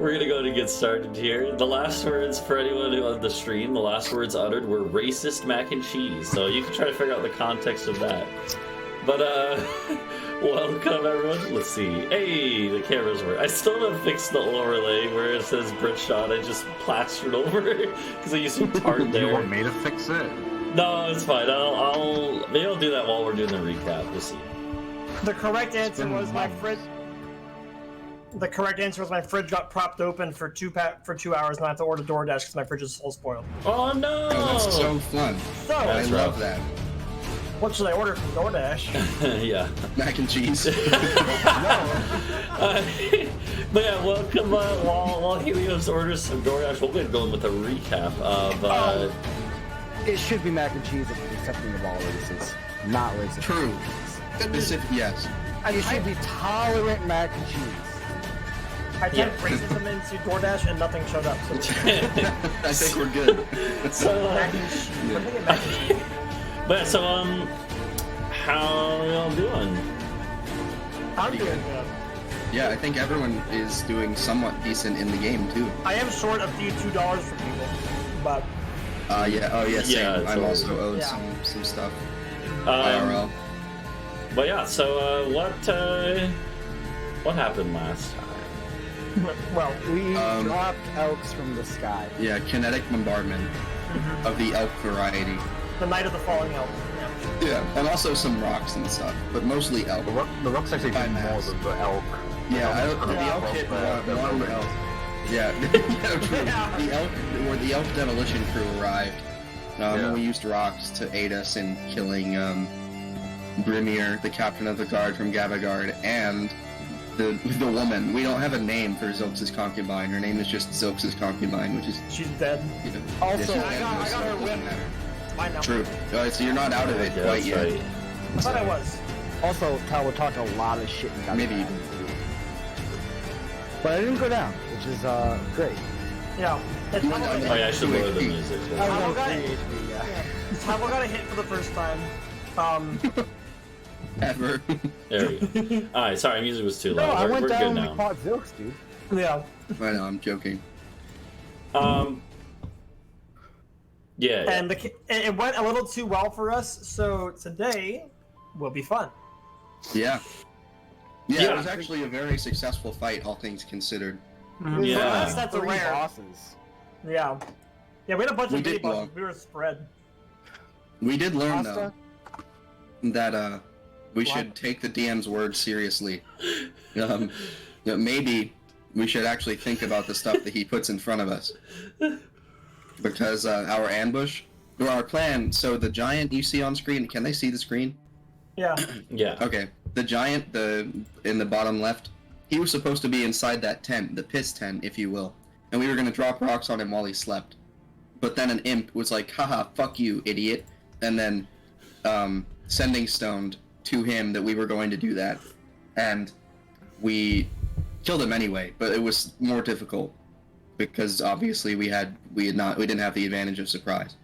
We're gonna go ahead and get started here. The last words for anyone who on the stream, the last words uttered were racist mac and cheese. So you can try to figure out the context of that. But welcome everyone. Let's see. Hey, the cameras work. I still haven't fixed the overlay where it says Britsha. I just plastered over because I used some tart there. You want me to fix it? No, it's fine. Maybe I'll do that while we're doing the recap. We'll see. The correct answer was my fridge. The correct answer was my fridge got propped open for 2 hours, and I have to order DoorDash because my fridge is all spoiled. Oh no! Oh, that's so fun. So I love that. What should I order from DoorDash? Yeah. Mac and cheese. But yeah, welcome. While Helios orders some DoorDash, we'll get going with a recap of. It should be mac and cheese if it's accepting of all races, not racist. True. Specific, yes. You should be tolerant mac and cheese. I typed racism into DoorDash and nothing showed up. So I think we're good. So, mac and cheese. I'm thinking mac and cheese. but so how y'all doing? I'm doing good. Yeah, I think everyone is doing somewhat decent in the game too. I am short a few $2 from people, but. Yeah. Oh yeah. Same. Yeah, I'm also owed yeah. some stuff. IRL. But yeah, so what happened last time? Well, We dropped elks from the sky. Yeah, kinetic bombardment of the elk variety. the Night of the Falling Elk. Yeah. Yeah, and also some rocks and stuff, but mostly elk. The rocks actually By did more mass. than the elk. Yeah, the elk hit one elk. Yeah, yeah, true. The elk demolition crew arrived. And we used rocks to aid us in killing Brimir, the captain of the guard from Gavagard, and the woman. We don't have a name for Zilx's concubine. Her name is just Zilx's concubine, which is She's dead. Also, yeah, I got her whip. Mine now. True. So you're not out of it Yeah, quite that's yet. right. I thought I was. Also, Talvo talked a lot of shit. And Maybe. But I didn't go down, which is great. Yeah. And You went down Oh yeah, I should lower the music. I Talvo was on got 3 it. HP, yeah. Talvo got a hit for the first time. Ever. There we go. Alright, sorry, music was too No, loud. I We're went good down and we now. fought Zilx, dude. Yeah. I know, I'm joking. Yeah. And it went a little too well for us, so today will be fun. Yeah. Yeah, Yeah. it was actually a very successful fight, all things considered. Yeah. That's a 3 rare. bosses. Yeah. Yeah, we had a bunch We of did mini bosses. well. We were spread. We did learn, Pasta? though, that we should take the DM's word seriously. Maybe we should actually think about the stuff that he puts in front of us. Because our ambush, or our plan, so the giant you see on screen, can they see the screen? Yeah. Yeah. Okay, the giant, in the bottom left, he was supposed to be inside that tent, the piss tent, if you will. And we were going to drop rocks on him while he slept. But then an imp was like, haha, fuck you, idiot. And then sending stoned to him that we were going to do that. And we killed him anyway, but it was more difficult. Because obviously we didn't have the advantage of surprise.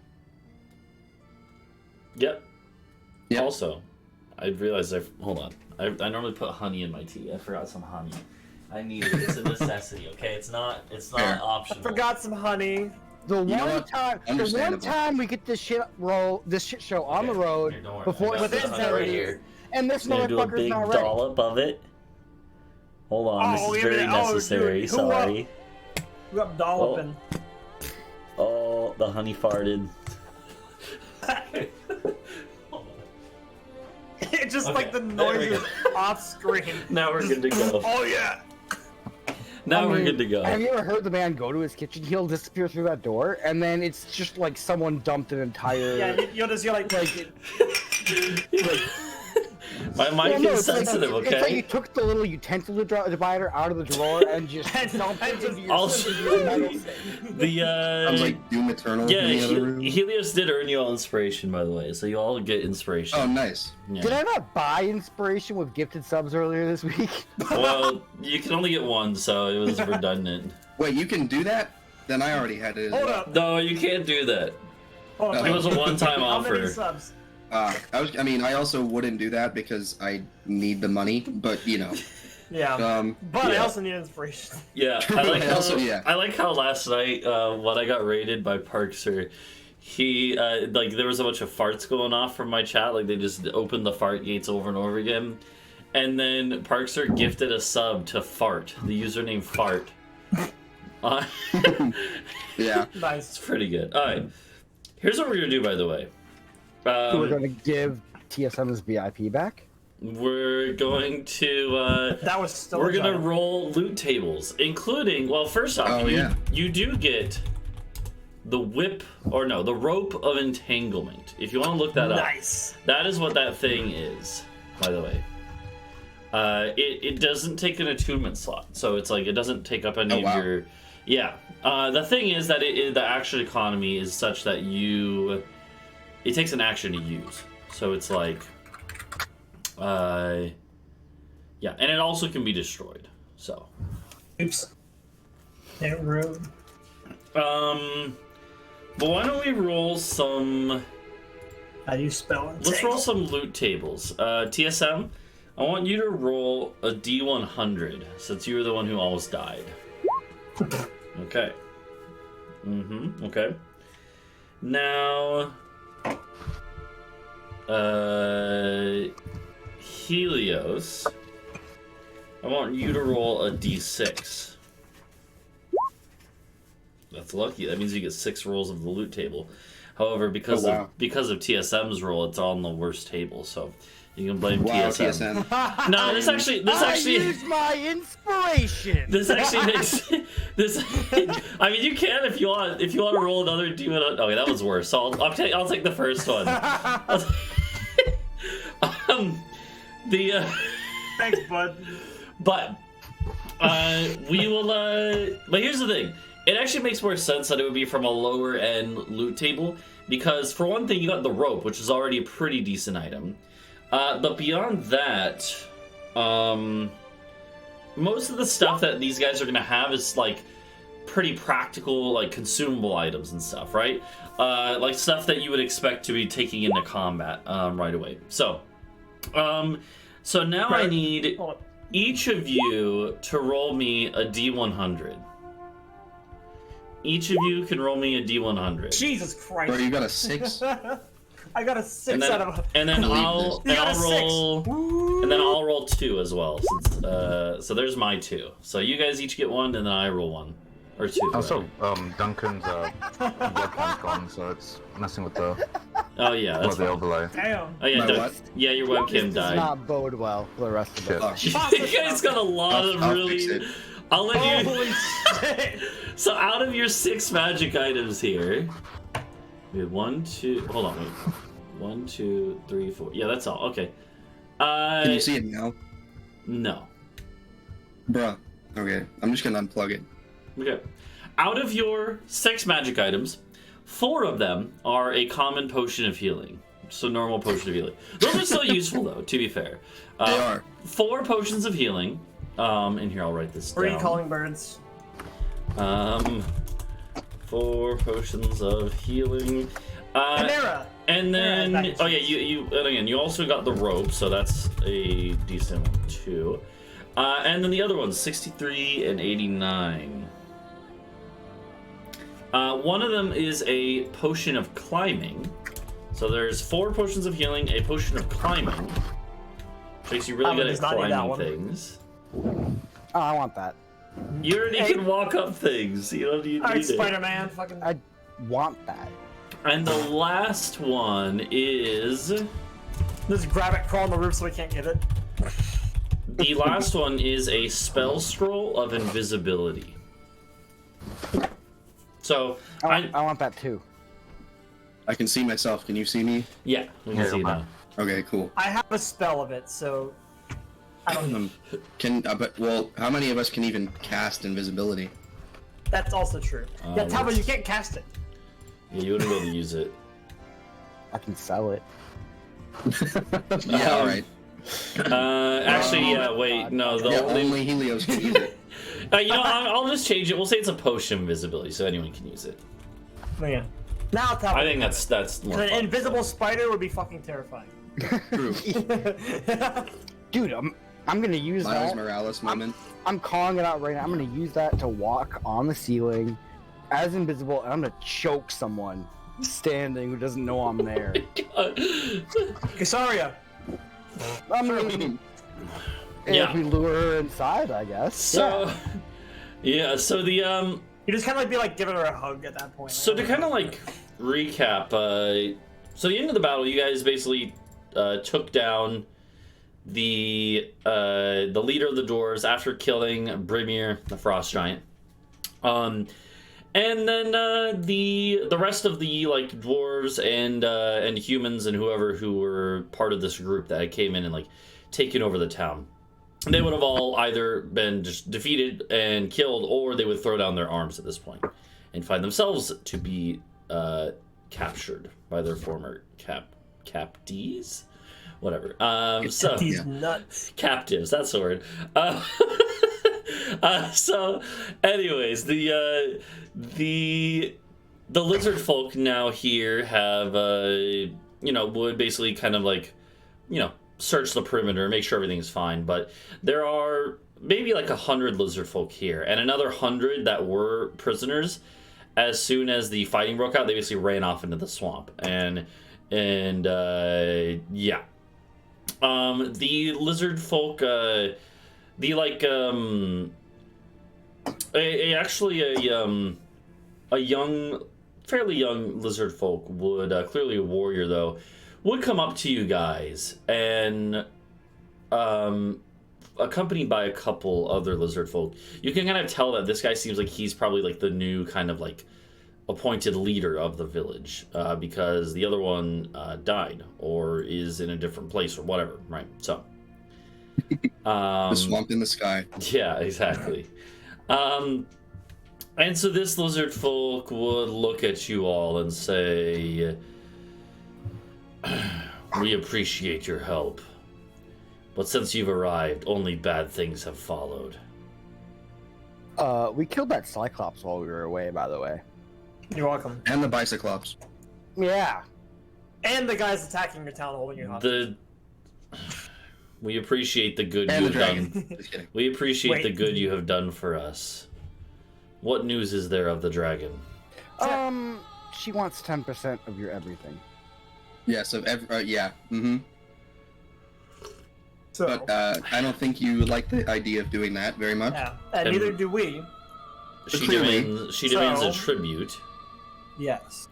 Yep. Yep. Also, I realized hold on. I normally put honey in my tea. I forgot some honey. I need it. It's a necessity, okay? It's not Fair. optional. Forgot some honey. The You know one what? time, Understandable. we get this shit show on the Okay, road here, don't worry. before I got it's this honey right 30, here. and this I'm gonna do a motherfucker's big not ready. dollop of it. Hold on, Oh, this is yeah, very oh, dude, necessary. who Sorry. We got dolloping. Oh, the honey farted. It's just Okay, like the there we noise go. off screen. Now we're good to go. Oh yeah. Now I we're mean, good to go. Have you ever heard the man go to his kitchen? He'll disappear through that door, and then it's just like someone dumped an entire. Yeah, you'll just hear like My mic Well, no, is it's like- sensitive, It's like you okay? took the little utensil divider out of the drawer and just dumped it into your, Also- into your metal thing. The Sounds like Doom Eternal yeah, in the other room. Helios did earn you all inspiration, by the way, so you all get inspiration. Oh, nice. Yeah. Did I not buy inspiration with gifted subs earlier this week? Well, you can only get one, so it was redundant. Wait, you can do that? Then I already had it as hold well. up. No, you can't do that. Hold on. It was a one-time How many offer. subs? I also wouldn't do that because I need the money, but you know. Yeah. But I yeah. also need inspiration. Yeah, I like how, Also, yeah. I like how last night when I got raided by Parkser, he like there was a bunch of farts going off from my chat, like they just opened the fart gates over and over again, and then Parkser gifted a sub to Fart, the username Fart. Yeah. Nice. It's pretty good. All right, here's what we're gonna do, by the way. We're gonna give TSM his VIP back. We're going to That was still. we're a gonna giant. roll loot tables, including, well, first off, Oh, you, yeah. you do get the whip, or no, the rope of entanglement. If you want to look that up, Nice. that is what that thing is, by the way. It doesn't take an attunement slot, so it's like it doesn't take up any Oh, of wow. your. Yeah. The thing is that the action economy is such that it takes an action to use, so it's like. Yeah, and it also can be destroyed. So, Oops. That rude. but why don't we roll some? How do you spell it? Let's roll some loot tables. TSM, I want you to roll a D100 since you were the one who almost died. Okay. Okay. Now, Helios, I want you to roll a D6. That's lucky. That means you get 6 rolls of the loot table. However, because Oh, wow. of TSM's roll, it's on the worst table, so you can blame Wow, TSM. TSM. No, this actually I used my inspiration. this actually makes this. I mean, you can if you want to roll another demon. Okay, that was worse. So I'll take the first one. Thanks, bud. But we will. But here's the thing. It actually makes more sense that it would be from a lower end loot table because, for one thing, you got the rope, which is already a pretty decent item. But beyond that, most of the stuff that these guys are gonna have is like pretty practical, like consumable items and stuff, right? Like stuff that you would expect to be taking into combat right away. So now I need Hold on. each of you to roll me a D100. Each of you can roll me a D100. Jesus Bro, Christ. you got a 6? I got a 6 And then, out of. and then Believe I'll You got a 6. roll and then I'll roll 2 as well. Since, so there's my 2. So you guys each get 1, and then I roll 1 or 2. Also, rather. Duncan's webcam's gone, so it's messing with the Oh yeah, that's the fine. overlay. Damn. Oh yeah, My Doug, what? yeah, your This webcam does died. not bode well for the rest of us. Oh, You guys got a lot of I'll really. fix it. I'll let you. Holy shit. So out of your 6 magic items here, we have 1, 2. Hold on, wait. 1, 2, 3, 4. Yeah, that's all. Okay. Can you see it now? No. Bruh. Okay, I'm just gonna unplug it. Okay. Out of your 6 magic items, 4 of them are a common potion of healing. So normal potion of healing. Those are still useful though, to be fair. They are. 4 potions of healing. And here I'll write this down. 3 calling birds. 4 potions of healing. Chimera. And then, Yeah, nice. oh yeah, and again, you also got the rope, so that's a decent one too. And then the other ones, 63 and 89. One of them is a potion of climbing. So there's 4 potions of healing, a potion of climbing, which makes you really good at does not need that climbing one. things. Oh, I want that. You already Hey. can walk up things. You don't need Alright, it. Spider-Man. Fucking. I want that. And the last one is Just grab it, crawl on the roof so we can't get it. the last one is a spell scroll of invisibility. So I want that too. I can see myself. Can you see me? yeah, we can Yeah, see okay. now. Okay, cool. I have a spell of it, so. I don't know. Well, how many of us can even cast invisibility? That's also true. Yeah, Talvo, you can't cast it. Yeah, you wouldn't be able to use it. I can sell it. Yeah, alright. Actually, yeah. Wait, no. The Yeah, only, only Helios can use it. you know, I'll just change it. We'll say it's a potion of invisibility, so anyone can use it. Oh, yeah. Now Talvo. I think that's more. An fun, invisible so. spider would be fucking terrifying. True. Dude, I'm gonna use Miles that. Morales moment. I'm calling it out right now. I'm gonna use that to walk on the ceiling as invisible, and I'm gonna choke someone standing who doesn't know I'm there. Casaria. I mean, Yeah. if we lure her inside, I guess. So, yeah. So the You just kind of be like giving her a hug at that point. So to kind of like recap, so the end of the battle, you guys basically took down the leader of the dwarves after killing Brimir, the frost giant. And then the rest of the like dwarves and humans and whoever who were part of this group that came in and like taken over the town, they would have all either been just defeated and killed, or they would throw down their arms at this point and find themselves to be captured by their former captees, whatever. So These nuts. captives, that's the word. So anyways, the lizard folk now here have would basically kind of like search the perimeter, make sure everything's fine, but there are maybe like 100 lizard folk here and another 100 that were prisoners. As soon as the fighting broke out, they basically ran off into the swamp, and yeah. The lizard folk, a young, fairly young lizard folk would, clearly a warrior though, would come up to you guys and, accompanied by a couple other lizard folk. You can kind of tell that this guy seems like he's probably like the new kind of like appointed leader of the village, because the other one died or is in a different place or whatever, right? So The swamp in the sky. yeah, exactly. And so this lizard folk would look at you all and say, we appreciate your help, but since you've arrived, only bad things have followed. We killed that Cyclops while we were away, by the way. You're welcome. And the Bicyclops. Yeah. And the guys attacking your town holding you hostage. We appreciate the good And you the have done. dragon. Just kidding. We appreciate the Wait. good you have done for us. What news is there of the dragon? She wants 10% of your everything. Yes, yeah. Mm-hmm. So, But I don't think you like the idea of doing that very much. yeah. And neither do we. She clearly- demands a So- tribute, Yes.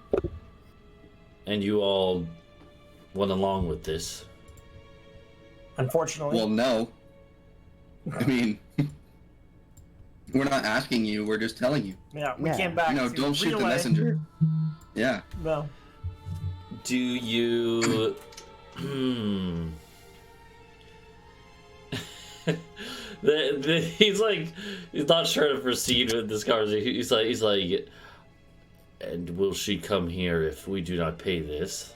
and you all went along with this. Unfortunately. Well, no. I mean, we're not asking you, we're just telling you. yeah, we Yeah. came back to Don't shoot the relay. messenger. Yeah. No. Do you... he's not sure to proceed with this conversation. He's like, and will she come here if we do not pay this?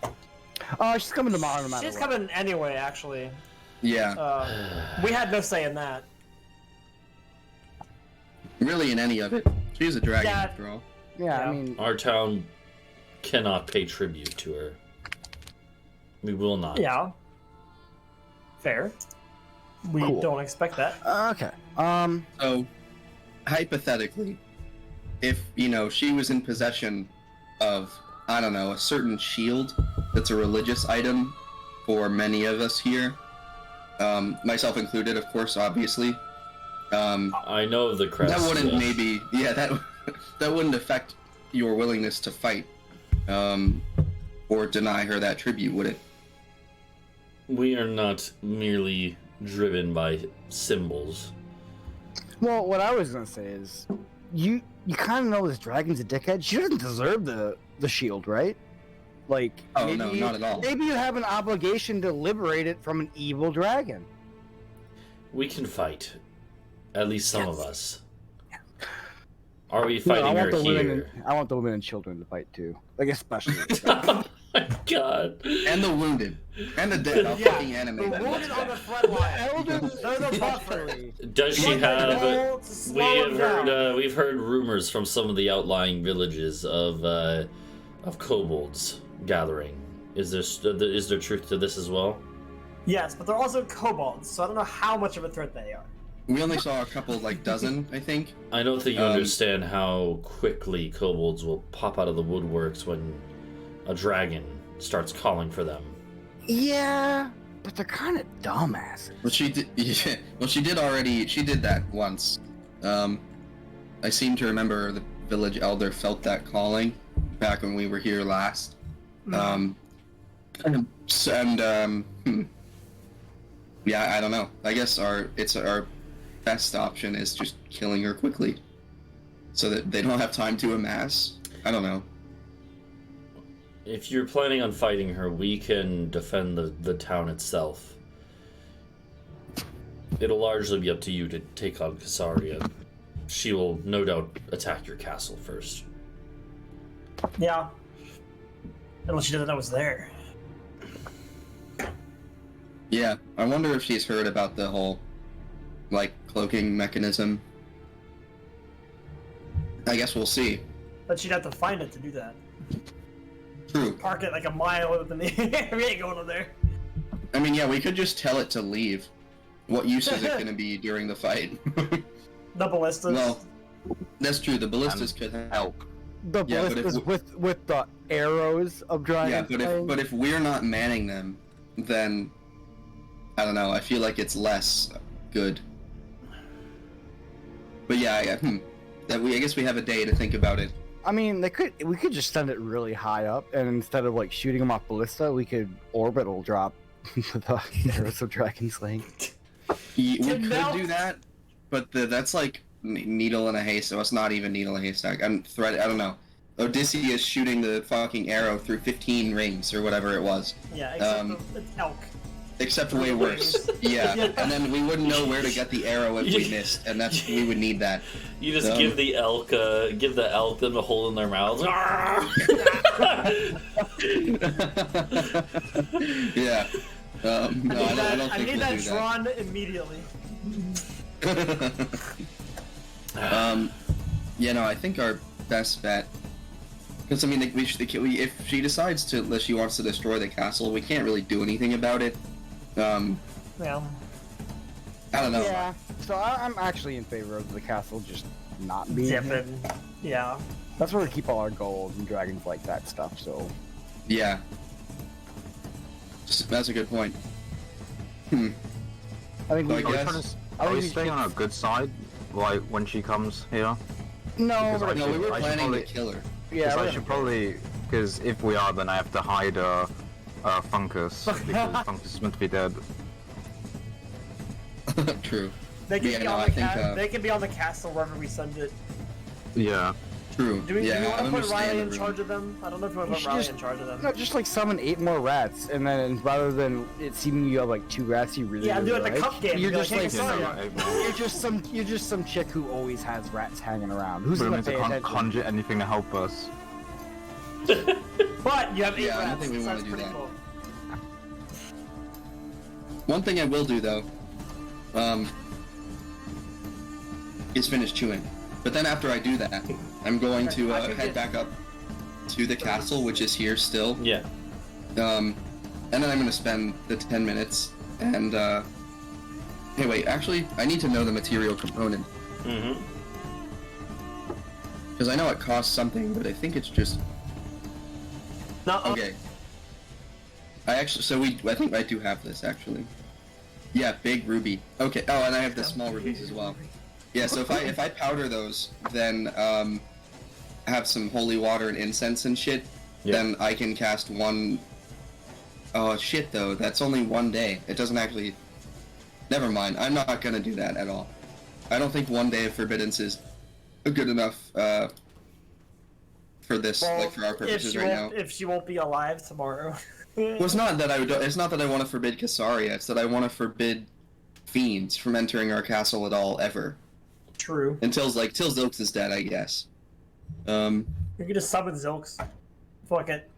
She's coming tomorrow no matter She's what. coming anyway, actually. Yeah. We had no say in that. Really, in any of it. She's a dragon, Yeah. after all. Yeah, Yeah. I mean, Our town cannot pay tribute to her. We will not. Yeah. Fair. We Cool. don't expect that. okay. So, hypothetically, if, she was in possession of, I don't know, a certain shield that's a religious item for many of us here, myself included, of course, obviously, I know of the crest. that wouldn't yes. maybe, that wouldn't affect your willingness to fight, or deny her that tribute, would it? We are not merely driven by symbols. Well, what I was gonna say is, you kind of know this dragon's a dickhead. She doesn't deserve the shield, right? Like, Oh, maybe no, not at all. Maybe you have an obligation to liberate it from an evil dragon. We can fight. At least some of us. Are we No, fighting her women. here? I want the women and children to fight too, like especially. Oh my god. And the wounded. And the dead. I'll Yeah. fucking animate The that. wounded on the front line. Elders, They're the buffer. Does she Look at the have? goal to slow them down. We've heard rumors from some of the outlying villages of kobolds gathering. Is there truth to this as well? Yes, but they're also kobolds, so I don't know how much of a threat they are. We only saw a couple, like, dozen, I think. I don't think you understand how quickly kobolds will pop out of the woodworks when a dragon starts calling for them. Yeah, but they're kind of dumbasses. Well, she did. Yeah, well, she did already. She did that once. I seem to remember the village elder felt that calling back when we were here last. Yeah, I don't know. I guess our best option is just killing her quickly, so that they don't have time to amass. I don't know. If you're planning on fighting her, we can defend the town itself. It'll largely be up to you to take on Casaria. She will no doubt attack your castle first. Yeah. Unless she doesn't know it's there. Yeah, I wonder if she's heard about the whole, like, cloaking mechanism. I guess we'll see. But she'd have to find it to do that. True. Park it like a mile up in the air. We ain't going up there. I mean, yeah, we could just tell it to leave. What use is it going to be during the fight? The ballistas. Well, that's true. The ballistas could help. The Yeah, but ballistas with the arrows of Yeah, dragon. but if we're not manning them, then I don't know. I feel like it's less good. But yeah, I guess we have a day to think about it. I mean, we could just send it really high up, and instead of like shooting them off ballista, we could orbital drop the arrows of dragon slaying. We could do that, but that's like needle in a haystack. So it's not even needle in a haystack. I don't know. Odysseus shooting the fucking arrow through 15 rings or whatever it was. Yeah, except it's elk. Except way worse. Yeah, and then we wouldn't know where to get the arrow if we missed, and we would need that. You just give the elk them a hole in their mouths. Yeah. No, I don't think I need we'll that do drawn immediately. Yeah, no, I think our best bet, because I mean, if she decides that she wants to destroy the castle, we can't really do anything about it. Yeah. I don't know. Yeah, so I'm actually in favor of the castle just not being here. Dipping. Yeah. That's where we keep all our gold and dragons like that stuff, so... Yeah. That's a good point. I think So we I guess... Are we staying on a good side, like, when she comes here? No, Because but No, we were I should planning probably- to kill her. yeah, I should probably... Because if we are, then I have to hide Funkus, because Funkus is meant to be dead. True. They can Yeah, be no, on I the think, they can be on the castle wherever we send it. Yeah. True. Do we yeah, want I to put understand Riley in everyone. charge of them? I don't know if we want to You put should Riley just- in charge of them. no, just like summon 8 more rats, and then rather than it seeming you have like 2 rats you really Yeah, do it like, the cup game. You're Be just like, like hey, some, Casaria. you're just some chick who always has rats hanging around. Who's But it gonna means I pay can't attention? conjure anything to help us. But you have 8 Yeah, I don't rats, think we so wanna that's do pretty that. cool. One thing I will do though, is finish chewing. But then after I do that, I'm going to head back up to the castle, which is here still. Yeah. And then I'm gonna spend the 10 minutes and hey wait, actually I need to know the material component. Mm-hmm. Because I know it costs something, but I think it's just No, okay. I think I do have this actually. Yeah, big ruby. Okay. Oh, and I have the small rubies as well. Yeah, so if I powder those, then have some holy water and incense and shit, then I can cast one. Oh shit though, that's only one day. It doesn't actually. Never mind. I'm not gonna do that at all. I don't think one day of forbiddance is good enough for this, like for our purposes right now. If she won't be alive tomorrow. Well, it's not that it's not that I want to forbid Casaria. It's that I want to forbid fiends from entering our castle at all ever. True. Until Zilks is dead, I guess. You can just summon Zilks. Fuck it.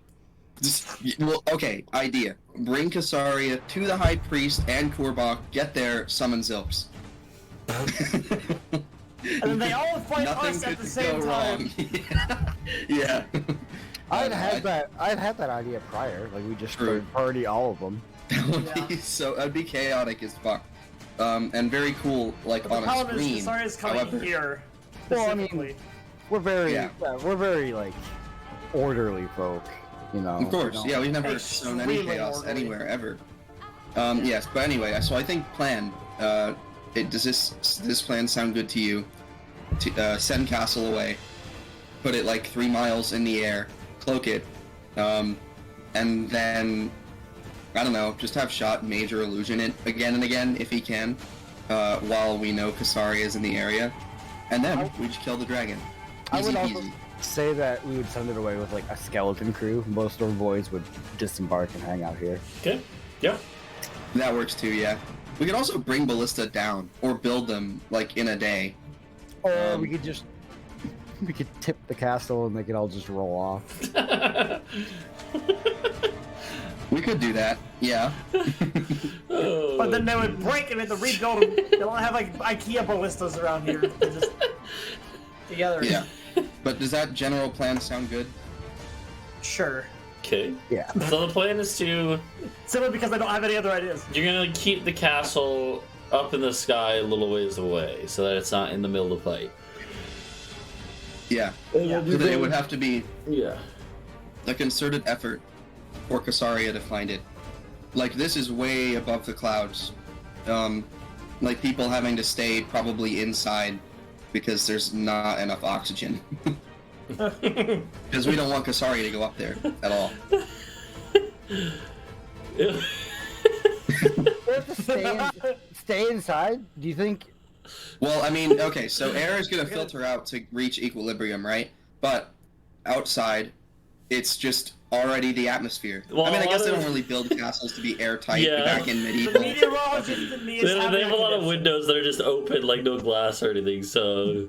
Well, okay. Idea: bring Casaria to the High Priest and Kurbach. Get there, summon Zilks. And then they all fight us at the same time. Yeah. I'd had that idea prior. Like we just True. party all of them. That would be so. That'd be chaotic as fuck. And very cool, like But on the a problem screen. is Kasaria's coming However, here. Well, I mean, Specifically. we're very, Yeah. we're very like orderly folk, you know. of course, you know? yeah, we've never shown any Extremely chaos orderly. anywhere ever. Yes, but anyway, so I think plan. Does this plan sound good to you? Send castle away, put it like 3 miles in the air, cloak it, and then I don't know, just have shot major illusion it again and again if he can, while we know Kasaria is in the area, and then we just kill the dragon. I Easy would also peasy. say that we would send it away with like a skeleton crew. Most of our boys would disembark and hang out here. Okay. Yeah. That works too, yeah. We could also bring ballista down or build them like in a day. Or we could tip the castle and they could all just roll off. We could do that, yeah. But then they would break and we had to rebuild them. They don't have like IKEA ballistas around here. They're just together. Yeah. But does that general plan sound good? Sure. Okay. Yeah. So the plan is to Simply because I don't have any other ideas. you're gonna keep the castle up in the sky a little ways away so that it's not in the middle of the fight. Yeah. Yeah. So then it would have to be Yeah. a concerted effort for Kasaria to find it. Like, this is way above the clouds. Like, people having to stay probably inside because there's not enough oxygen. Because we don't want Kasaria to go up there at all. We have to stay inside? Do you think? Well, I mean, okay, so air is going to filter out to reach equilibrium, right? But outside, it's just already the atmosphere. Well, I mean, I a guess lot they of- don't really build castles to be airtight Yeah. back in The medieval. meteorologist in me is They having have a lot of connection. windows that are just open, like no glass or anything. So,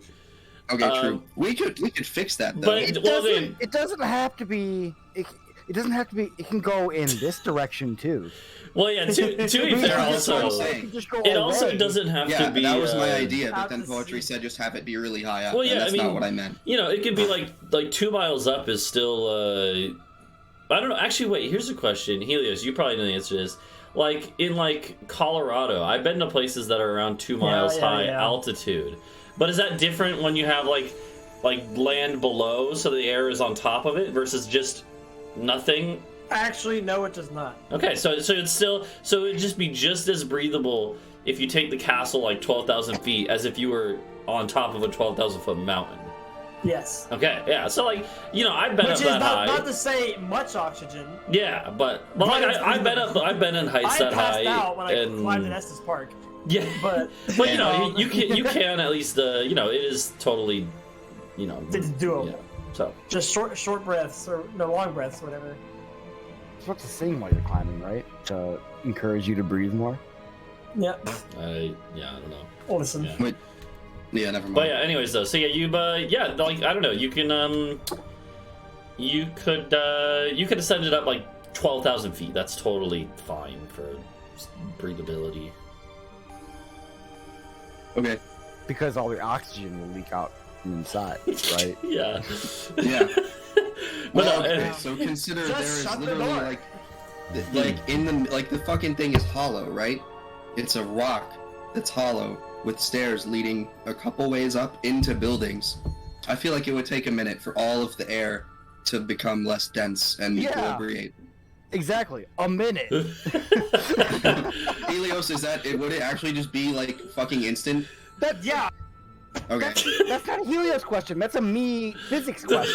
Okay, true. We could fix that though. but- It Well, doesn't. then- It doesn't have to be. It doesn't have to be. It can go in this direction too. well, yeah. To be fair, That's what I'm also, saying. It can just go it also away. doesn't have Yeah, to be. that was my uh, idea, but out then to poetry sea. said just have it be really high up. Well, yeah, and that's I mean, not what I meant. You know, it could be like 2 miles up is still. I don't know. Actually, wait. Here's a question, Helios. You probably know the answer to this. Like in like Colorado, I've been to places that are around 2 miles high altitude. But is that different when you have like land below, so the air is on top of it, versus just nothing? Actually, no, it does not. Okay, so it's still it'd just be just as breathable if you take the castle like 12,000 feet as if you were on top of a 12,000-foot mountain. Yes. Okay, yeah. So like I've been Which up is that not, high. not to say much oxygen. Yeah, but like it's I've been up. I've been in heights I that passed high, out when I and climbed in Estes Park. yeah, But but you can at least it is totally it's doable. yeah. So Just short breaths or no long breaths, whatever. You're supposed to sing while you're climbing, right? To encourage you to breathe more. Yeah. I don't know. Listen. Yeah. Wait, yeah, never mind. But yeah, anyways though, so yeah, like I don't know, you can you could ascend it up like 12,000 feet. That's totally fine for breathability. Okay, Because all the oxygen will leak out from inside, right? Yeah. yeah. But Well, no, okay, so consider Just there is shut the literally door. like the fucking thing is hollow, right? It's a rock that's hollow with stairs leading a couple ways up into buildings. I feel like it would take a minute for all of the air to become less dense and Yeah. equilibrate. Exactly. A minute. Helios, would it actually just be like fucking instant? Yeah. Okay. That's not a Helios question. That's a me physics question.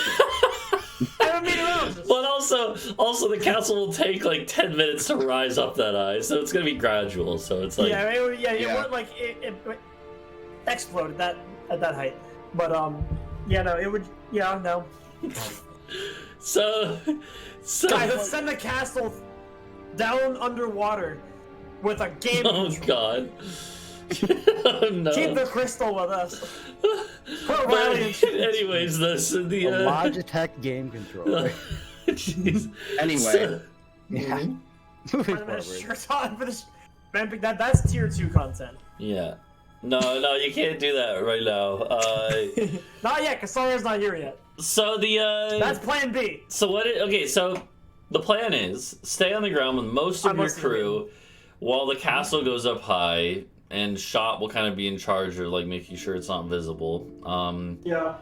I'm a meteorologist. But also the castle will take like 10 minutes to rise up that high, so it's gonna be gradual. So it's like It Yeah. would like it explode at that height. But it would no. so Guys, let's send the castle down underwater with a game. oh control. god. Oh, no. Keep the crystal with us. Put But Riley in charge. anyways, the A Logitech game controller. Jeez. Anyway, So- Yeah. Moving Put him in forward. his shirt on for this. Man, that's tier 2 content. yeah. No, you can't do that right now. Not yet, Kasaria's not here yet. So the That's plan B. so what? Okay, so the plan is stay on the ground with most of your crew while the castle goes up high, and Shot will kind of be in charge of like making sure it's not visible. Yeah.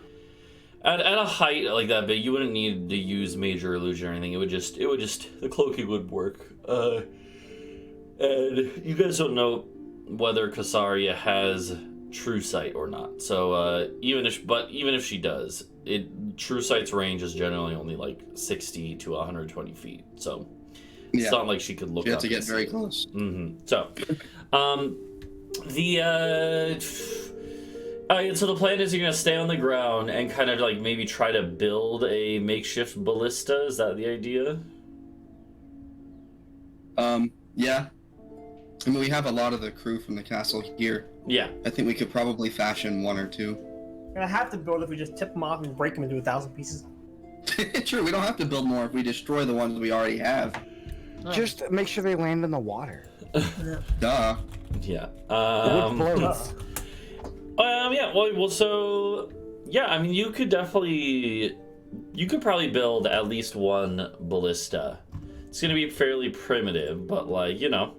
At a height like that big, you wouldn't need to use major illusion or anything. It would just the cloaking would work. And you guys don't know whether Kasaria has true sight or not. So even if she does, true sight's range is generally only like 60 to 120 feet. So it's not like she could look. You have up to get and very see it. close. So, so the plan is you're gonna stay on the ground and kind of like maybe try to build a makeshift ballista. Is that the idea? Yeah. I mean, we have a lot of the crew from the castle here. Yeah. I think we could probably fashion one or two. We're gonna have to build if we just tip them off and break them into 1,000 pieces. True, we don't have to build more if we destroy the ones we already have. Just make sure they land in the water. Duh. Yeah. The wood floats. I mean, you could probably build at least one ballista. It's gonna be fairly primitive, but like, you know,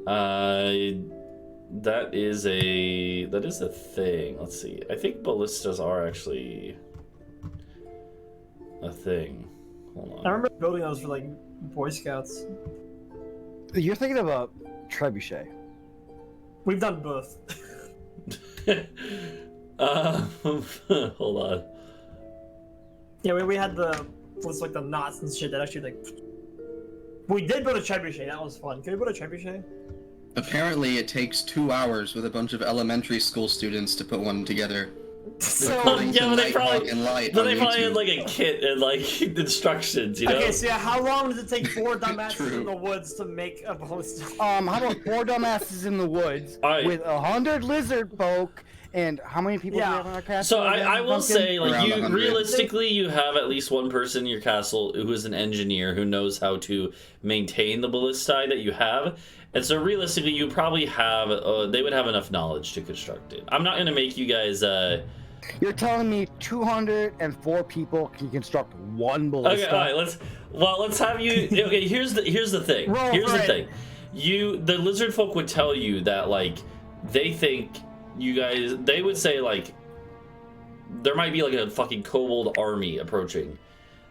that is a thing. Let's see. I think ballistas are actually a thing. Hold on. I remember building those for like Boy Scouts. You're thinking about trebuchet. We've done both. Hold on. Yeah, we had the knots and shit that actually like. We did build a trebuchet. That was fun. Can we build a trebuchet? Apparently, it takes 2 hours with a bunch of elementary school students to put one together. So According to but they Nighthawk probably and Light but on they probably had YouTube. like a kit and like instructions, you know. okay, so yeah, how long does it take 4 dumbasses True. in the woods to make a ballista? How about 4 dumbasses in the woods Alright. with 100 lizard folk, and how many people do we Yeah. have on our castle? So I will Duncan? say, like, Around you 100. realistically, you have at least one person in your castle who is an engineer who knows how to maintain the ballistae that you have, and so realistically, you probably have they would have enough knowledge to construct it. I'm not gonna make you guys. You're telling me 204 people can construct one ballista? Okay, all right. Let's have you. Okay, here's the thing. Roll Here's for the it. thing. The lizard folk would tell you that like they think you guys. They would say like there might be like a fucking kobold army approaching.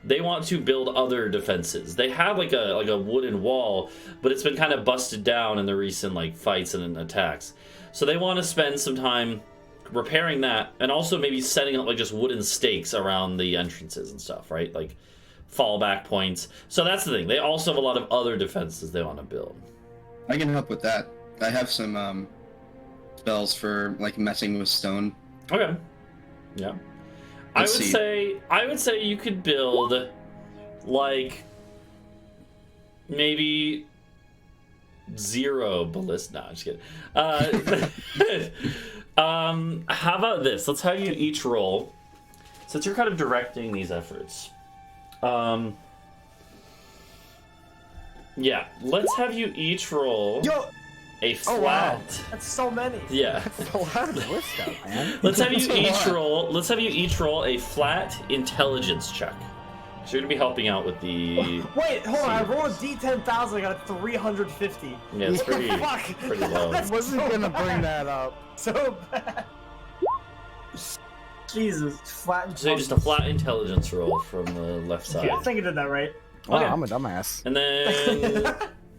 They want to build other defenses. They have like a wooden wall, but it's been kind of busted down in the recent like fights and attacks. So they want to spend some time repairing that, and also maybe setting up like just wooden stakes around the entrances and stuff, right? Like fallback points. So that's the thing. They also have a lot of other defenses they want to build. I can help with that. I have some spells for like messing with stone. Okay. Yeah. Let's see. I would say you could build like maybe 0 ballista. No, I'm just kidding. How about this? Let's have you each roll, since you're kind of directing these efforts. Yeah, let's have you each roll a flat. Oh wow, that's so many. Yeah. That's a lot of ballista, man. Let's have you That's a each lot. roll. Let's have you each roll a flat intelligence check. So you're gonna be helping out with the. Wait, hold on. I rolled a D10,000. I got a 350. Yeah, it's pretty Fuck. pretty low. That's Wasn't so gonna bad. bring that up. So bad. Jesus, flat. So just a flat intelligence roll from the left side, Okay, I think I did that right. Wow, Okay. I'm a dumbass. and then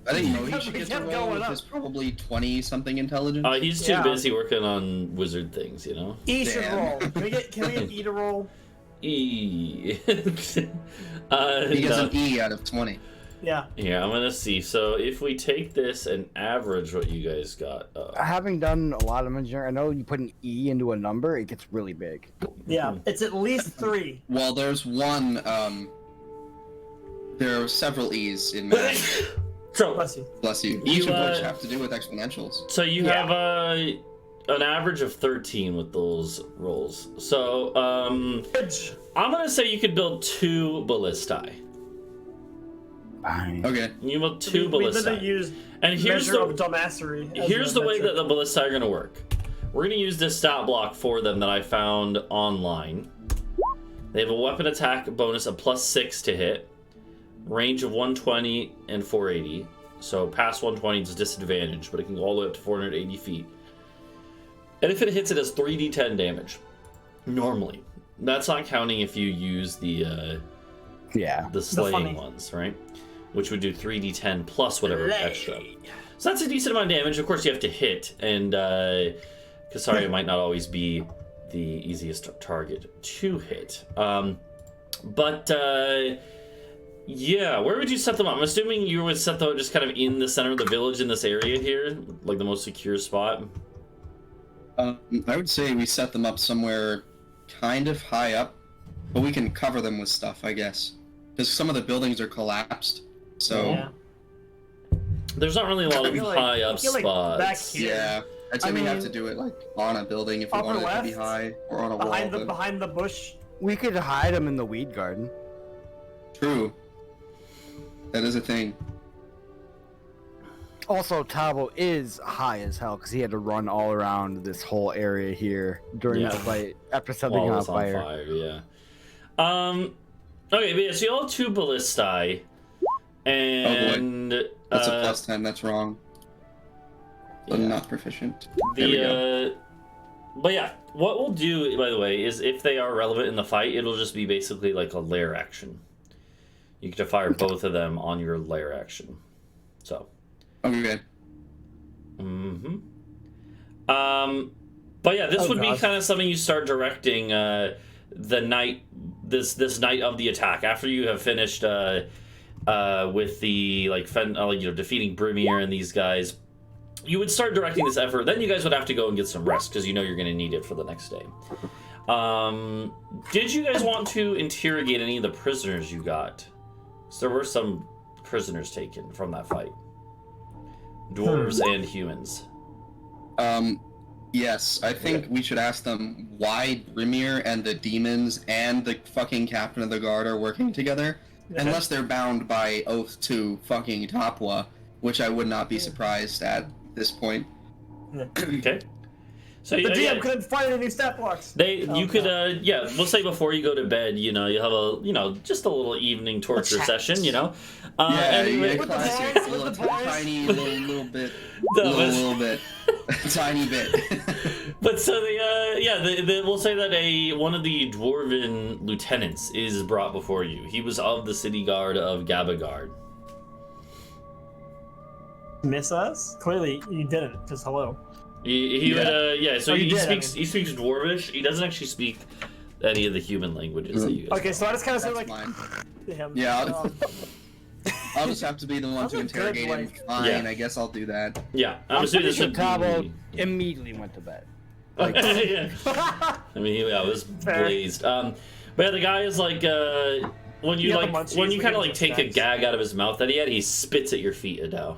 I think Mohish We gets a kept roll, going which up. is probably 20-something intelligence. he's too Yeah. busy working on wizard things, you know. E should Damn. roll. Can we get E to roll? E. He gets an E out of 20. Yeah. Yeah, I'm gonna see. So if we take this and average what you guys got, Having done a lot of engineering, I know you put an E into a number, it gets really big. Yeah. It's at least 3. Well, there's one. There are several E's in math. so Bless you. Bless you. You, Each of which uh, have to do with exponentials. So you Yeah. have an average of 13 with those rolls. So Bridge. I'm gonna say you could build 2 ballistae. Fine. Okay. You build 2 We literally ballistae. used And here's measure of the dumbassery. as here's a the way that metric. the ballistae are gonna work. We're gonna use this stat block for them that I found online. They have a weapon attack bonus of +6 to hit, range of 120 and 480. So past 120 is disadvantage, but it can go all the way up to 480 feet. And if it hits, it does 3d10 damage. Normally. That's not counting if you use the slaying ones, right? Which would do 3d10 plus whatever extra. So that's a decent amount of damage. Of course, you have to hit, and Kasaria might not always be the easiest target to hit. Yeah, where would you set them up? I'm assuming you would set them just kind of in the center of the village in this area here, like the most secure spot. I would say we set them up somewhere kind of high up, but we can cover them with stuff, I guess. Because some of the buildings are collapsed, so... Yeah. There's not really a lot of high up spots. Back here. Yeah, I'd say we have to do it like on a building if we want it to be high, or on a wall. Behind the bush. We could hide them in the weed garden. True. That is a thing. Also, Talvo is high as hell because he had to run all around this whole area here during the fight after setting on fire. Yeah. Okay, but yeah, so you all have 2 ballistae, and that's a plus 10. That's wrong. I'm not proficient. But yeah, what we'll do, by the way, is if they are relevant in the fight, it'll just be basically like a lair action. You get to fire both of them on your lair action. So. Okay. But yeah, this would be kind of something you start directing the night, this night of the attack after you have finished with the defeating Brimir and these guys. You would start directing this effort. Then you guys would have to go and get some rest because you know you're going to need it for the next day. Did you guys want to interrogate any of the prisoners you got? So there were some prisoners taken from that fight. Dwarves and humans. Yes, I think we should ask them why Brimir and the demons and the fucking captain of the guard are working together. Unless they're bound by oath to fucking Tapwa, which I would not be surprised at this point. Okay. So the DM couldn't find any stat blocks. We'll say before you go to bed, you have a, just a little evening torture session, Anyway, with classic, the boys, little with the boys. tiny little bit, little bit, tiny bit. But so we'll say that one of the dwarven lieutenants is brought before you. He was of the city guard of Gabagard. Miss us? Clearly you didn't, because hello. He speaks Dwarvish. He doesn't actually speak any of the human languages that you guys Okay, so I just kind of say mine. to him. Yeah, I'll just have to be the one to interrogate him. Fine, I guess I'll do that. Yeah, I'm assuming this would Talvo immediately went to bed. Yeah. I mean, he was blazed. But yeah, the guy is like, when you kind of take a gag out of his mouth that he spits at your feet, Adau.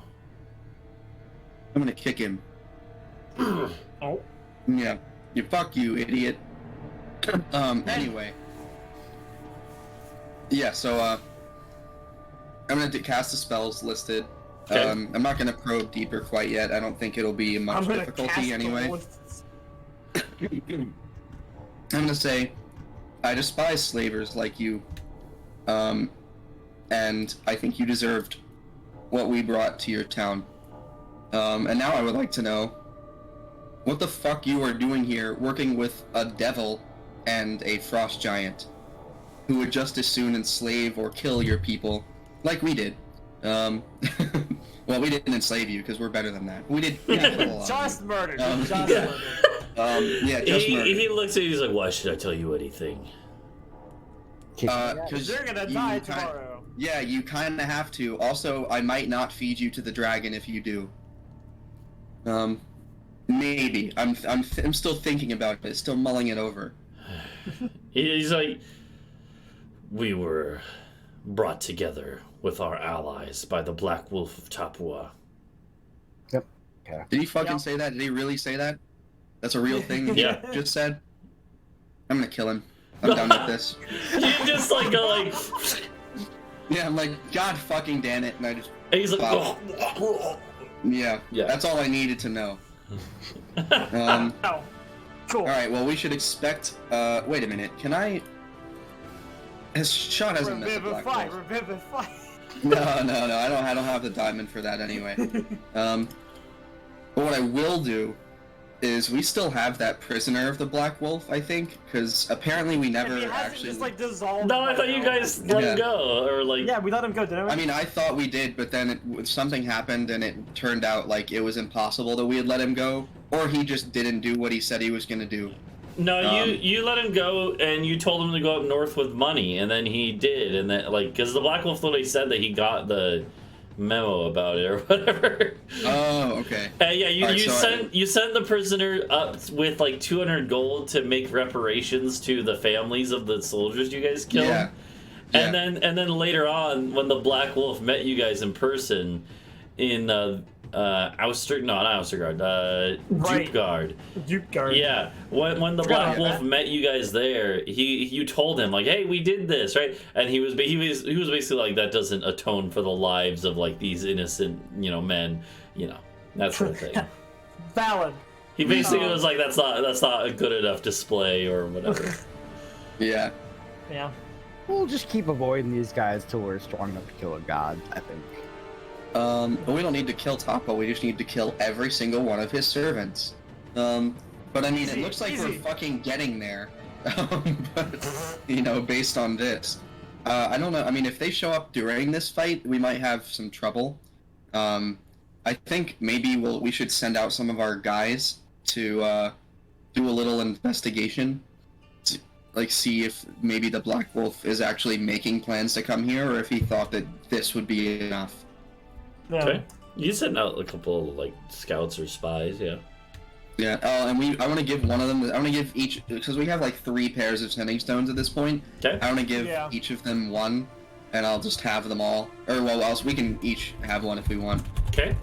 I'm gonna kick him. Oh. Yeah. Fuck you, idiot. Anyway. Yeah, so, I'm gonna cast the spells listed. Okay. I'm not gonna probe deeper quite yet. I don't think it'll be much difficulty anyway. I'm gonna say, I despise slavers like you. And I think you deserved what we brought to your town. And now I would like to know what the fuck you are doing here working with a devil and a frost giant who would just as soon enslave or kill your people like we did. Well, we didn't enslave you because we're better than that. We did kill a lot. Just murdered. Just murdered. Just murdered. He looks at you, he's like, why should I tell you anything? Because you're gonna die tomorrow. Yeah, you kind of have to. Also, I might not feed you to the dragon if you do. Maybe. I'm still thinking about it, still mulling it over. He's like, we were brought together with our allies by the Black Wolf of Tapua. Yep. Okay. Did he fucking say that? Did he really say that? That's a real thing he just said? I'm gonna kill him. I'm done with this. You just go like... Yeah, I'm like, God fucking damn it, and I just... And he's like... Yeah, that's all I needed to know. Cool. Alright, well, we should expect... wait a minute, can I... Sean hasn't met the Black Wolf. Revivify. No, I don't have the diamond for that anyway. But what I will do is we still have that prisoner of the Black Wolf, I think, because apparently we never actually. Just like dissolved. No, I thought you guys let him go, or like. Yeah, we let him go, didn't we? I mean, I thought we did, but then something happened, and it turned out like it was impossible that we had let him go, or he just didn't do what he said he was gonna do. No, you let him go, and you told him to go up north with money, and then he did, and then like, because the Black Wolf literally said that he got the memo about it or whatever. Oh, okay. Yeah, you Right, you sent the prisoner up with like 200 gold to make reparations to the families of the soldiers you guys killed. Yeah. And then later on, when the Black Wolf met you guys in person in Dukeguard. Dukeguard. Yeah, when the Black Wolf met you guys there, you told him like, hey, we did this, right? And he was basically like, that doesn't atone for the lives of like these innocent men, that sort of thing. Valid. He basically was like, that's not a good enough display or whatever. Yeah. Yeah. We'll just keep avoiding these guys till we're strong enough to kill a god, I think. But we don't need to kill Talvo, we just need to kill every single one of his servants. But I mean, it looks like we're fucking getting there. But, based on this. I don't know, I mean, if they show up during this fight, we might have some trouble. I think maybe we should send out some of our guys to, do a little investigation. To, see if maybe the Black Wolf is actually making plans to come here, or if he thought that this would be enough. Yeah. Okay. You sent out a couple of like scouts or spies, yeah. Yeah. Oh, and I want to give one of them. I want to give each, because we have like 3 pairs of sending stones at this point. Okay. I want to give each of them one, and I'll just have them all. Or else we can each have one if we want. Okay.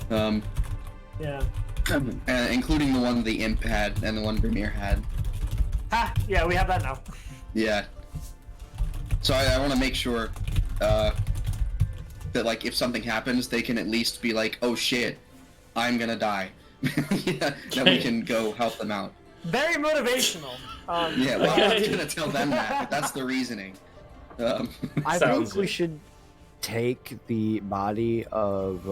Yeah. Including the one the imp had and the one Vermeer had. Ha! Yeah, we have that now. Yeah. So I want to make sure that like if something happens, they can at least be like, oh shit, I'm gonna die. That we can go help them out. Very motivational. Yeah, well, I'm not gonna tell them that, but that's the reasoning. I think we should take the body of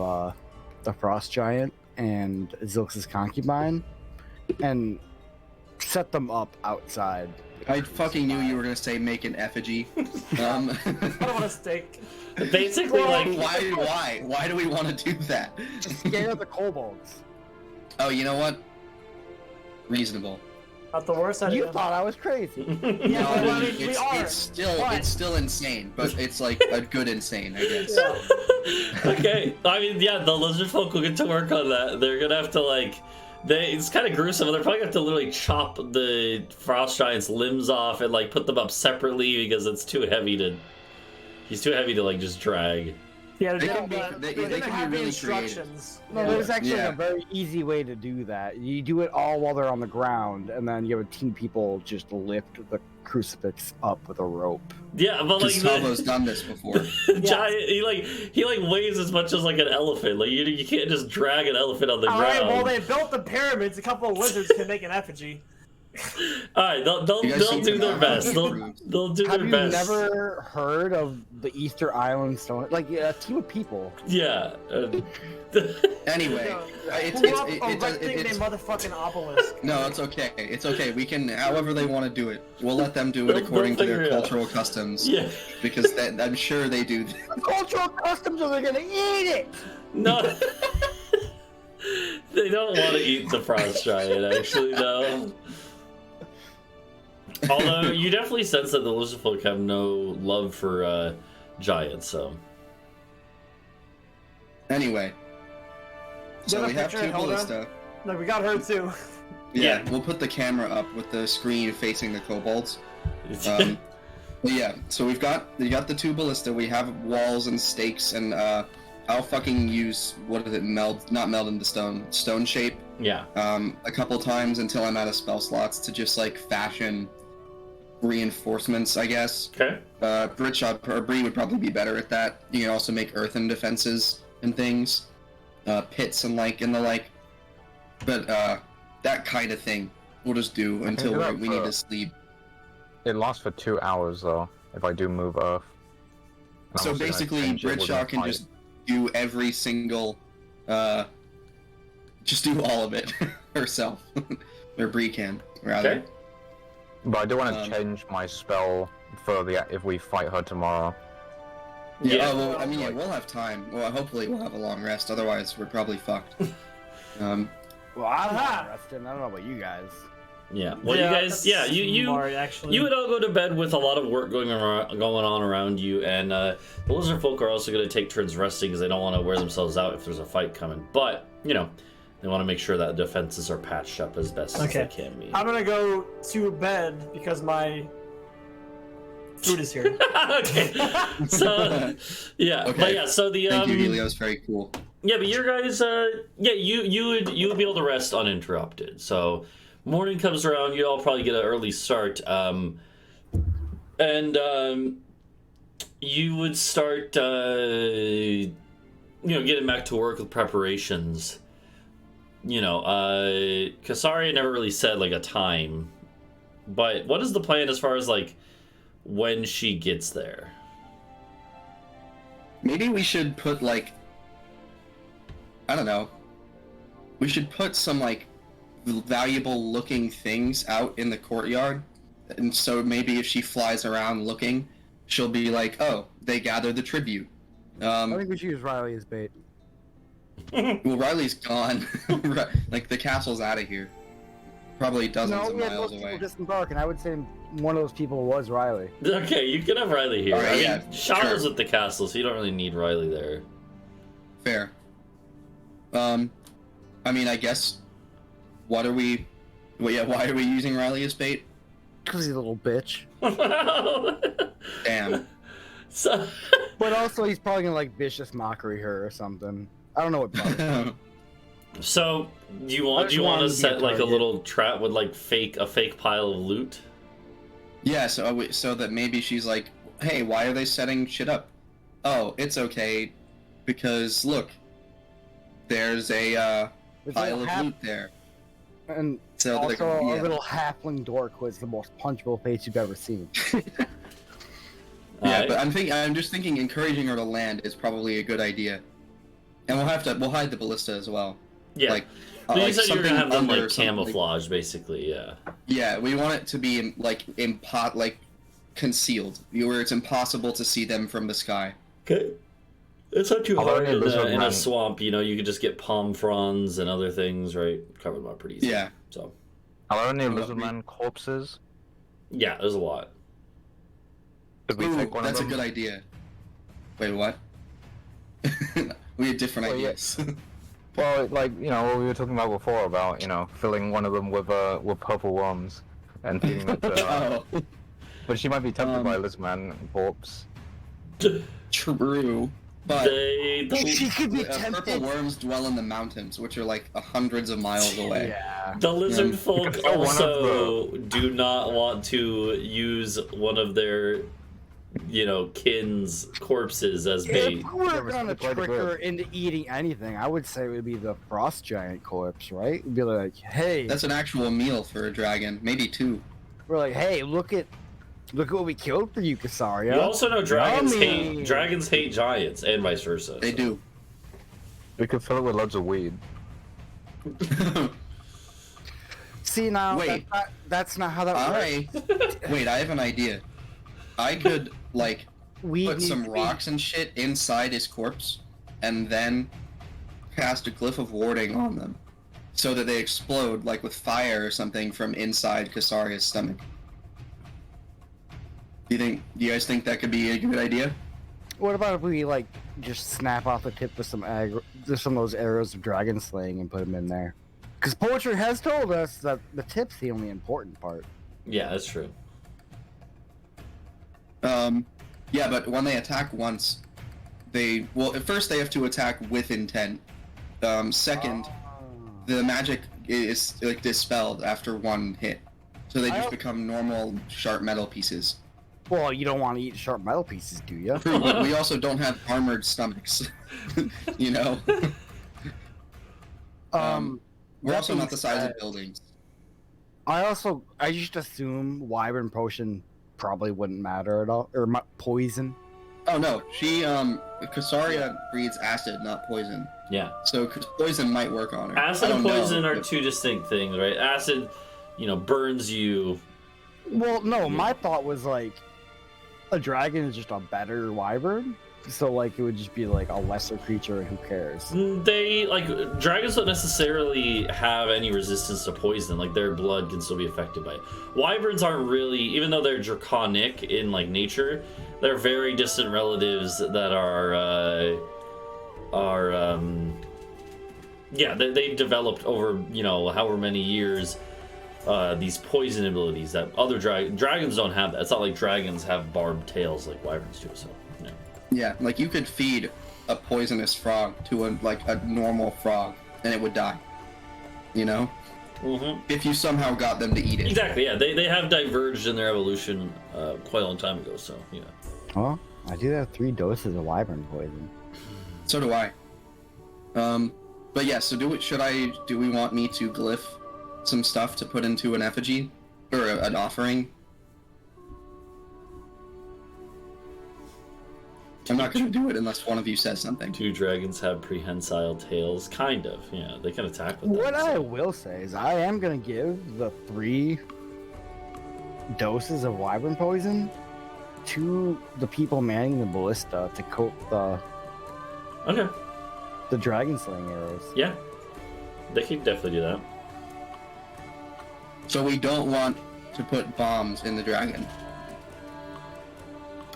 the Frost Giant and Zilx's concubine and set them up outside. I fucking knew you were gonna say make an effigy. I don't want a steak. Basically, like, why do we want to do that? To scare the kobolds. Oh, you know what? Reasonable. Not the worst idea. You thought I was crazy. Yeah, No, well, it's, we are. it's still insane, but it's like a good insane, I guess. okay. I mean, yeah, the lizard folk will get to work on that. They're gonna have to like, it's kind of gruesome. They're probably gonna have to literally chop the Frost Giant's limbs off and like put them up separately because it's too heavy to. He's too heavy to like just drag. Yeah, they can be really instructions. No, there's actually a very easy way to do that. You do it all while they're on the ground, and then you have a team of people just lift the crucifix up with a rope. Yeah, but like Talvo's done this before. Giant, he weighs as much as like an elephant. Like you can't just drag an elephant on the ground. Alright, well they built the pyramids. A couple of wizards can make an effigy. Alright, they'll do their best. They'll do their best. Have you never heard of the Easter Island stone? Like a team of people. Yeah. Anyway, it's motherfucking obelisk. No, it's okay. It's okay. We can, however they want to do it. We'll let them do it according to their cultural customs. Yeah. Because I'm sure they do. Cultural customs, or they're gonna eat it. No. They don't want to eat the Frost Giant, actually, though. Although you definitely sense that the lizard folk have no love for giants, so. Anyway, so we have 2 ballista. No, we got her too. Yeah, we'll put the camera up with the screen facing the kobolds. But yeah, so we got the 2 ballista. We have walls and stakes, and I'll fucking use not meld into stone shape. Yeah. A couple times until I'm out of spell slots to just like fashion reinforcements, I guess. Okay. Britsha or Bree would probably be better at that. You can also make earthen defenses and things, pits and the like. But that kind of thing we'll just do until we need to sleep. It lasts for 2 hours though, if I do move Earth. So basically, Britsha can just do every single, just do all of it herself, or Bree can rather. Okay. But I do want to change my spell for if we fight her tomorrow. Yeah. Oh, well, I mean, yeah, we'll have time. Well, hopefully we'll have a long rest. Otherwise, we're probably fucked. Well, I'm Aha! not resting. I don't know about you guys. Yeah. Well, you guys, yeah, you smart, actually. you would all go to bed with a lot of work going on around you, and the lizard folk are also going to take turns resting because they don't want to wear themselves out if there's a fight coming. But you know, they want to make sure that defenses are patched up as best as they can be. I'm gonna go to bed because my food is here. Okay. So yeah, Okay. but yeah, so the Thank you, Helios. Very cool. yeah, but your guys, yeah, you would be able to rest uninterrupted. So morning comes around, you all probably get an early start, and you would start, you know, getting back to work with preparations. You know, Kasari never really said like a time, but what is the plan as far as like when she gets there? Maybe we should put like, I don't know. We should put some like valuable looking things out in the courtyard, and so maybe if she flies around looking, she'll be like, oh, they gathered the tribute. I think we should use Riley as bait. Well, Riley's gone. Like the castle's out of here. Probably dozens of we had miles most away. people disembark, and I would say one of those people was Riley. Okay, you can have Riley here. All right, I mean, yeah, Shala's sure. at the castle, so you don't really need Riley there. Fair. I mean, I guess. Why are we using Riley as bait? Because he's a little bitch. Damn. So, But also, he's probably gonna like vicious mockery her or something. I don't know what. Bug. so do you I want just to want him to be set a like a target. little trap with like a fake pile of loot? Yeah, so that maybe she's like, hey, why are they setting shit up? Oh, it's okay, because look, there's a There's pile a of half- loot there. And So also, yeah. a little halfling dork who has the most punchable face you've ever seen. Yeah, Alright. but I'm just thinking encouraging her to land is probably a good idea, and we'll hide the ballista as well. Yeah. Like, So you like said you're gonna have them under like something, camouflage, basically. Yeah. Yeah, we want it to be concealed, where it's impossible to see them from the sky. Okay. It's not too Although hard it is a in a run. swamp. You know, you could just get palm fronds and other things, right? Cover them up pretty easy. Yeah. So Are there any lizardman corpses? yeah, there's a lot. Could we Ooh, take one that's a of them? good idea. Wait, what? We had different Well, yeah. ideas. Well, like, you know, what we were talking about before about, you know, filling one of them with purple worms and feeding it to her. Oh, But she might be tempted by a Um, lizardman corpse. true. But She could be purple tempted. worms dwell in the mountains, which are like hundreds of miles away. Yeah. The lizard Yeah. folk Because they're one of also do not want to use one of their, you know, kin's corpses as bait. If we were Yeah, but gonna it's quite trick good. her into eating anything, I would say it would be the frost giant corpse, right? It'd be like, hey, That's an actual meal for a dragon, maybe two. we're like, hey, look at what we killed for you, Kasaria. You also know dragons Yummy. hate giants, and vice versa. They so. do. We could fill it with loads of weed. See now, Wait. that's not how that works. Wait, I have an idea. I could like We put need some to be- rocks and shit inside his corpse, and then cast a glyph of warding on them, so that they explode like with fire or something from inside Kasaria's stomach. Do you guys think that could be a good idea? What about if we like just snap off the tip with some just some of those arrows of dragon slaying and put them in there? Because poetry has told us that the tip's the only important part. Yeah, that's true. Yeah, but when they attack once, at first they have to attack with intent. Second, the magic is like dispelled after one hit, so they just become normal sharp metal pieces. Well, you don't want to eat sharp metal pieces, do you? True, but we also don't have armored stomachs. You know, we're that also being not the size said, of buildings. I just assume wyvern potion probably wouldn't matter at all, or poison. Oh no, she Casaria breeds acid, not poison. Yeah. So poison might work on her. Acid and poison are two distinct things, right? Acid, burns you. Well, no, my thought was like a dragon is just a better wyvern. So like it would just be like a lesser creature, and who cares? Dragons don't necessarily have any resistance to poison. Like their blood can still be affected by it. Wyverns aren't really, even though they're draconic in like nature, they're very distant relatives that they developed over however many years these poison abilities that other dragons don't have. That it's not like dragons have barbed tails like wyverns do. So yeah, like you could feed a poisonous frog to a normal frog and it would die. Mm-hmm. If you somehow got them to eat it. Exactly. Yeah, they have diverged in their evolution quite a long time ago. So yeah. Well, I do have 3 doses of wyvern poison. So do I. But yeah. So do we want me to glyph some stuff to put into an effigy or an offering? I'm not going to do it unless one of you says something. Do dragons have prehensile tails? Kind of, yeah. They can attack with them. What I will say is I am going to give the 3 doses of wyvern poison to the people manning the ballista to coat the dragon slaying arrows. Yeah. They can definitely do that. So we don't want to put bombs in the dragon.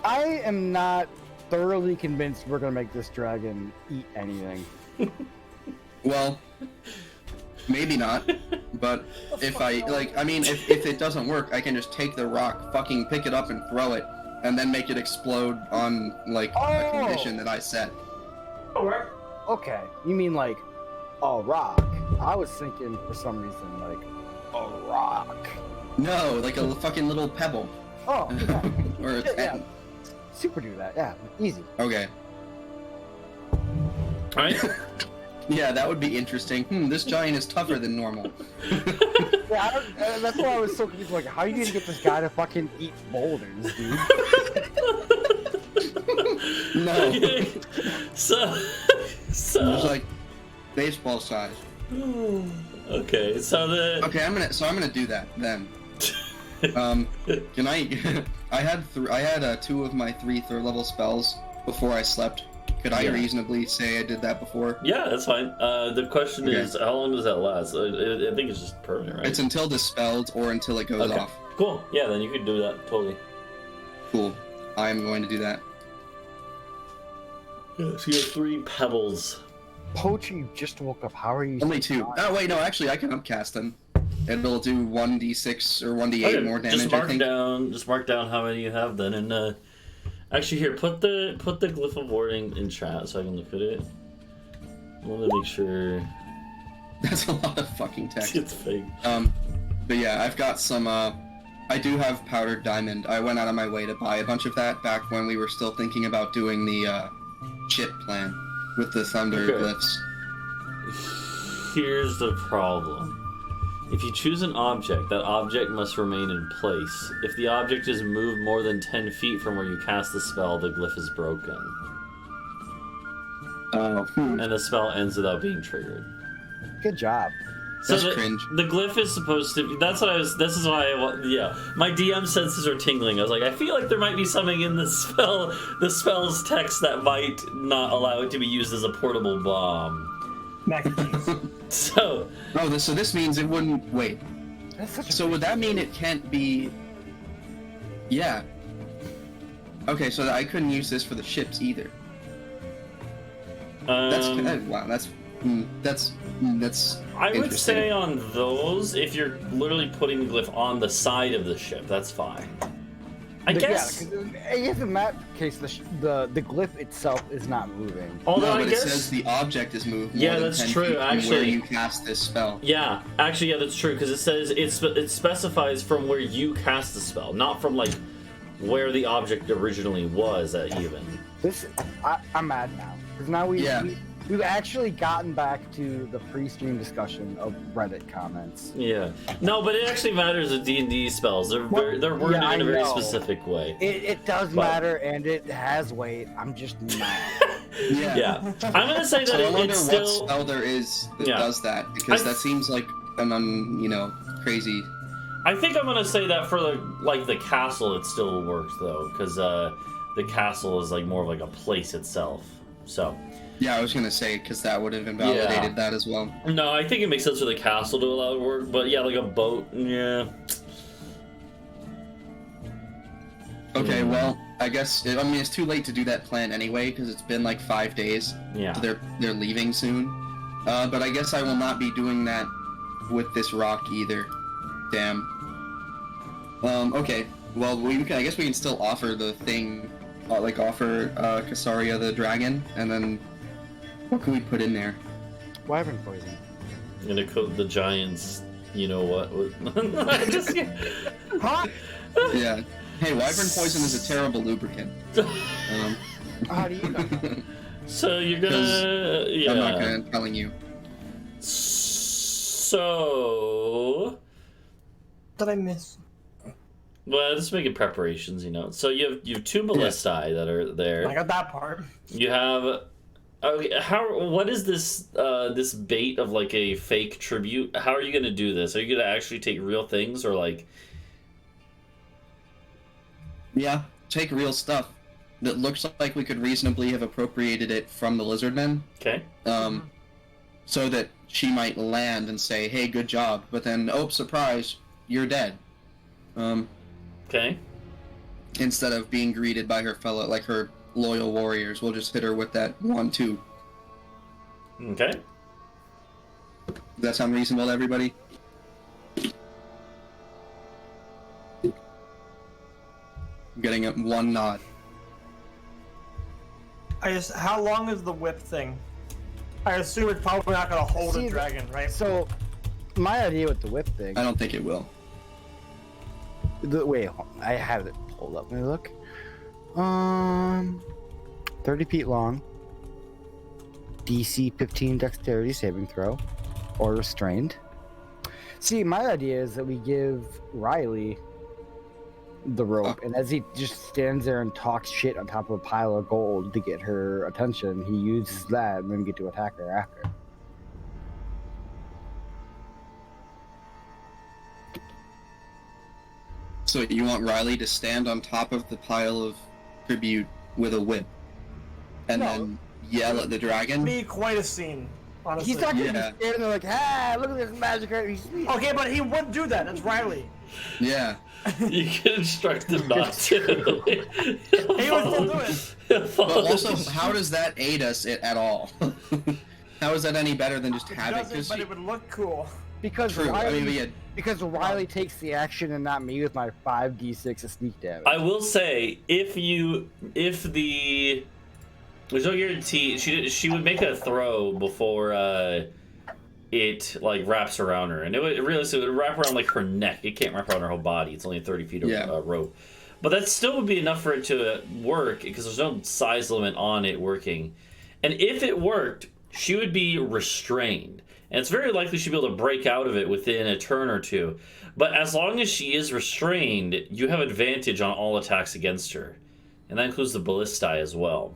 I am not thoroughly convinced we're gonna make this dragon eat anything. Well, maybe not. But if it doesn't work, I can just take the rock, fucking pick it up and throw it, and then make it explode on a condition that I set. Okay, you mean like a rock? I was thinking for some reason like a rock. No, like a fucking little pebble. Oh, yeah. Or a pen. Super do that, yeah, easy. Okay. Alright. Yeah, that would be interesting. This giant is tougher than normal. Yeah, that's why I was so confused. Like, how are you gonna get this guy to fucking eat boulders, dude? No. Okay. So It's like baseball size. Okay, so I'm gonna do that then. Can I? I had 2 of my 3 3rd-level spells before I slept. Could I reasonably say I did that before? Yeah, that's fine. The question is, how long does that last? I think it's just permanent, right? It's until dispelled or until it goes off. Cool. Yeah, then you could do that totally. Cool. I am going to do that. Yeah, so you have 3 pebbles. Poacher, you just woke up. How are you? Only 2. Oh wait, no. Actually, I can upcast them. It'll do 1d6 or 1d8 more damage. Just mark down how many you have then, and actually here, put the glyph of warding in chat so I can look at it. I want to make sure. That's a lot of fucking text. It's fake. But yeah, I've got some. I do have powdered diamond. I went out of my way to buy a bunch of that back when we were still thinking about doing the chip plan with the thunder glyphs. Here's the problem. If you choose an object, that object must remain in place. If the object is moved more than 10 feet from where you cast the spell, the glyph is broken. Oh. And the spell ends without being triggered. Good job. So That's cringe. The glyph is supposed to be... This is why my DM senses are tingling. I was like, I feel like there might be something in the spell's text that might not allow it to be used as a portable bomb. Mac and cheese. So this means it wouldn't wait. So would that mean it can't be? Yeah. Okay, so I couldn't use this for the ships either. Wow. That's I would say on those, if you're literally putting the glyph on the side of the ship, that's fine. I guess. If in that case, the glyph itself is not moving. Although it says the object is moved. Yeah, that's true. Actually, where you cast this spell. Yeah, actually, yeah, that's true because it says it specifies from where you cast the spell, not from like where the object originally was. Even I'm mad now because now we we've actually gotten back to the pre-stream discussion of Reddit comments. Yeah. No, but it actually matters with D&D spells. They're worded in a very specific way. It does matter, and it has weight. I'm just mad. Yeah. I'm gonna say that So I wonder it's what still. spell there is that does that, because that seems like an crazy. I think I'm gonna say that for the castle, it still works though, because the castle is like more of like a place itself. So. Yeah, I was gonna say because that would have invalidated that as well. No, I think it makes sense for the castle to allow it to work, but yeah, like a boat, yeah. Okay, well, I guess it's too late to do that plan anyway because it's been like 5 days. Yeah. So they're leaving soon. But I guess I will not be doing that with this rock either. Damn. Okay. Well, I guess we can still offer the thing, offer Casaria the dragon, and then what can we put in there? Wyvern poison. I'm gonna coat the giants. You know what? Huh? Yeah. Hey, wyvern poison is a terrible lubricant. How do you know? So you're gonna. Yeah. I'm not gonna telling you. So. Did I miss? Well, just making preparations, So you have two ballistae that are there. I got that part. You have. Okay, what is this this bait of like a fake tribute? How are you gonna do this? Are you gonna actually take real things or like? Yeah, take real stuff that looks like we could reasonably have appropriated it from the lizardmen. Okay. So that she might land and say, "Hey, good job," but then, oh, surprise, you're dead. Okay. Instead of being greeted by her her loyal warriors, we'll just hit her with that 1-2. Okay. Does that sound reasonable to everybody? I'm getting one nod. How long is the whip thing? I assume it's probably not gonna hold a dragon, right? So, my idea with the whip thing. I don't think it will. Wait, I have it pulled up. Let me look. 30 feet long. DC 15 dexterity saving throw, or restrained. See, my idea is that we give Riley the rope, and as he just stands there and talks shit on top of a pile of gold to get her attention, he uses that and then get to attack her after. So you want Riley to stand on top of the pile of tribute with a whip, and then yell at the dragon? Be quite a scene, honestly. He's not gonna be standing there like, ah, look at this magic card. Okay, but he would do that. That's Riley. Yeah. You can instruct him not to. He would still do it. But also, how does that aid us at all? How is that any better than just Haboc? But it would look cool. Because True. Riley, Riley takes the action and not me with my 5d6 of sneak damage. I will say, there's no guarantee she would make a throw before it like wraps around her, and it would wrap around like her neck. It can't wrap around her whole body. It's only 30 feet of rope, but that still would be enough for it to work because there's no size limit on it working. And if it worked, she would be restrained, and it's very likely she'd be able to break out of it within a turn or two. But as long as she is restrained, you have advantage on all attacks against her, and that includes the ballistae as well.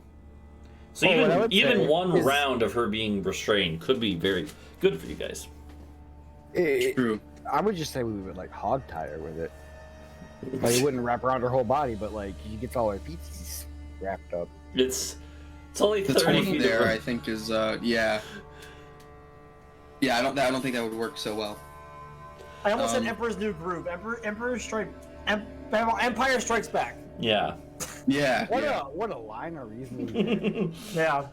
So even one round of her being restrained could be very good for you guys. True. I would just say we would like hog tie her with it. Like it wouldn't wrap around her whole body, but like she gets all her pieces wrapped up. It's only 30 the 20 feet there. of... I think is yeah. I don't think that would work so well. I almost said Emperor's New Groove. Empire Strikes Back. Yeah. Yeah. What a line of reasoning. Yeah.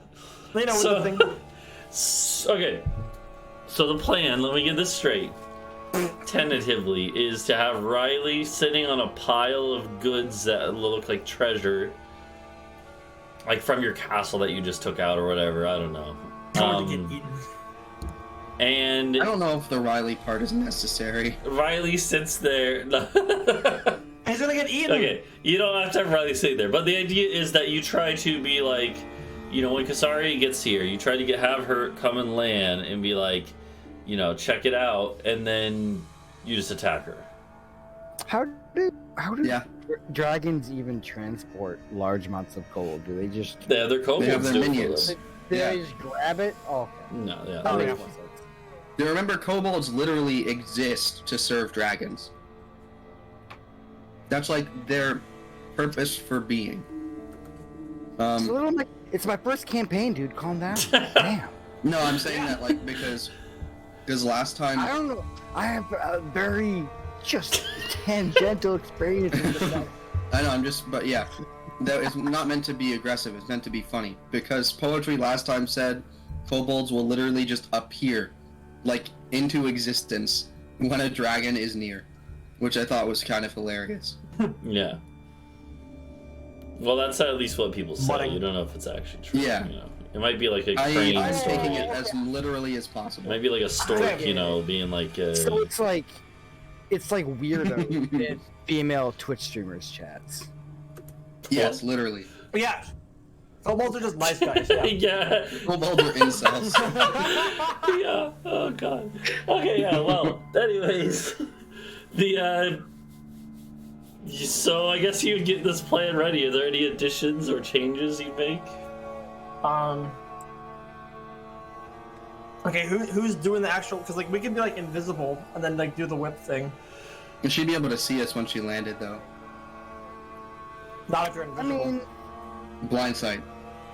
You know, So- the thing. Okay. So the plan, let me get this straight. Tentatively, is to have Riley sitting on a pile of goods that look like treasure, like from your castle that you just took out or whatever. I don't know. Going to get eaten. And I don't know if the Riley part is necessary. Riley sits there. He's gonna get eaten. Okay, you don't have to have Riley sitting there, but the idea is that you try to be like, you know, when Kasari gets here, you try to have her come and land and be like, you know, check it out, and then you just attack her. How do Yeah. dragons even transport large amounts of gold? Do they just They have their kobolds They have their do it for minions. them. do Yeah. they just grab it? Oh, okay. No, yeah. That they- makes more sense. You remember, kobolds literally exist to serve dragons. That's like their purpose for being. It's a little like it's my first campaign, dude. Calm down. Damn. No, I'm saying that like because last time I don't know. I have a very just tangential experience with this. I know, but yeah, that is not meant to be aggressive. It's meant to be funny because poetry last time said kobolds will literally just appear, like into existence when a dragon is near, which I thought was kind of hilarious. Yeah. Well, that's at least what people say. But You don't know if it's actually true. Yeah. You know, it might be like a crane I'm story. taking it as literally as It possible. might be like a stork, you know, being like. So it's like weirdo in female Twitch streamers chats. Yes, literally. But yeah, kobolds are just nice guys. Yeah. yeah. Kobolds are incels. Yeah. Oh god. Okay. Yeah. Well. Anyways, the so I guess you would get this plan ready. Are there any additions or changes you'd make? Okay, who's doing the actual? Because like we can be like invisible and then like do the whip thing. And she'd be able to see us when she landed, though. Not if you're I invisible. mean, Blindsight.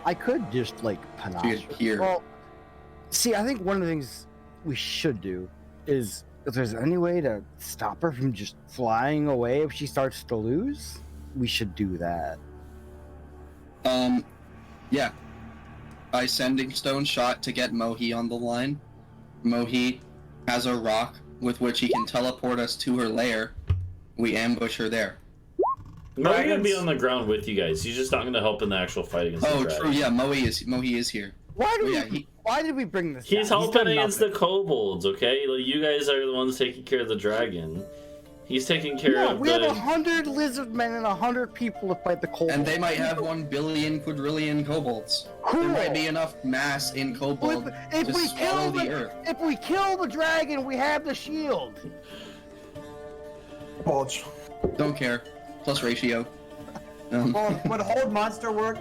I could just like panache. She could hear. Well, see, I think one of the things we should do is if there's any way to stop her from just flying away if she starts to lose, we should do that. Yeah. By sending Stone Shot to get Mohi on the line. Mohi has a rock with which he can teleport us to her lair. We ambush her there. No, I'm gonna be Dragons. on the ground with you guys. He's just not gonna help in the actual fight against the Oh, dragon. true. Yeah, Mohi is here. Why do Oh, yeah, we? Why did we bring this? He's down? helping done against the nothing. kobolds, okay? Like, you guys are the ones taking care of the dragon. He's taking care No, of we have the... 100 lizard men and 100 people to fight the kobolds. And they might have 1 billion quadrillion kobolds. There might be enough mass in kobold If to we swallow kill the earth. if we kill the dragon, we have the shield. Bulge. Don't care. Plus ratio. Well, would hold monster work?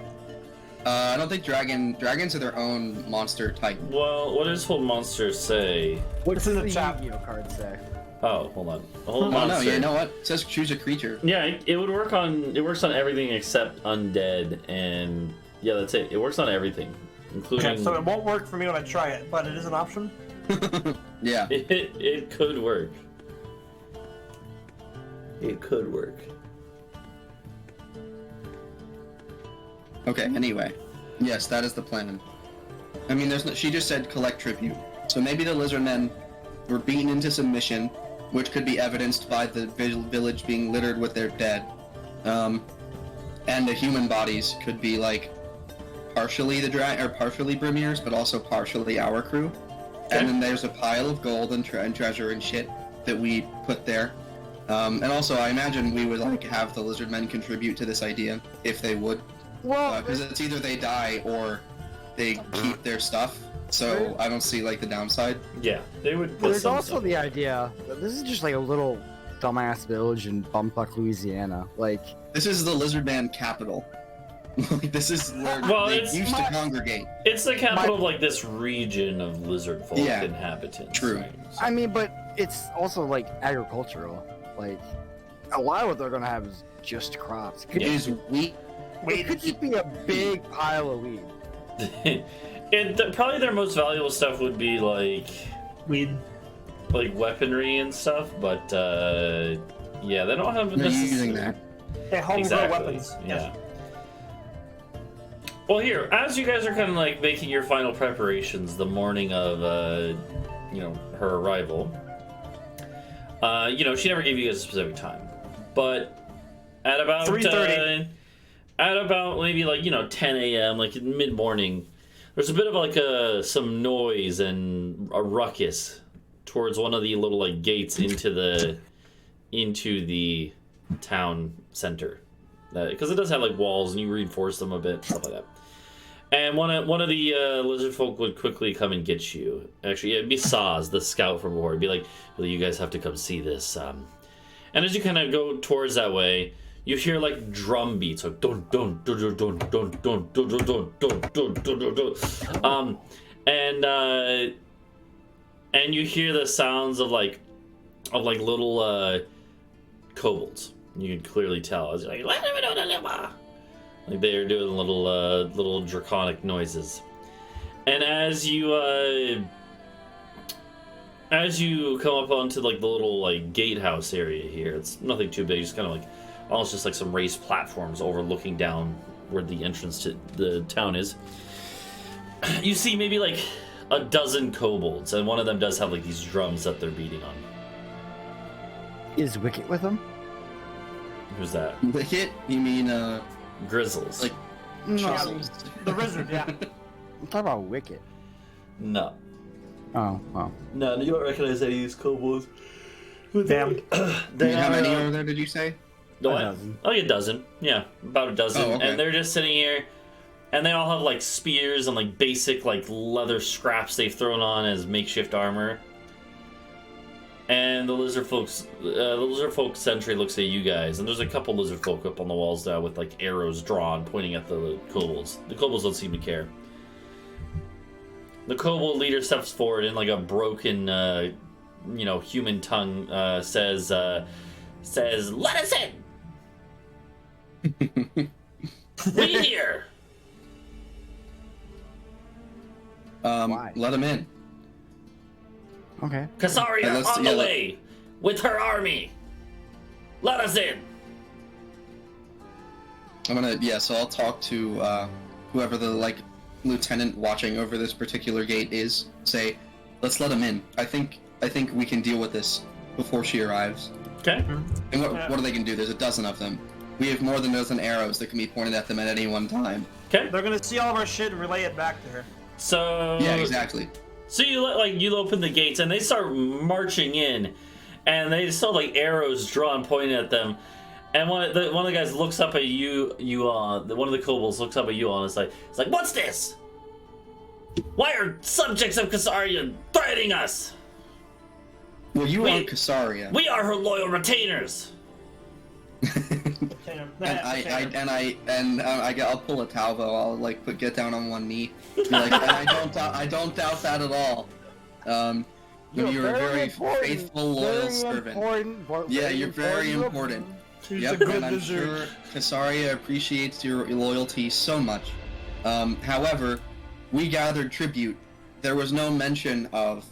I don't think dragons are their own monster type. Well, what does Hold Monster say? What It's in the does chat. Yu-Gi-Oh card say? Oh, hold on. Hold Oh Monster. no, yeah, you know what? It says choose a creature. Yeah, it would work on... It works on everything except undead, and... Yeah, that's it. It works on everything, including... Okay, so it won't work for me when I try it, but it is an option. Yeah. It could work. It could work. Okay, anyway. Yes, that is the plan. I mean, she just said collect tribute. So maybe the lizardmen were beaten into submission, which could be evidenced by the village being littered with their dead. And the human bodies could be like partially partially Brimir's, but also partially our crew. Okay. And then there's a pile of gold and treasure and shit that we put there. And also, I imagine we would like have the lizardmen contribute to this idea if they would. Well, Because it's either they die or they keep their stuff, so I don't see like the downside. Yeah, they would put there's some also stuff. the idea that this is just like a little dumbass village in bumfuck Louisiana. Like, This is the Lizardman capital. Like, this is where Well, they it's used to congregate. It's the capital of like this region of lizard folk Yeah, inhabitants. true. right? I mean, but it's also like agricultural. Like, a lot of what they're gonna have is just crops. It could, It is wheat. it could just be a big pile of weed. Probably their most valuable stuff would be like Weed. weaponry and stuff, but yeah, they don't have They're necessarily using that. Yeah, homegrown exactly. weapons. Yeah. Yes. Well, here, as you guys are kind of like making your final preparations the morning of her arrival, she never gave you guys a specific time, but at about 3:30. At about maybe 10 a.m., like in mid-morning, there's a bit of some noise and a ruckus towards one of the little gates into the town center, because it does have walls and you reinforce them a bit, stuff like that. And one of the lizard folk would quickly come and get you. Actually, it'd be Saz, the scout from before. It'd be like, well, you guys have to come see this. And as you kind of go towards that way, you hear like drum beats, like dun dun dun dun dun dun dun dun dun dun dun dun dun dun. And you hear the sounds of like little kobolds. You can clearly tell. It's like they're doing little draconic noises. And as you come up onto like the little like gatehouse area here, it's nothing too big. It's kind of like almost just like some raised platforms overlooking down where the entrance to the town is. You see maybe like a dozen kobolds, and one of them does have like these drums that they're beating on. Is Wicket with them? Who's that? Wicket? You mean Grizzles. like No, Chuzzles. The wizard, yeah. I'm talking about Wicket. No. Oh, well. No, you don't recognize any of these kobolds. Damn. How many are there, did you say? No, A dozen. like a dozen. Yeah, about a dozen. Oh, okay. And they're just sitting here, and they all have like spears and like basic like leather scraps they've thrown on as makeshift armor. And the lizard folk sentry looks at you guys, and there's a couple lizard folk up on the walls now with like arrows drawn pointing at the kobolds. The kobolds don't seem to care. The kobold leader steps forward in like a broken, human tongue, says, "Let us in. We here." Why? Let him in. Okay. Kasaria Yeah, let's- on yeah, the let- way with her army. Let us in. So I'll talk to whoever the like lieutenant watching over this particular gate is. Say, let's let him in. I think we can deal with this before she arrives. Okay. And what are they gonna do? There's a dozen of them. We have more than a dozen arrows that can be pointed at them at any one time. Okay. They're gonna see all of our shit and relay it back to her. So Yeah, exactly. So you open the gates and they start marching in, and they still have like arrows drawn pointing at them. And one of the guys looks up at you. One of the kobolds looks up at you and it's like, what's this? Why are subjects of Kasaria threatening us? Well, you We- are Kasaria. We are her loyal retainers. I'll pull a Talvo. I'll like get down on one knee. Be like, and I don't doubt that at all. You're a very faithful, loyal servant. Yeah, you're very important. Yep, and I'm sure Kasaria appreciates your loyalty so much. However, we gathered tribute. There was no mention of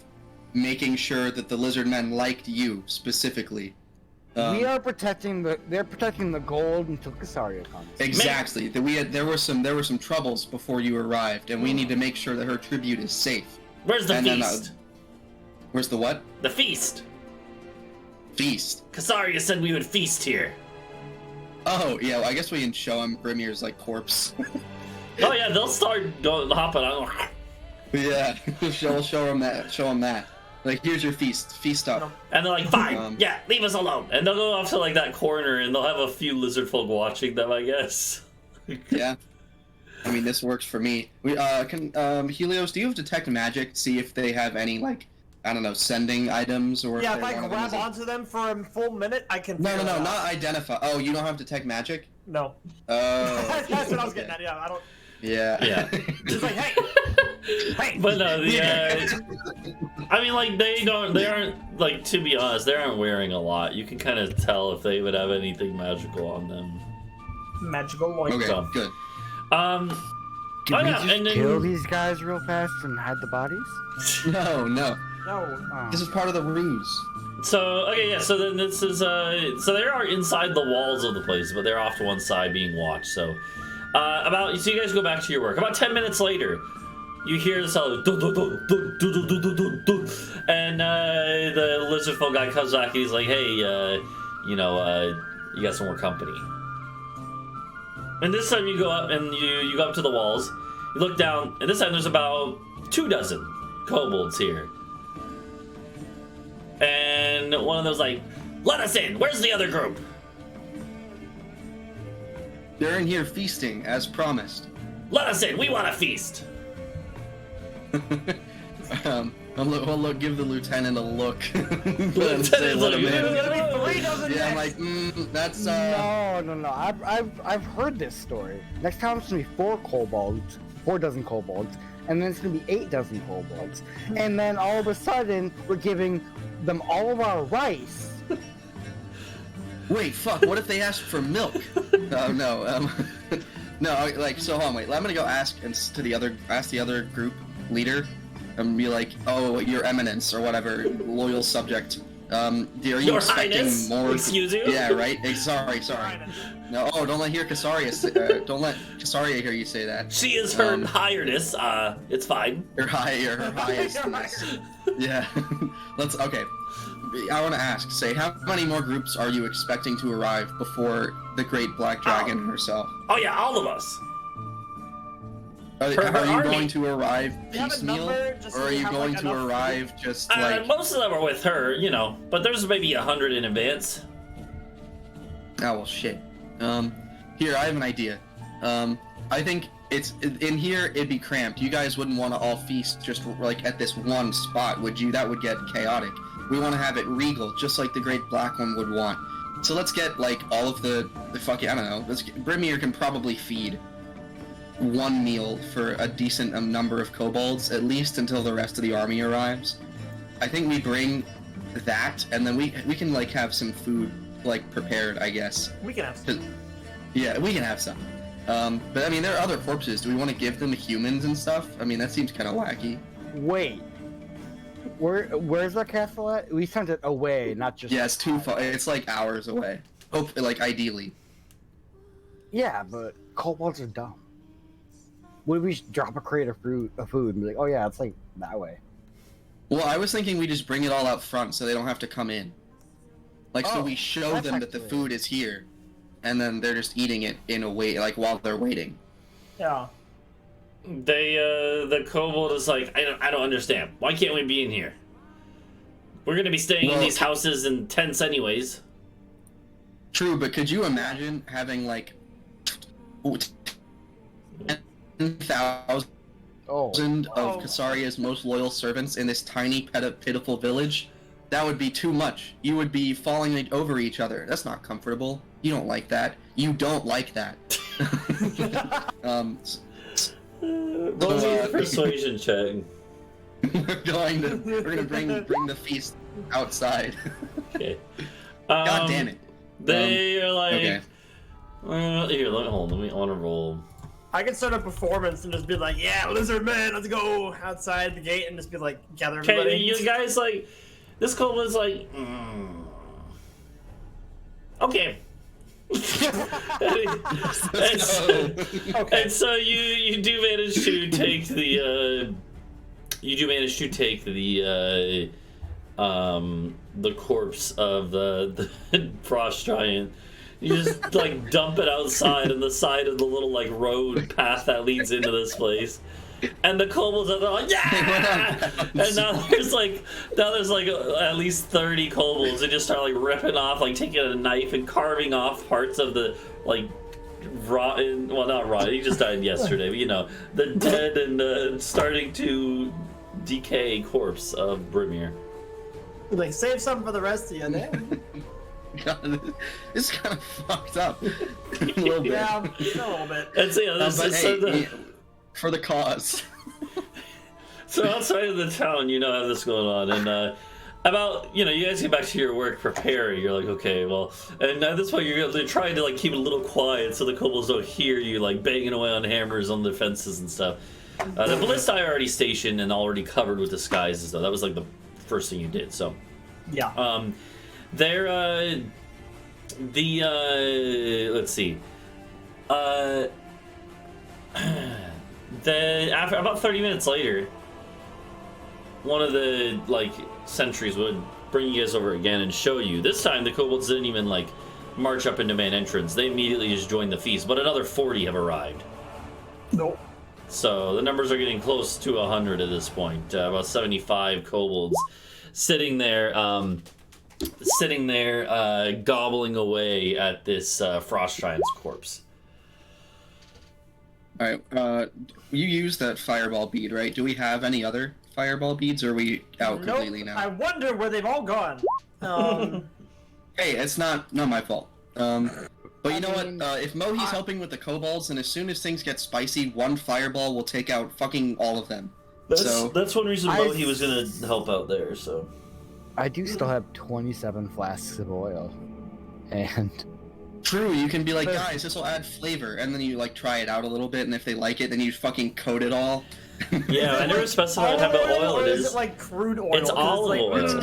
making sure that the lizard men liked you specifically. They're protecting the gold until Kasaria comes. Exactly. There were some troubles before you arrived, and we need to make sure that her tribute is safe. Where's the And then, feast? Where's the what? The feast. Feast. Kasaria said we would feast here. Oh yeah, well, I guess we can show him Grimir's like corpse. Oh yeah, they'll start hopping on. Yeah, show him that. Like, here's your feast up. And they're like, fine, yeah, leave us alone. And they'll go off to like that corner, and they'll have a few lizard folk watching them, I guess. Yeah. I mean, this works for me. Helios, do you have detect magic? See if they have any like, I don't know, sending items or. Yeah, if if I one of them grab is a- onto them for a full minute, I can. No, figure it out. not identify. Oh, you don't have detect magic? No. Oh. That's what I was getting at. Yeah, I don't. Yeah. Yeah. Just like, hey, hey. But no, I mean, like they aren't like, to be honest, they aren't wearing a lot. You can kind of tell if they would have anything magical on them. Magical loin. Okay, So. good. Can Oh, we yeah, just and then- kill these guys real fast and hide the bodies? No. No. Oh. This is part of the ruse. So okay, yeah. So then this is so they are inside the walls of the place, but they're off to one side being watched. So so you guys go back to your work. About 10 minutes later, you hear the sound of dun, dun, dun, dun, dun, dun, dun, dun, dun. And the lizard folk guy comes back and he's like, hey, you got some more company. And this time you go up and you go up to the walls. You look down, and this time there's about 24 kobolds here. And one of them's like, let us in. Where's the other group? They're in here feasting, as promised. Let us in. We want a feast. We'll look, give the lieutenant a look. Lieutenant's like, Yeah, I'm like, that's No. I've heard this story. Next time it's gonna be 4 dozen kobolds, and then it's gonna be 8 dozen kobolds, and then all of a sudden we're giving them all of our rice. Wait, fuck, what if they ask for milk? Oh, no, no, like, so hold on, wait, I'm gonna go ask the other group leader, and be like, oh, your eminence, or whatever, loyal subject, are you Your expecting Highness? more? Excuse you? Yeah, right, sorry. No, don't let don't let Casaria hear you say that. She is her highness. It's fine. Her highest. Yeah. Okay. I want to ask, how many more groups are you expecting to arrive before the Great Black Dragon herself? Oh yeah, all of us. Are you army. going to arrive you have a piecemeal, number, just so or are you you have, going like, to enough arrive just like? Most of them are with her, but there's maybe 100 in advance. Oh well, shit. Here I have an idea. I think it's in here. It'd be cramped. You guys wouldn't want to all feast just like at this one spot, would you? That would get chaotic. We want to have it regal, just like the Great Black One would want. So let's get like all of the fucking, I don't know. Brimir can probably feed 1 meal for a decent number of kobolds, at least until the rest of the army arrives. I think we bring that, and then we can like have some food like prepared, I guess. We can have some. Yeah, we can have some. But I mean, there are other corpses. Do we want to give them humans and stuff? I mean, that seems kind of wacky. Wait. Where's our castle at? We sent it away, not just. Yeah, it's too far. It's like hours away. Hope, like ideally. Yeah, but kobolds are dumb. What if we just drop a crate of food and be like, oh yeah, it's like that way? Well, I was thinking we just bring it all out front so they don't have to come in. Like, so we show that's them that the actually- food is here, and then they're just eating it in a way, like while they're waiting. Yeah. The kobold is like, I don't understand. Why can't we be in here? We're gonna be staying in these houses and tents anyways. True, but could you imagine having like 10,000 of Casaria's most loyal servants in this tiny, pitiful village? That would be too much. You would be falling over each other. That's not comfortable. You don't like that. You don't like that. Roll me a persuasion check. We're gonna bring the feast outside. Okay. God damn it. They are like, okay. Here, hold on. I want to roll. I can start a performance and just be like, yeah, lizard man, let's go outside the gate and just be like, gather everybody. Okay, you guys like, this kobold's like, okay. And so you do manage to take the corpse of the frost giant. You just like dump it outside on the side of the little like road path that leads into this place. And the kobolds are like, yeah! And now there's like at least 30 kobolds that just start like ripping off, like taking a knife and carving off parts of the like rotten, well not rotten, he just died yesterday, but the dead and starting to decay corpse of Brimir. Like, save some for the rest of you, man. God, this is kind of fucked up. A little bit. Yeah, a little bit. And so, for the cause. So outside of the town, have this going on, and about you guys get back to your work preparing. You're like, okay, well, and at this point they're trying to like keep it a little quiet so the kobolds don't hear you like banging away on hammers on the fences and stuff. The ballista are already stationed and already covered with disguises, though. That was like the first thing you did. So yeah. They're let's see. After about 30 minutes later, one of the like sentries would bring you guys over again and show you. This time the kobolds didn't even like march up into main entrance. They immediately just joined the feast. But another 40 have arrived. Nope. So the numbers are getting close to 100 at this point. About 75 kobolds sitting there gobbling away at this frost giant's corpse. All right. You used that fireball bead, right? Do we have any other fireball beads, or are we out completely now? I wonder where they've all gone. Hey, it's not my fault. But you know what? If Mohi's helping with the kobolds, and as soon as things get spicy, one fireball will take out fucking all of them. That's one reason Mohi was gonna help out there. So I do still have 27 flasks of oil, and true, you can be like, guys, this will add flavor, and then you like try it out a little bit, and if they like it, then you fucking coat it all. Yeah, I never specified how much oil it is. Is it like crude oil? It's olive oil.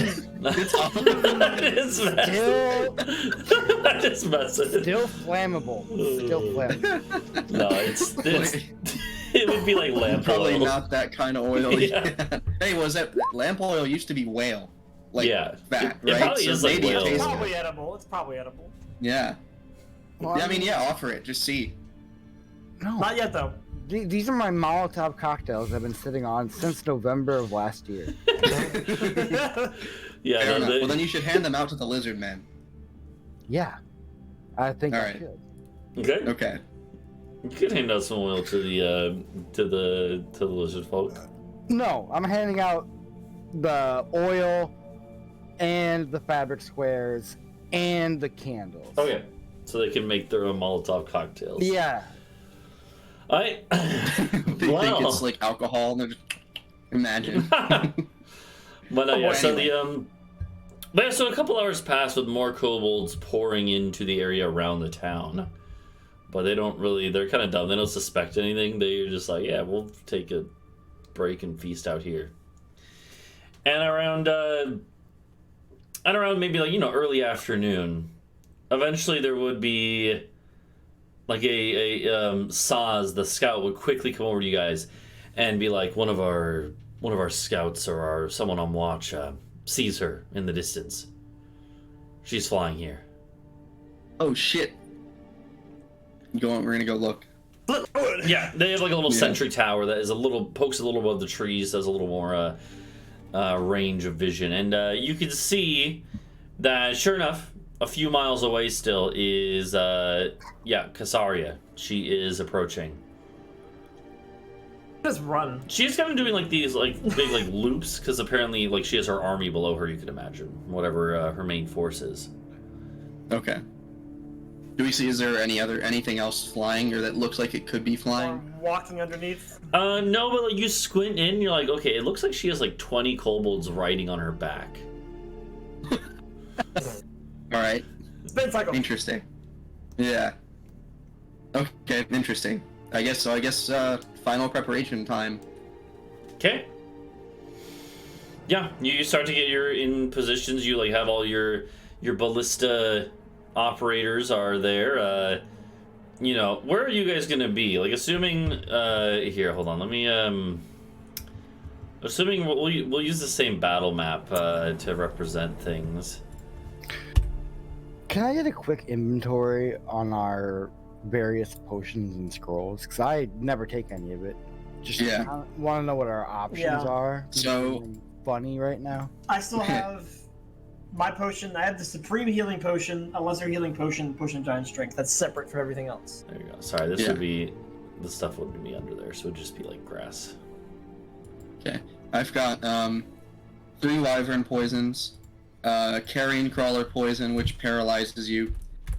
It's olive oil. That is massive. That is massive. still flammable. Still flammable. No, it's it would be like lamp Probably oil. not that kind of oil. Yeah. Hey, was that lamp oil used to be whale? Like Yeah. fat, It right? probably is like maybe it whale. tastes It's good. probably edible. It's probably edible. Yeah. Well, Yeah, I mean, yeah, offer it. Just see. no. Not yet though. These are my Molotov cocktails I've been sitting on since November of last year. Yeah, Fair no, enough. they- Well, then you should hand them out to the lizard man. Yeah, I think I Alright. should. okay. Okay. You could hand out some oil to the lizard folk. No, I'm handing out the oil and the fabric squares and the candles. Okay, so they can make their own Molotov cocktails. Yeah. I They Wow. think it's like alcohol, and they're just imagine. But yeah, so Anyway. but yeah, so a couple hours pass with more kobolds pouring into the area around the town. But they don't really, they're kind of dumb. They don't suspect anything. They're just like, yeah, we'll take a break and feast out here. And around maybe like, early afternoon, eventually there would be like a Saz, the scout, would quickly come over to you guys and be like, one of our scouts or someone on watch sees her in the distance. She's flying here. Oh shit. We're gonna go look. Yeah, they have like a little Yeah. sentry tower that is pokes a little above the trees, has a little more range of vision, and you can see that sure enough, a few miles away still is Casaria. She is approaching. Just run. She's kind of doing like these like big like loops because apparently like she has her army below her. You could imagine whatever her main force is. Okay. Do we see? Is there anything else flying, or that looks like it could be Or flying? walking underneth. No, but like you squint in, you're like, okay, it looks like she has like 20 kobolds riding on her back. All right. Spin cycle. Interesting. Yeah. Okay. Interesting. I guess final preparation time. Okay. Yeah, you start to get in positions. You like have all your ballista operators are there. Where are you guys gonna be? Like, assuming here, hold on. Let me assuming we'll use the same battle map to represent things. Can I get a quick inventory on our various potions and scrolls? Because I never take any of it. Just want to know what our options Yeah. are. So- Anything funny right now. I still have my potion. I have the Supreme Healing Potion, a Lesser Healing Potion, Potion of Giant Strength. That's seperate from everything else. There you go. Sorry, this Yeah. would be the stuff wouldn't be under there, so it'd just be like grass. Okay. I've got 3 wyvern poisons, carrion crawler poison, which paralyzes you.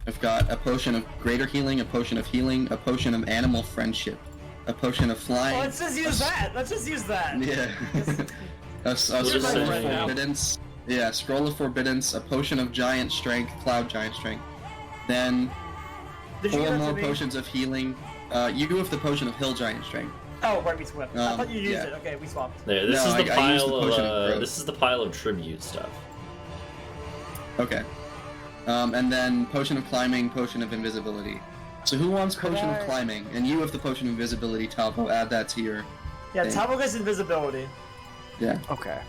I've got a potion of greater healing, a potion of healing, a potion of animal friendship, a potion of flying. Oh, let's just use that. Let's just use that. Yeah. a scroll just of say right now. forbiddance. Yeah, scroll of forbiddance, a potion of giant strength, cloud giant strength. Then Did you 4 give that more to me? potions of healing. You go with the potion of hill giant strength. Oh, right, we swapped. I thought you used yeah. it. Okay, we swapped. There, this No, is the I used the pile potion of of growth. this is the pile of tribute stuff. Okay. And then potion of climbing, potion of invisibility. So who wants potion of climbing? And you have the potion of invisibility, Talvo. Add that to your. Yeah, thing. Talvo gets invisibility. Yeah. Okay.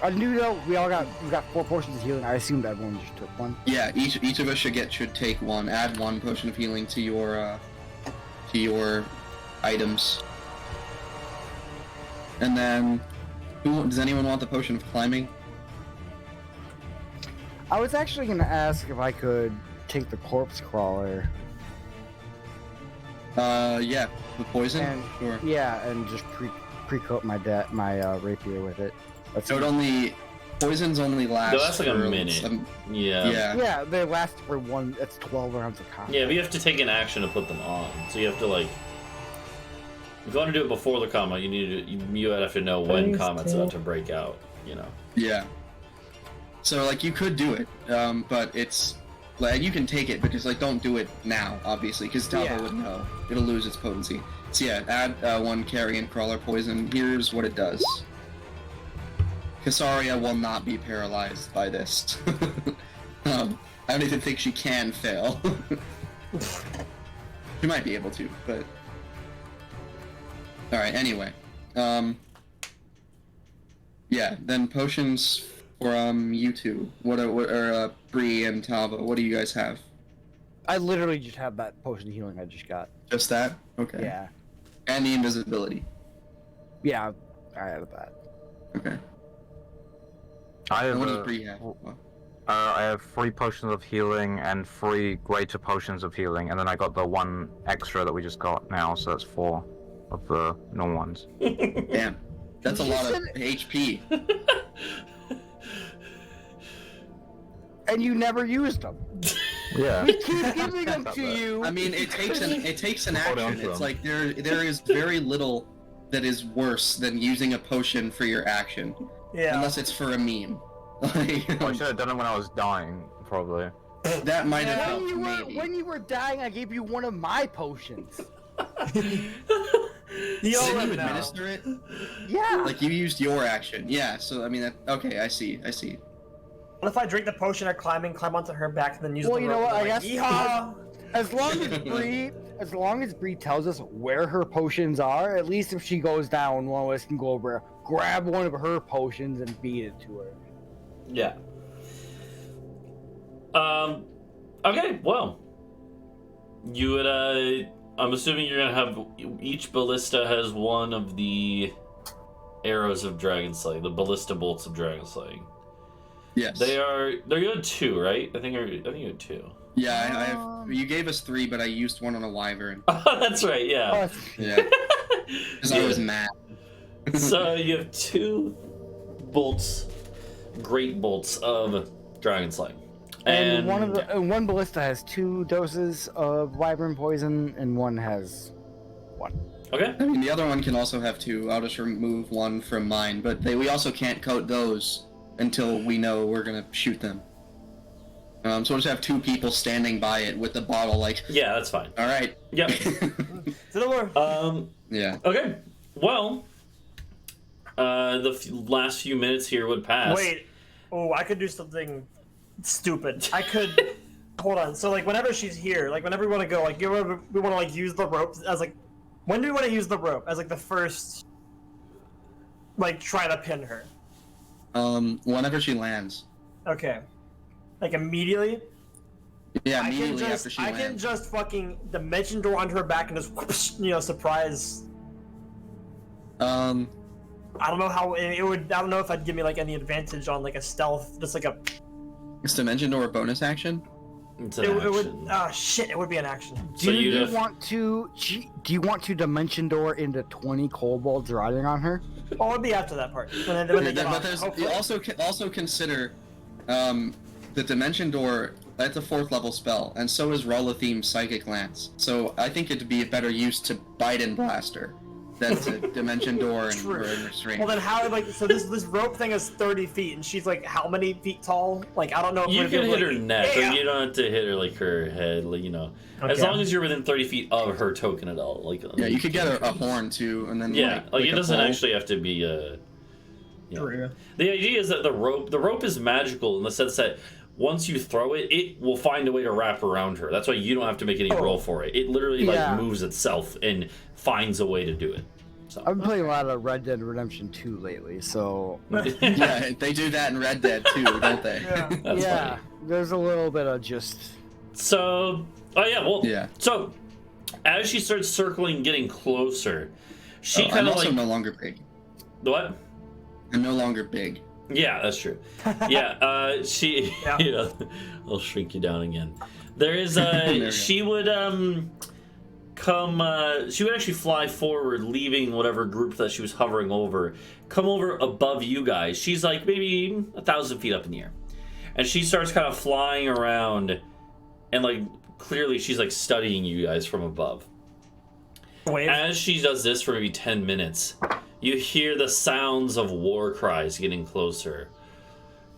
I knew though we got 4 potions of healing. I assumed everyone just took one. Yeah. Each of us should take one. Add 1 potion of healing to your items. And then, does anyone want the potion of climbing? I was actually gonna ask if I could take the corpse crawler. Yeah, the poison. And Sure. yeah, and just pre-coat my rapier with it. That's So poisons only last. No, that's like a for minute. Yeah. Yeah, they last for one. That's 12 rounds of combat. Yeah, but you have to take an action to put them on. So you have to like. If you want to do it before the combat, you have to know when combat's about to break out. You know. Yeah. So like you could do it, but it's like you can take it, but just like don't do it now, obviously, because Talvo would know it'll lose its potency. So yeah, add 1 carrion crawler poison. Here's what it does. Casaria will not be paralyzed by this. I don't even think she can fail. She might be able to, but... Alright, anyway. Yeah, then potions from you two. What are Bree and Talvo, what do you guys have? I literally just have that potion of healing I just got. Just that? Okay. Yeah. And the invisibility. Yeah, I have that. Okay. I And have, what does Bree have? I have 3 potions of healing and 3 greater potions of healing, and then I got the 1 extra that we just got now, so that's 4 of the normal ones. Damn. That's a lot of HP. And you never used them. Yeah. We keep giving them to you. I mean, it takes an Hold on action. to It's them. like there is very little that is worse than using a potion for your action, Yeah. unless it's for a meme. Like, Well, I should have done it when I was dying, probably. that might have helped, When maybe. you were dying, I gave you one of my potions. You Did you already know. administer it? Yeah. Like you used your action. Yeah. So I mean, okay, I see. What if I drink the potion or climb onto her back and then use Well, the you know rope what, and I like, guess- yeehaw! As long as Bree tells us where her potions are, at least if she goes down, one of us can go over, grab one of her potions and beat it to her. Yeah. Okay, well. You would, I'm assuming you're gonna have, each ballista has 1 of the arrows of dragon slaying, the ballista bolts of dragon slaying. Yes. They're good 2, right? I think you had 2. Yeah, I have. You gave us 3, but I used 1 on a wyvern. Oh, that's right, yeah. Yeah. Because I was mad. So you have 2 bolts, great bolts of dragon slaying. And one ballista has 2 doses of wyvern poison, and one has 1. Okay. I mean, the other one can also have 2. I'll just remove 1 from mine, but we also can't coat those until we know we're gonna shoot them. So we'll just have 2 people standing by it with the bottle, like. Yeah, that's fine. All right. Yep. To the war. Yeah. Okay. Well, the last few minutes here would pass. Wait. Oh, I could do something stupid. I could. Hold on. So like, whenever she's here, like whenever we want to go, like we want to like use the rope as like. When do we want to use the rope as like the first? Like try to pin her. Whenever she lands. Okay. Like immediately. Yeah, immediately after she I lands. can just fucking dimension door onto her back and just whoosh, surprise. I don't know how it would. I don't know if I'd give me like any advantage on like a stealth, just like a. Is Dimension Door a bonus action? It's an It would. action. Ah, shit! It would be an action. So Do you'd you have- want to dimension door into 20 kobolds riding on her? Oh, it'd be after that part. When they get But off, there's, you hopefully. also consider the Dimension Door. That's a 4th level spell, and so is Rolatheme Psychic Lance. So I think it'd be a better use to Bite and Blaster than to Dimension Door and True. Restraint. Well then, how like so this rope thing is 30 feet and she's like how many feet tall? Like I don't know. If You we're can gonna hit be her like, neck, yeah! but you don't have to hit her like her head, like As Okay. long as you're within 30 feet of her token at all, like. Yeah, you could get a horn too, and then Yeah, like it a doesn't pole. actually have to be True. The idea is that the rope is magical in the sense that once you throw it, it will find a way to wrap around her. That's why you don't have to make any roll for it. It literally Yeah. moves itself and finds a way to do it. So. I've been playing a lot of Red Dead Redemption 2 lately, so Yeah, they do that in Red Dead too, don't they? Yeah. That's yeah, funny. there's a little bit of just. So, oh yeah, well, Yeah. so as she starts circling, getting closer, she I'm kind of also like no longer big. what? I'm no longer big. Yeah, that's true. Yeah, she, Yeah. I'll shrink you down again. There is There we go. she would she would actually fly forward, leaving whatever group that she was hovering over, come over above you guys. She's like maybe 1,000 feet up in the air. And she starts kind of flying around, and like clearly she's like studying you guys from above. Wave. As she does this for maybe 10 minutes, you hear the sounds of war cries getting closer.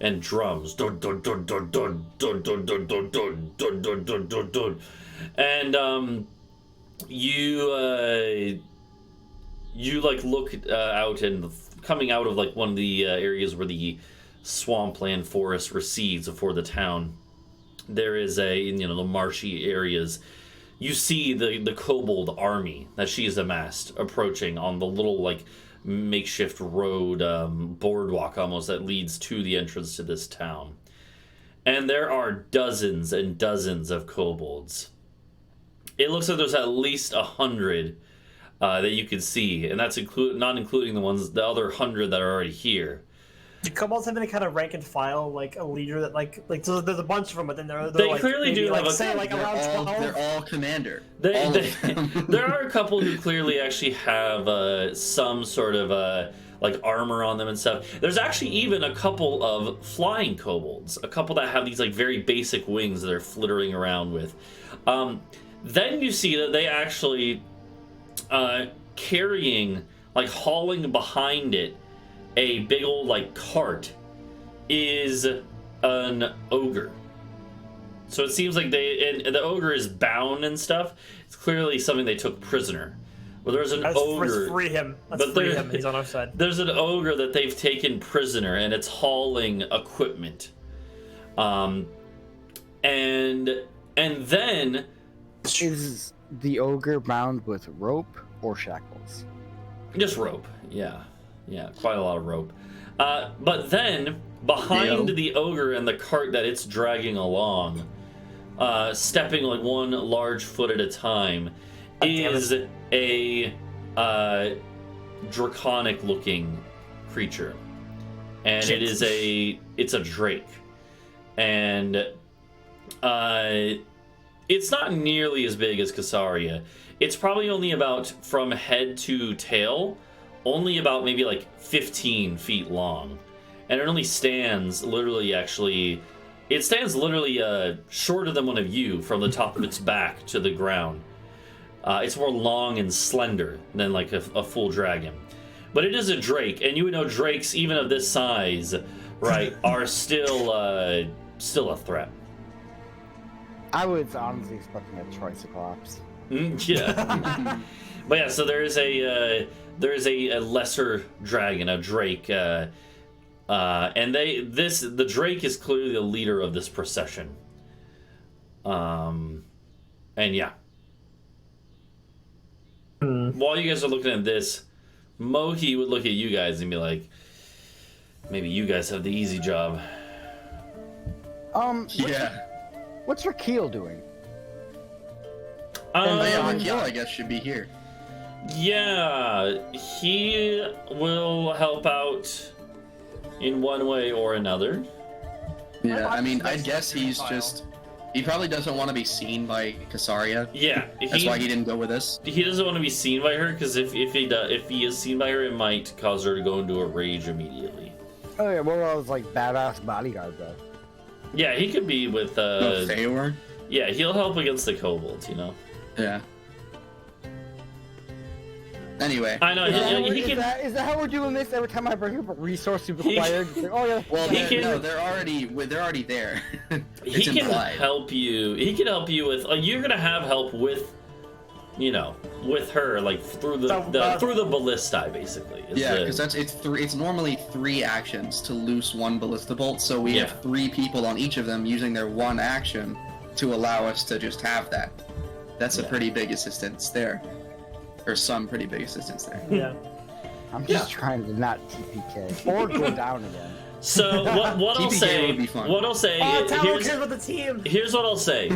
And drums. Dun, dun, dun, dun, dun, dun, dun, dun, dun, dun, dun, dun, dun, dun, dun. And you like look out, and coming out of like one of the areas where the swampland forest recedes before the town, there is the marshy areas. You see the kobold army that she has amassed approaching on the little like makeshift road, boardwalk almost, that leads to the entrance to this town. And there are dozens and dozens of kobolds. It looks like there's at least 100 that you can see, and that's not including the other 100 that are already here. Do kobolds have any kind of rank and file, like a leader that so there's a bunch of them, but then they're they like, clearly do like have say like around 12. They're all commander. There are a couple who clearly actually have some sort of like armor on them and stuff. There's actually even a couple of flying kobolds, a couple that have these like very basic wings that they're flittering around with. Then you see that they actually carrying, like hauling behind it, a big old like cart is an ogre. So it seems like and the ogre is bound and stuff. It's clearly something they took prisoner. Well, there's an ogre. Let's free him. Let's free him. He's on our side. There's an ogre that they've taken prisoner, and it's hauling equipment. And then is the ogre bound with rope or shackles? Just rope. Yeah, quite a lot of rope. But then, behind the ogre and the cart that it's dragging along, stepping like one large foot at a time, is a draconic-looking creature. And it's a drake. And it's not nearly as big as Casaria. It's probably only about, from head to tail, only about maybe like 15 feet long. And it only stands literally shorter than one of you from the top of its back to the ground. It's more long and slender than like a full dragon. But it is a drake, and you would know drakes, even of this size, right, are still a threat. I was honestly expecting a Triceratops. Yeah. But yeah, so there is a lesser dragon, a drake, and the drake is clearly the leader of this procession. And yeah. While you guys are looking at this, Mohi would look at you guys and be like, maybe you guys have the easy job. What's Raquel doing? Raquel, I guess, should be here. Yeah, he will help out in one way or another. Yeah, I mean, I guess he probably doesn't want to be seen by Casaria. Yeah, that's why he didn't go with us. He doesn't want to be seen by her, because if he is seen by her, it might cause her to go into a rage immediately. Oh yeah, well, I was like badass bodyguard though. Yeah, he could be with Feyward? Yeah, he'll help against the kobolds, you know. Yeah. Anyway. I know. Is that how we're doing this every time I bring up a resource required? Oh yeah. Well, they're already there. He can help you. He can help you with. You're gonna have help with, with her, like through the ballista, basically. Because it's normally 3 actions to loose 1 ballista bolt. So we have 3 people on each of them using their 1 action to allow us to just have that. That's a pretty big assistance there. Or some pretty big assistance there. Yeah. I'm just trying to not TPK or go down again. So what I'll say, here's what I'll say.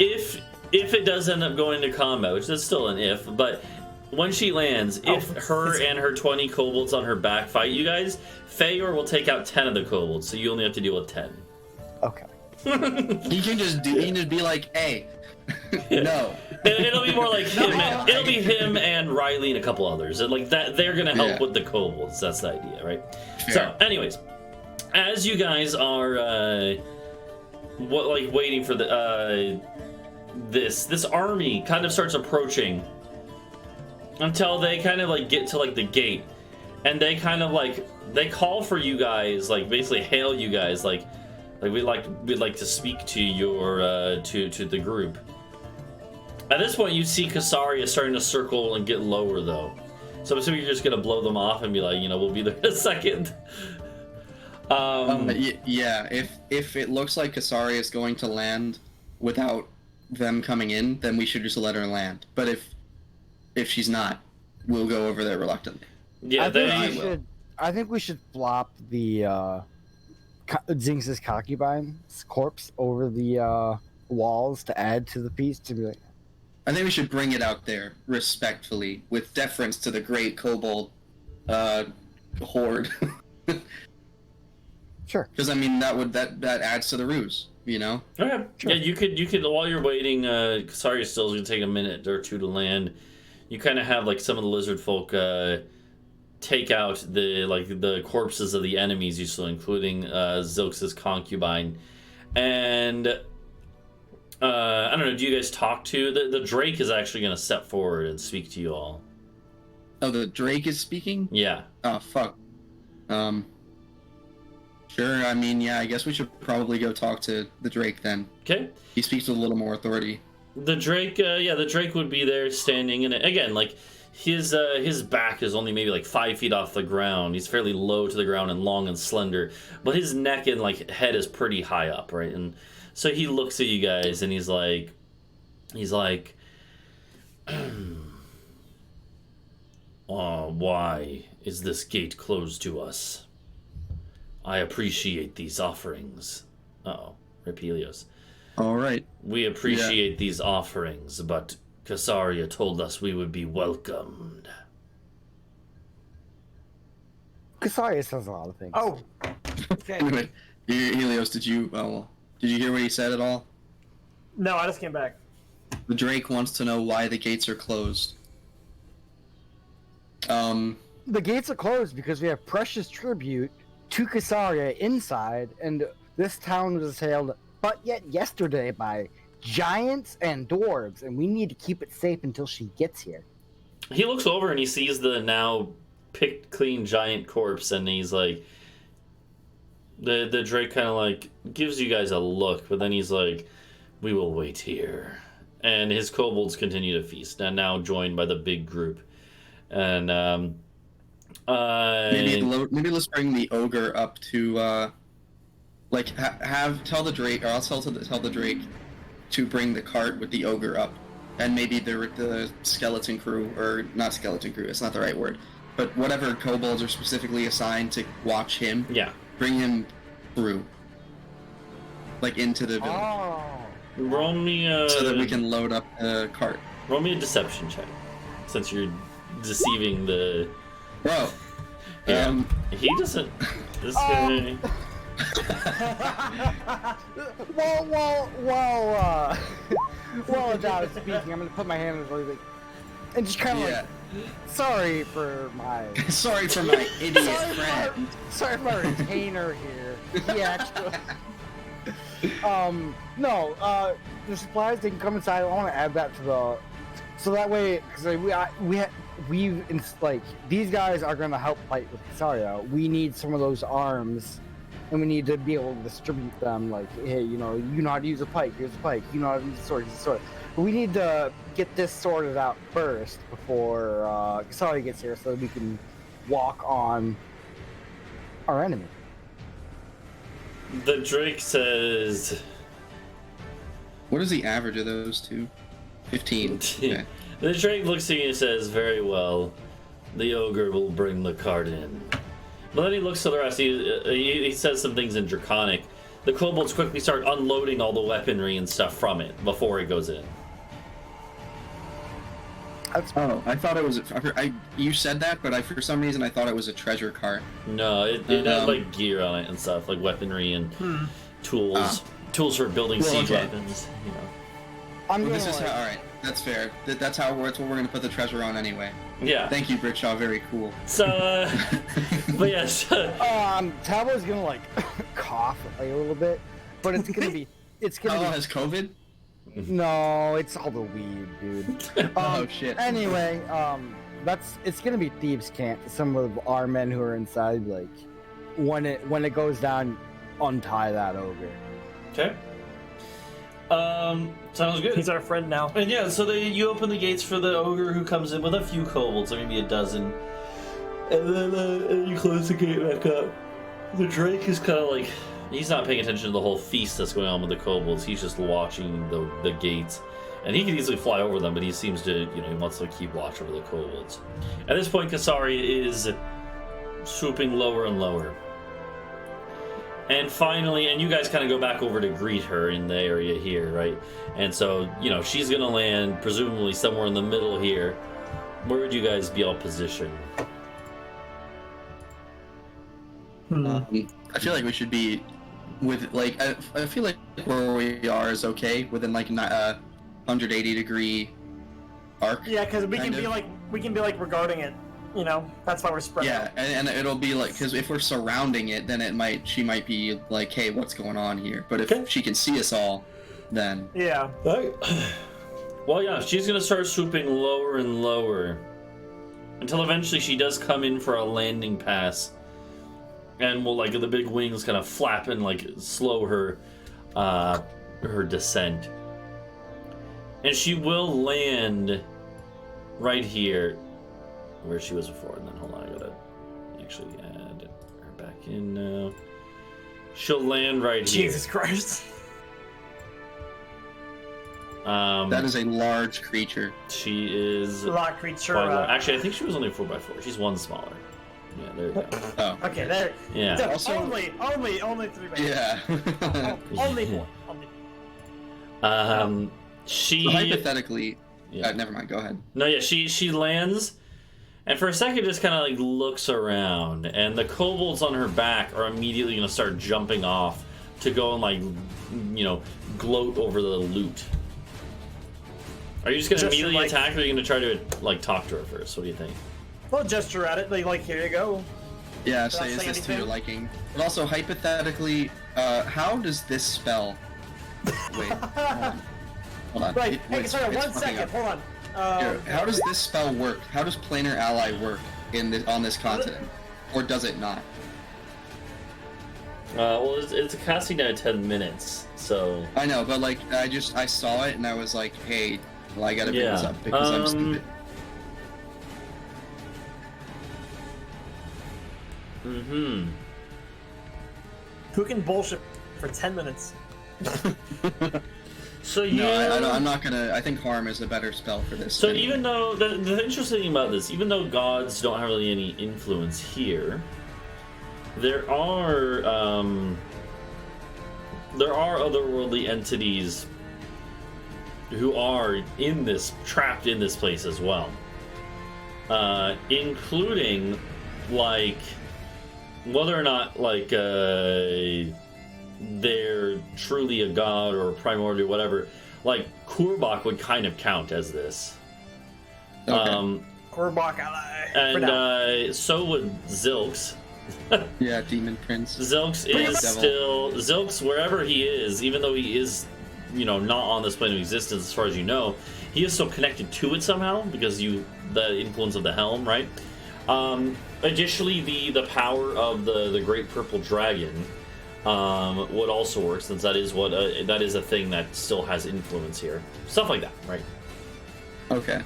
If it does end up going to combat, which is still an if, but when she lands, if her and her 20 kobolds on her back fight you guys, Feyor will take out 10 of the kobolds, so you only have to deal with 10. Okay. He can just be like, hey, no. It'll be more like him. It'll be him and Riley and a couple others. Like that, they're gonna help with the kobolds. That's the idea, right? Fair. So, anyways, as you guys are waiting for the this army kind of starts approaching until they kind of like get to like the gate, and they kind of like they call for you guys, like basically hail you guys, like we'd like to speak to your to the group. At this point, you see Kasaria starting to circle and get lower though, so I'm assuming you're just gonna blow them off and be like, you know, we'll be there in a second. Yeah, if it looks like Kasaria is going to land without them coming in, then we should just let her land. But if she's not, we'll go over there reluctantly. Yeah, I think we should flop the Zinx's concubine's corpse over the walls to add to the piece to be like. I think we should bring it out there respectfully, with deference to the great kobold horde. Sure. Because I mean that adds to the ruse, you know. Okay. Sure. Yeah, you could while you're waiting. Kasaria still's gonna take a minute or two to land. You kind of have like some of the lizard folk take out the corpses of the enemies you saw, including Zilx's concubine, and I don't know. Do you guys talk to the Drake? Is actually gonna step forward and speak to you all. Oh, the Drake is speaking? Yeah. Oh fuck. Sure, I mean, yeah, I guess we should probably go talk to the Drake then. Okay. He speaks with a little more authority. The Drake, the Drake would be there standing, and again, like, his back is only maybe like 5 feet off the ground. He's fairly low to the ground and long and slender, but his neck and like head is pretty high up, right? And so he looks at you guys and he's like, why is this gate closed to us? I appreciate these offerings. Uh-oh, rip Helios. All right. We appreciate these offerings, but Kasaria told us we would be welcomed. Kasaria says a lot of things. Oh. Okay. Anyway, Helios, did you hear what he said at all? No, I just came back. The Drake wants to know why the gates are closed. The gates are closed because we have precious tribute to Kasaria inside, and this town was assailed but yet yesterday by giants and dwarves, and we need to keep it safe until she gets here. He looks over and he sees the now picked clean giant corpse, and he's like, the Drake kind of like gives you guys a look, but then he's like, we will wait here. And his kobolds continue to feast, and now joined by the big group. And maybe let's bring the ogre up to tell the Drake, or I'll tell the Drake to bring the cart with the ogre up, and maybe the skeleton crew, or not skeleton crew, it's not the right word, but whatever kobolds are specifically assigned to watch him, bring him through, like into the village. Oh. Roll me so that we can load up the cart. Roll me a deception check, since you're deceiving the. Bro. Yeah. He doesn't. This guy. While Adau is speaking, I'm gonna put my hand in his leg and just kind of sorry for my idiot friend. Sorry for my retainer here. He actually. The supplies, they can come inside. I want to add that to the, so that way, because these guys are going to help fight with Kasaria. We need some of those arms, and we need to be able to distribute them. Like, hey, you know how to use a pike. Here's a pike. You know how to use a sword. Here's a sword. But we need to get this sorted out first before Kasaria gets here, so that we can walk on our enemy. The Drake says, what is the average of those two? 15. Okay. The Drake looks at you and says, very well, the ogre will bring the cart in. But then he looks to the rest. He says some things in Draconic. The kobolds quickly start unloading all the weaponry and stuff from it before it goes in. I thought it was. You said that, but for some reason I thought it was a treasure cart. No, it had like gear on it and stuff, like weaponry and tools. Tools for building siege weapons, you know. I'm Well, gonna this is how. All right, that's fair. That's what we're gonna put the treasure on anyway. Yeah. Thank you, Britsha. Very cool. So, but yes. Talvo's gonna like cough a little bit, but it's gonna be. It's gonna Talvo be. has COVID. No, it's all the weed, dude. Oh shit. Anyway, it's gonna be thieves' camp. Some of our men who are inside, like, when it goes down, untie that ogre. Okay. Sounds good. He's our friend now. And yeah, so you open the gates for the ogre who comes in with a few kobolds, maybe a dozen, and then you close the gate back up. The Drake is kind of like, he's not paying attention to the whole feast that's going on with the kobolds. He's just watching the gates, and he can easily fly over them, but he seems to, he wants to keep watch over the kobolds. At this point, Kasari is swooping lower and lower. And finally, and you guys kind of go back over to greet her in the area here, right? And so, she's going to land presumably somewhere in the middle here. Where would you guys be all positioned? I feel like we should be with, like, I feel like where we are is okay within like 180 degree arc. Yeah, because we can be like regarding it. That's why we're spread Yeah, out. and it'll be like, because if we're surrounding it, then she might be like, hey, what's going on here? But if she can see us all, then Yeah. Right. Well, yeah, she's gonna start swooping lower and lower until eventually she does come in for a landing pass, and will, like, the big wings kind of flap and like slow her descent, and she will land right here where she was before. And then hold on, I gotta actually add her back in now. She'll land right here. Jesus Christ. that is a large creature. She is Lot creature. quite large. Actually, I think she was only 4x4. She's one smaller. Yeah, there you go. Oh, Okay, there. Yeah. Dude, Also- only 3 by yeah. Only 4. She. So hypothetically, Yeah. never mind. Go ahead. No, yeah, she lands, and for a second just kind of like looks around, and the kobolds on her back are immediately gonna start jumping off to go and, like, gloat over the loot. Are you just gonna immediately attack, or are you gonna try to, like, talk to her first? What do you think? Well, gesture at it. Like, here you go. Yeah, Did I say, is say this to your anything? liking? But also, hypothetically, how does this spell... Wait, hold on. Right. Hey, It's sorry, one fucking second. up. Hold on. Here, how does this spell work? How does Planar Ally work on this continent? Or does it not? Well, it's a casting at 10 minutes, so... I know, but like, I saw it and I was like, hey, well, I gotta bring this up because I'm stupid. Mm-hmm. Who can bullshit for 10 minutes? So you... No, I'm not gonna. I think Harm is a better spell for this. So anyway. even though the interesting thing about this, even though gods don't have really any influence here, there are otherworldly entities who are trapped in this place as well, including, like, whether or not, like, they're truly a god or primordial, whatever. Like, Kurbak would kind of count as this. Okay. Korbach ally. And so would Zilks. Yeah, Demon Prince. Zilks is still... Zilks, wherever he is, even though he is, not on this plane of existence as far as you know, he is still connected to it somehow, because the influence of the helm, right? Additionally, the power of the Great Purple Dragon would also work, since that is a thing that still has influence here. Stuff like that, right? Okay.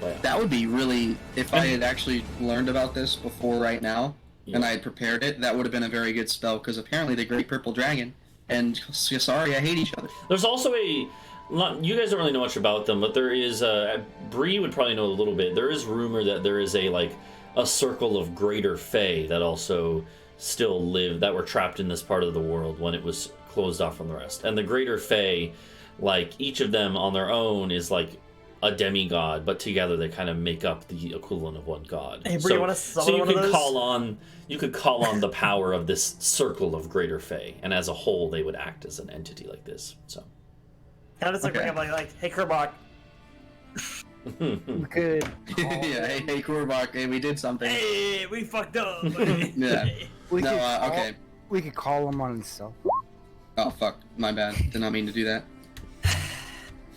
But, yeah. That would be really... If I had actually learned about this before right now, and I had prepared it, that would have been a very good spell, because apparently the Great Purple Dragon and Sasaria hate each other. There's also you guys don't really know much about them, but there is... Bree would probably know a little bit. There is rumor that there is a circle of greater fae that also still live, that were trapped in this part of the world when it was closed off from the rest. And the greater fae, like, each of them on their own is like a demigod, but together they kind of make up the equivalent of one god. Hey, Bree, you want to summon so you one of could those? call on the power of this circle of greater fae, and as a whole they would act as an entity like this. So Kind of just like, Okay. bring up like, hey, Kerbach. We could. Yeah, hey, Kurbach, hey, we did something. Hey, we fucked up. Yeah. We No, could call, okay. We could call him on his cell. Oh, fuck. My bad. Did not mean to do that.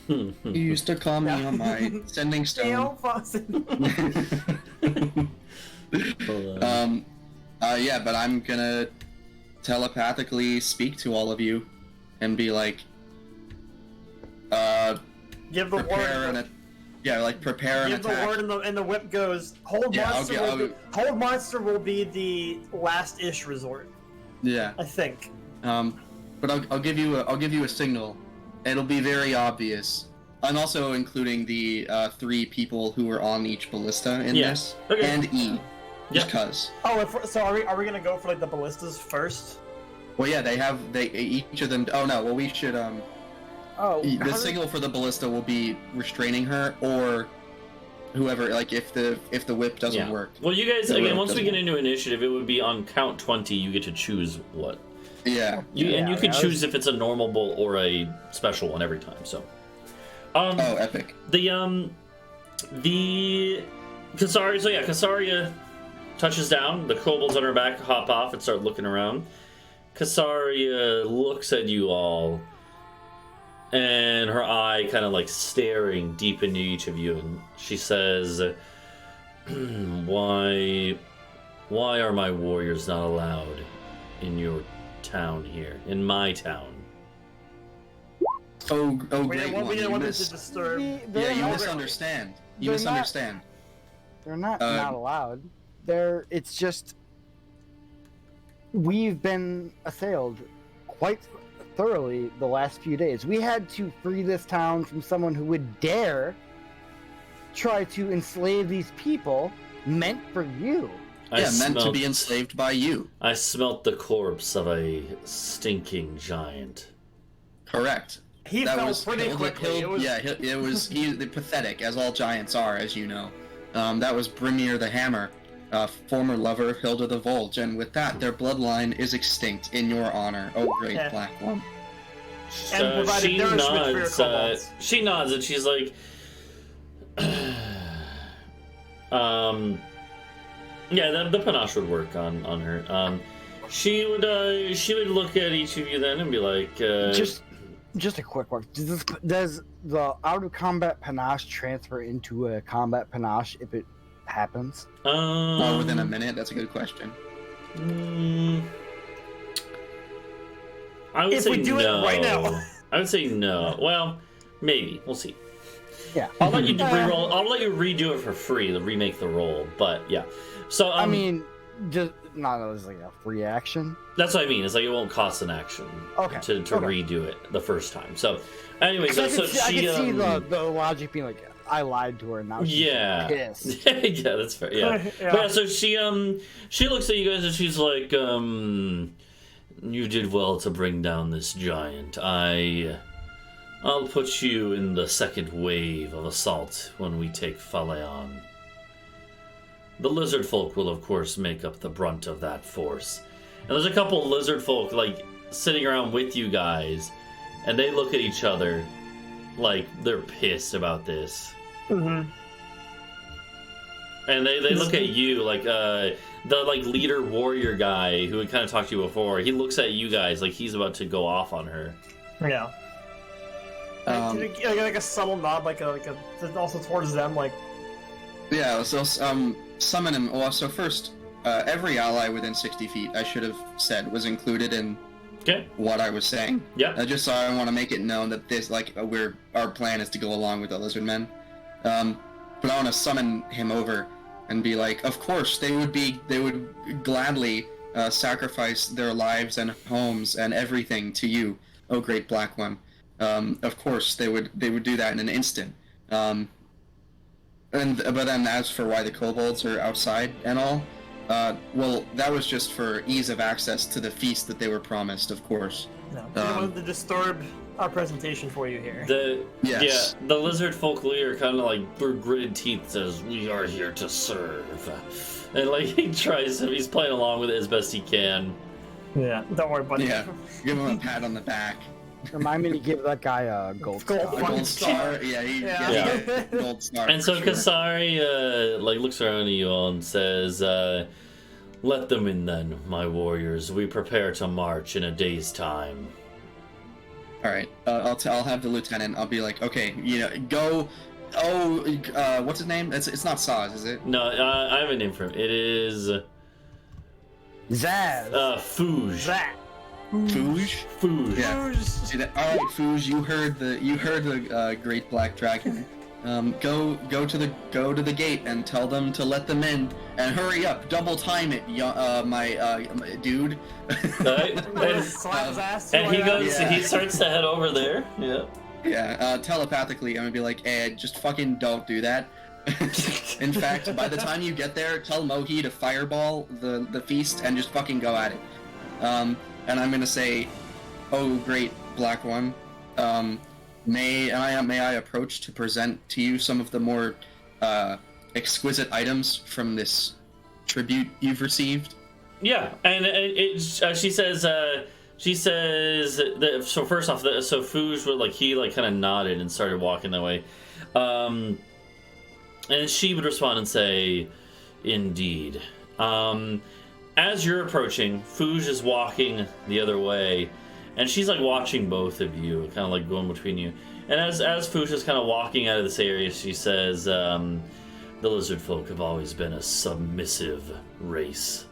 You used to call me on my sending Dale stone. Fawcett. Yeah, but I'm gonna telepathically speak to all of you and be like, Give the prepare word. prepare an Give the attack. word, and the whip goes. Hold Yeah, monster. Hold monster will be the last-ish resort. Yeah. I think. But I'll give you a signal. It'll be very obvious. I'm also including the 3 people who were on each ballista in Yeah. this, Okay. and E, just Yeah. cuz. Oh, so are we gonna go for like the ballistas first? Well, yeah, they each of them. Oh no, well we should Oh, the signal for the ballista will be restraining her or whoever. Like if the whip doesn't work. Well, you guys, The again, whip once we doesn't get into initiative, it would be on count 20, you get to choose what. Yeah. And you can I choose if it's a normal bull or a special one every time, so. Oh, epic. The Kasaria, so yeah, Kasaria touches down, the kobolds on her back hop off and start looking around. Kasaria looks at you all, and her eye kind of like staring deep into each of you, and she says, why are my warriors not allowed in your town here, in my town? Oh, We great didn't one. want You them to miss. disturb. Yeah, you misunderstand. You they're not- misunderstand. They're not allowed. It's just we've been assailed quite thoroughly the last few days. We had to free this town from someone who would dare try to enslave these people meant for you. Meant to be enslaved by you. I smelt the corpse of a stinking giant. Correct. He That fell was pretty Hilda- quickly. It was, it was pathetic, as all giants are, as you know. That was Brimir the Hammer, former lover of Hilda the Volge, and with that, their bloodline is extinct in your honor, oh great Yeah. Black One. And provided She nourishment for your nods. kobolds. She nods, and she's like, yeah, the panache would work on her. She would look at each of you then and be like, Just a quick one. Does the out of combat panache transfer into a combat panache if it happens? Within a minute? That's a good question. I would If say we do it no. right now. I would say no. Well, maybe. We'll see. Yeah. I'll let you re-roll. I'll let you redo it for free to remake the roll. But yeah. So I mean, just not as like a free action. that's what I mean. It's like it won't cost an action to redo it the first time. So anyway, so I can she see the logic being like, I lied to her, and now she's pissed. yeah, that's fair. Yeah. Yeah. But yeah, so she looks at you guys and she's like, you did well to bring down this giant. I'll put you in the second wave of assault when we take Falaon. The lizard folk will, of course, make up the brunt of that force. And there's a couple lizard folk, like, sitting around with you guys, and they look at each other like they're pissed about this. Mm-hmm. And they look at you, like, the, like, leader warrior guy who had kind of talked to you before. He looks at you guys like he's about to go off on her. Yeah. Like a subtle nod, like also towards them, like. Yeah, so summon him. Well, so first, every ally within 60 feet, I should have said, was included in what I was saying. Yeah. Just so I want to make it known that this, like, our plan is to go along with the lizard men. But I want to summon him over and be like, of course, they would gladly sacrifice their lives and homes and everything to you, oh great Black One. Of course, they would do that in an instant. But then as for why the kobolds are outside and all, well, that was just for ease of access to the feast that they were promised, of course. No, we don't want to disturb our presentation for you here. The Yes. the lizard folk leader kind of like through gritted teeth says, "We are here to serve," and like he's playing along with it as best he can. Yeah, don't worry, buddy. Yeah, give him a pat on the back. Remind me to give that guy a gold Gold star. A gold star. Yeah, Yeah. gold star. And so for sure. Kasari like looks around at you all and says, "Let them in then, my warriors. We prepare to march in a day's time." All right, I'll have the lieutenant. I'll be like, okay, go. Oh, what's his name? It's not Saz, is it? No, I have a name for him. It is Zaz. Fouge. That. Fouge. Fouge. Yeah. See that? All right, Fouge, you heard the great black dragon. Go to the gate and tell them to let them in and hurry up. Double time it, my dude. Right? Slap his ass. And he goes. Yeah. He starts to head over there. Yeah. Yeah, telepathically, I'm gonna be like, just fucking don't do that. In fact, by the time you get there, tell Mohi to fireball the feast and just fucking go at it. And I'm gonna say, oh great black one, may I approach to present to you some of the more exquisite items from this tribute you've received? Yeah, and she says. She says that. So first off, so Fouge would he kind of nodded and started walking that way, and she would respond and say, "Indeed." As you're approaching, Fouge is walking the other way, and she's watching both of you, kind of going between you. And as Fouge is kind of walking out of this area, she says, "The lizard folk have always been a submissive race."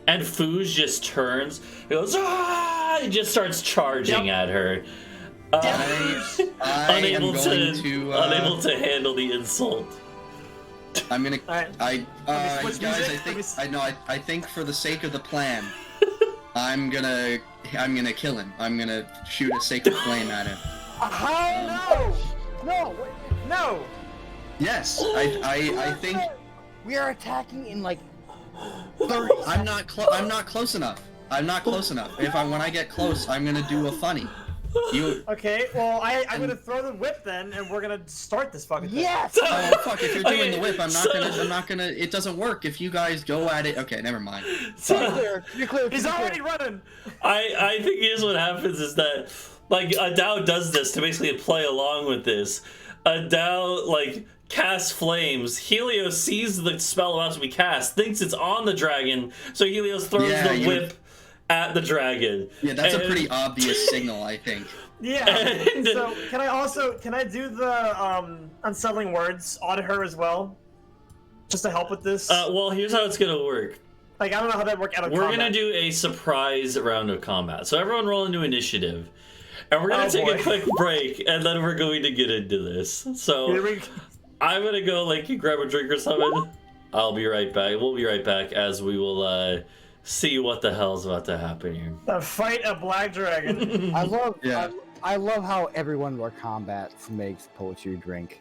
And Fouge just turns, he goes, "Ah!" and just starts charging at her. I Unable am going to unable to handle the insult. I'm gonna. Alright. Guys, I think for the sake of the plan, I'm gonna kill him. I'm gonna shoot a sacred flame at him. No. Yes, I think We are attacking in 30 I'm not close enough. I'm not close enough. When I get close, I'm gonna do a funny. Okay, well, I'm gonna throw the whip then, and we're gonna start this fucking thing. Yes! Oh fuck! If you're doing Okay, the whip, I'm not gonna. It doesn't work if you guys go at it. Okay, never mind. You're clear. He's already running. I think here's what happens is that Adau does this to basically play along with this. Adau casts flames. Helios sees the spell about to be cast, thinks it's on the dragon, so Helios throws the whip at the dragon. Yeah, that's a pretty obvious signal, I think. Yeah. So can I do the unsettling words on her as well, just to help with this? Well, here's how it's gonna work. I don't know how that works out of We're combat. gonna do a surprise round of combat. So everyone roll into initiative. And we're gonna take a quick break, and then we're going to get into this. So I'm gonna go grab a drink or something. I'll be right back. We'll be right back as we will see what the hell's about to happen here. Fight a black dragon. I love Yeah. I love how everyone where combat makes poetry drink.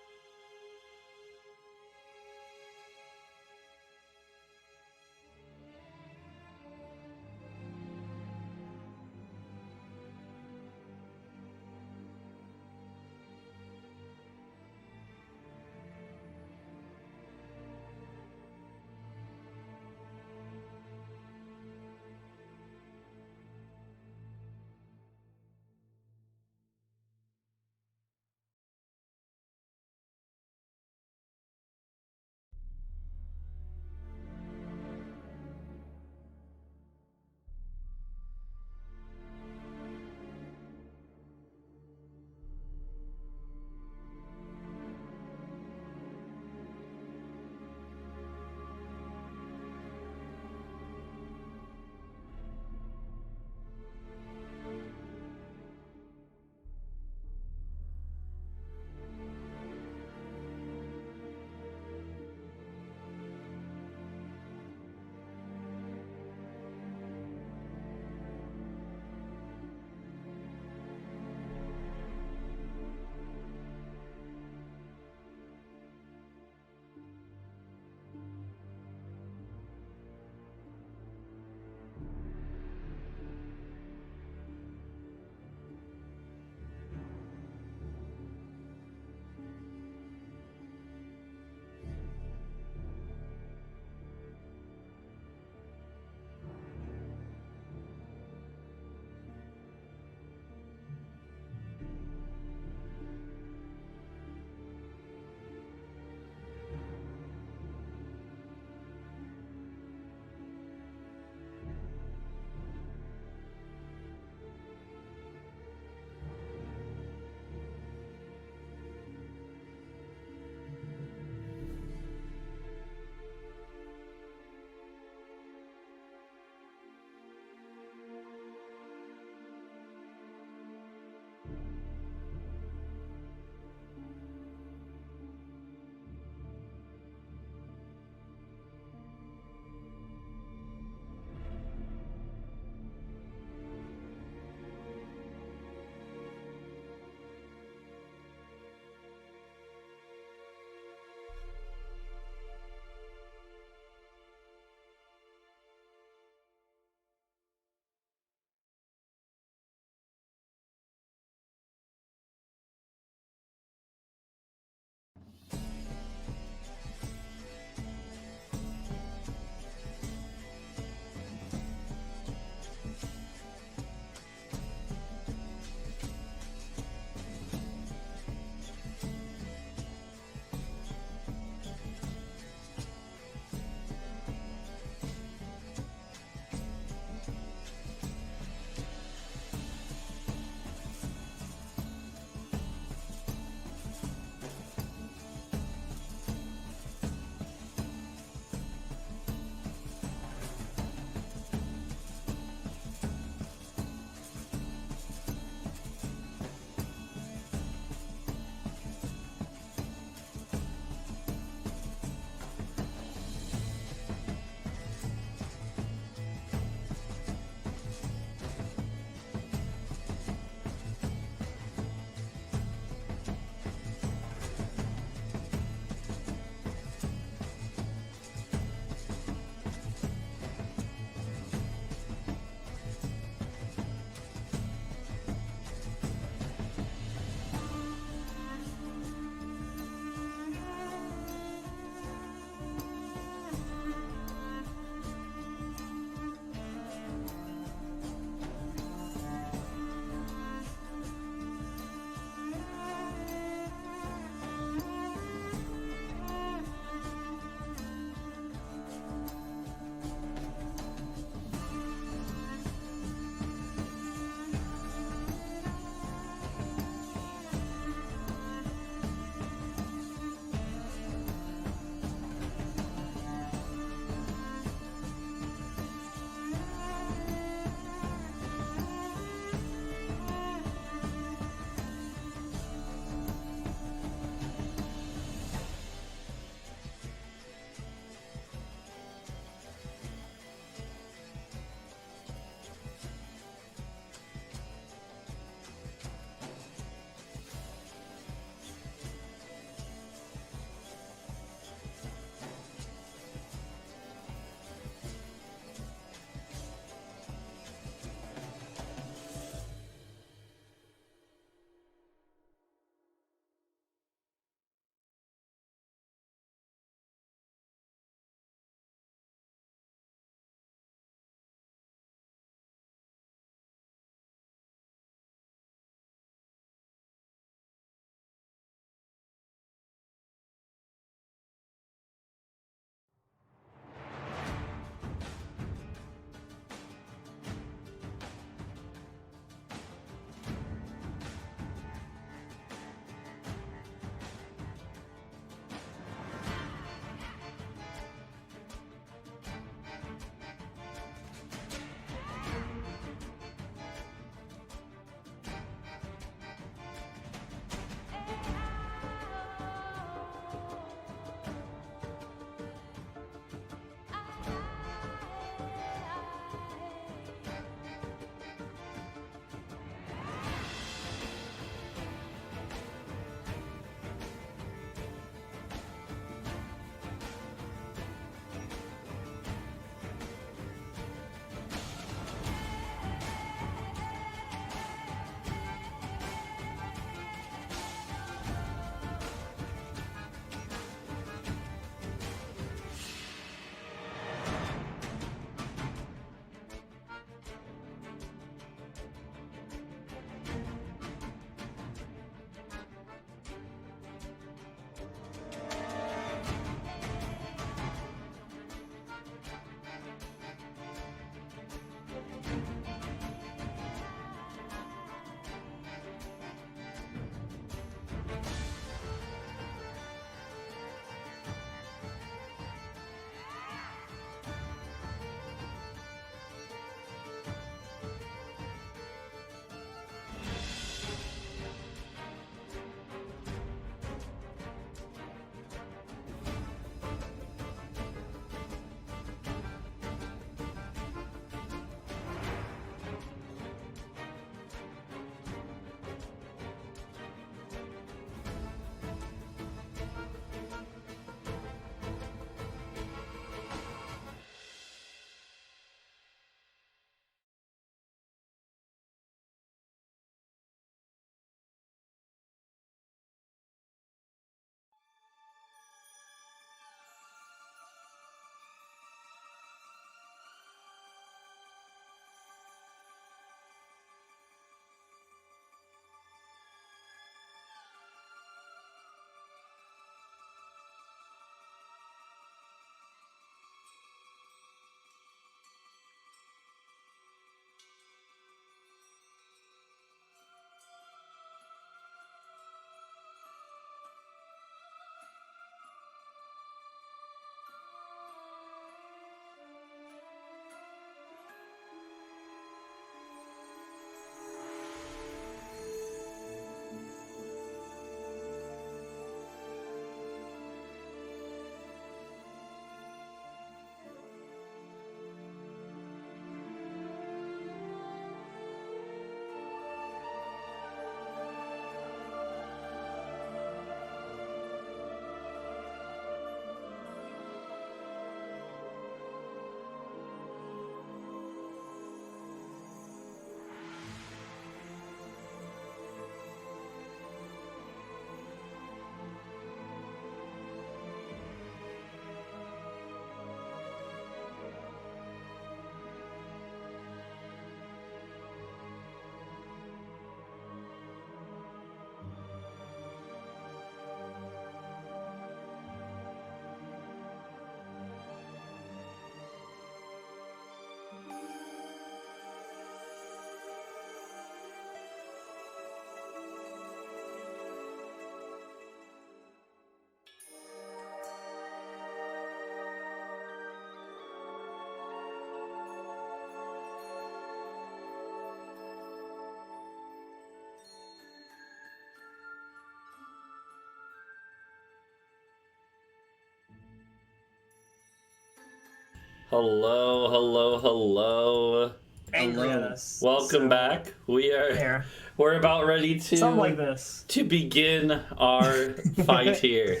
Hello, hello, hello. Angry at Hello. us. Welcome So, back. Here. We're about ready Something like this. to begin our fight here.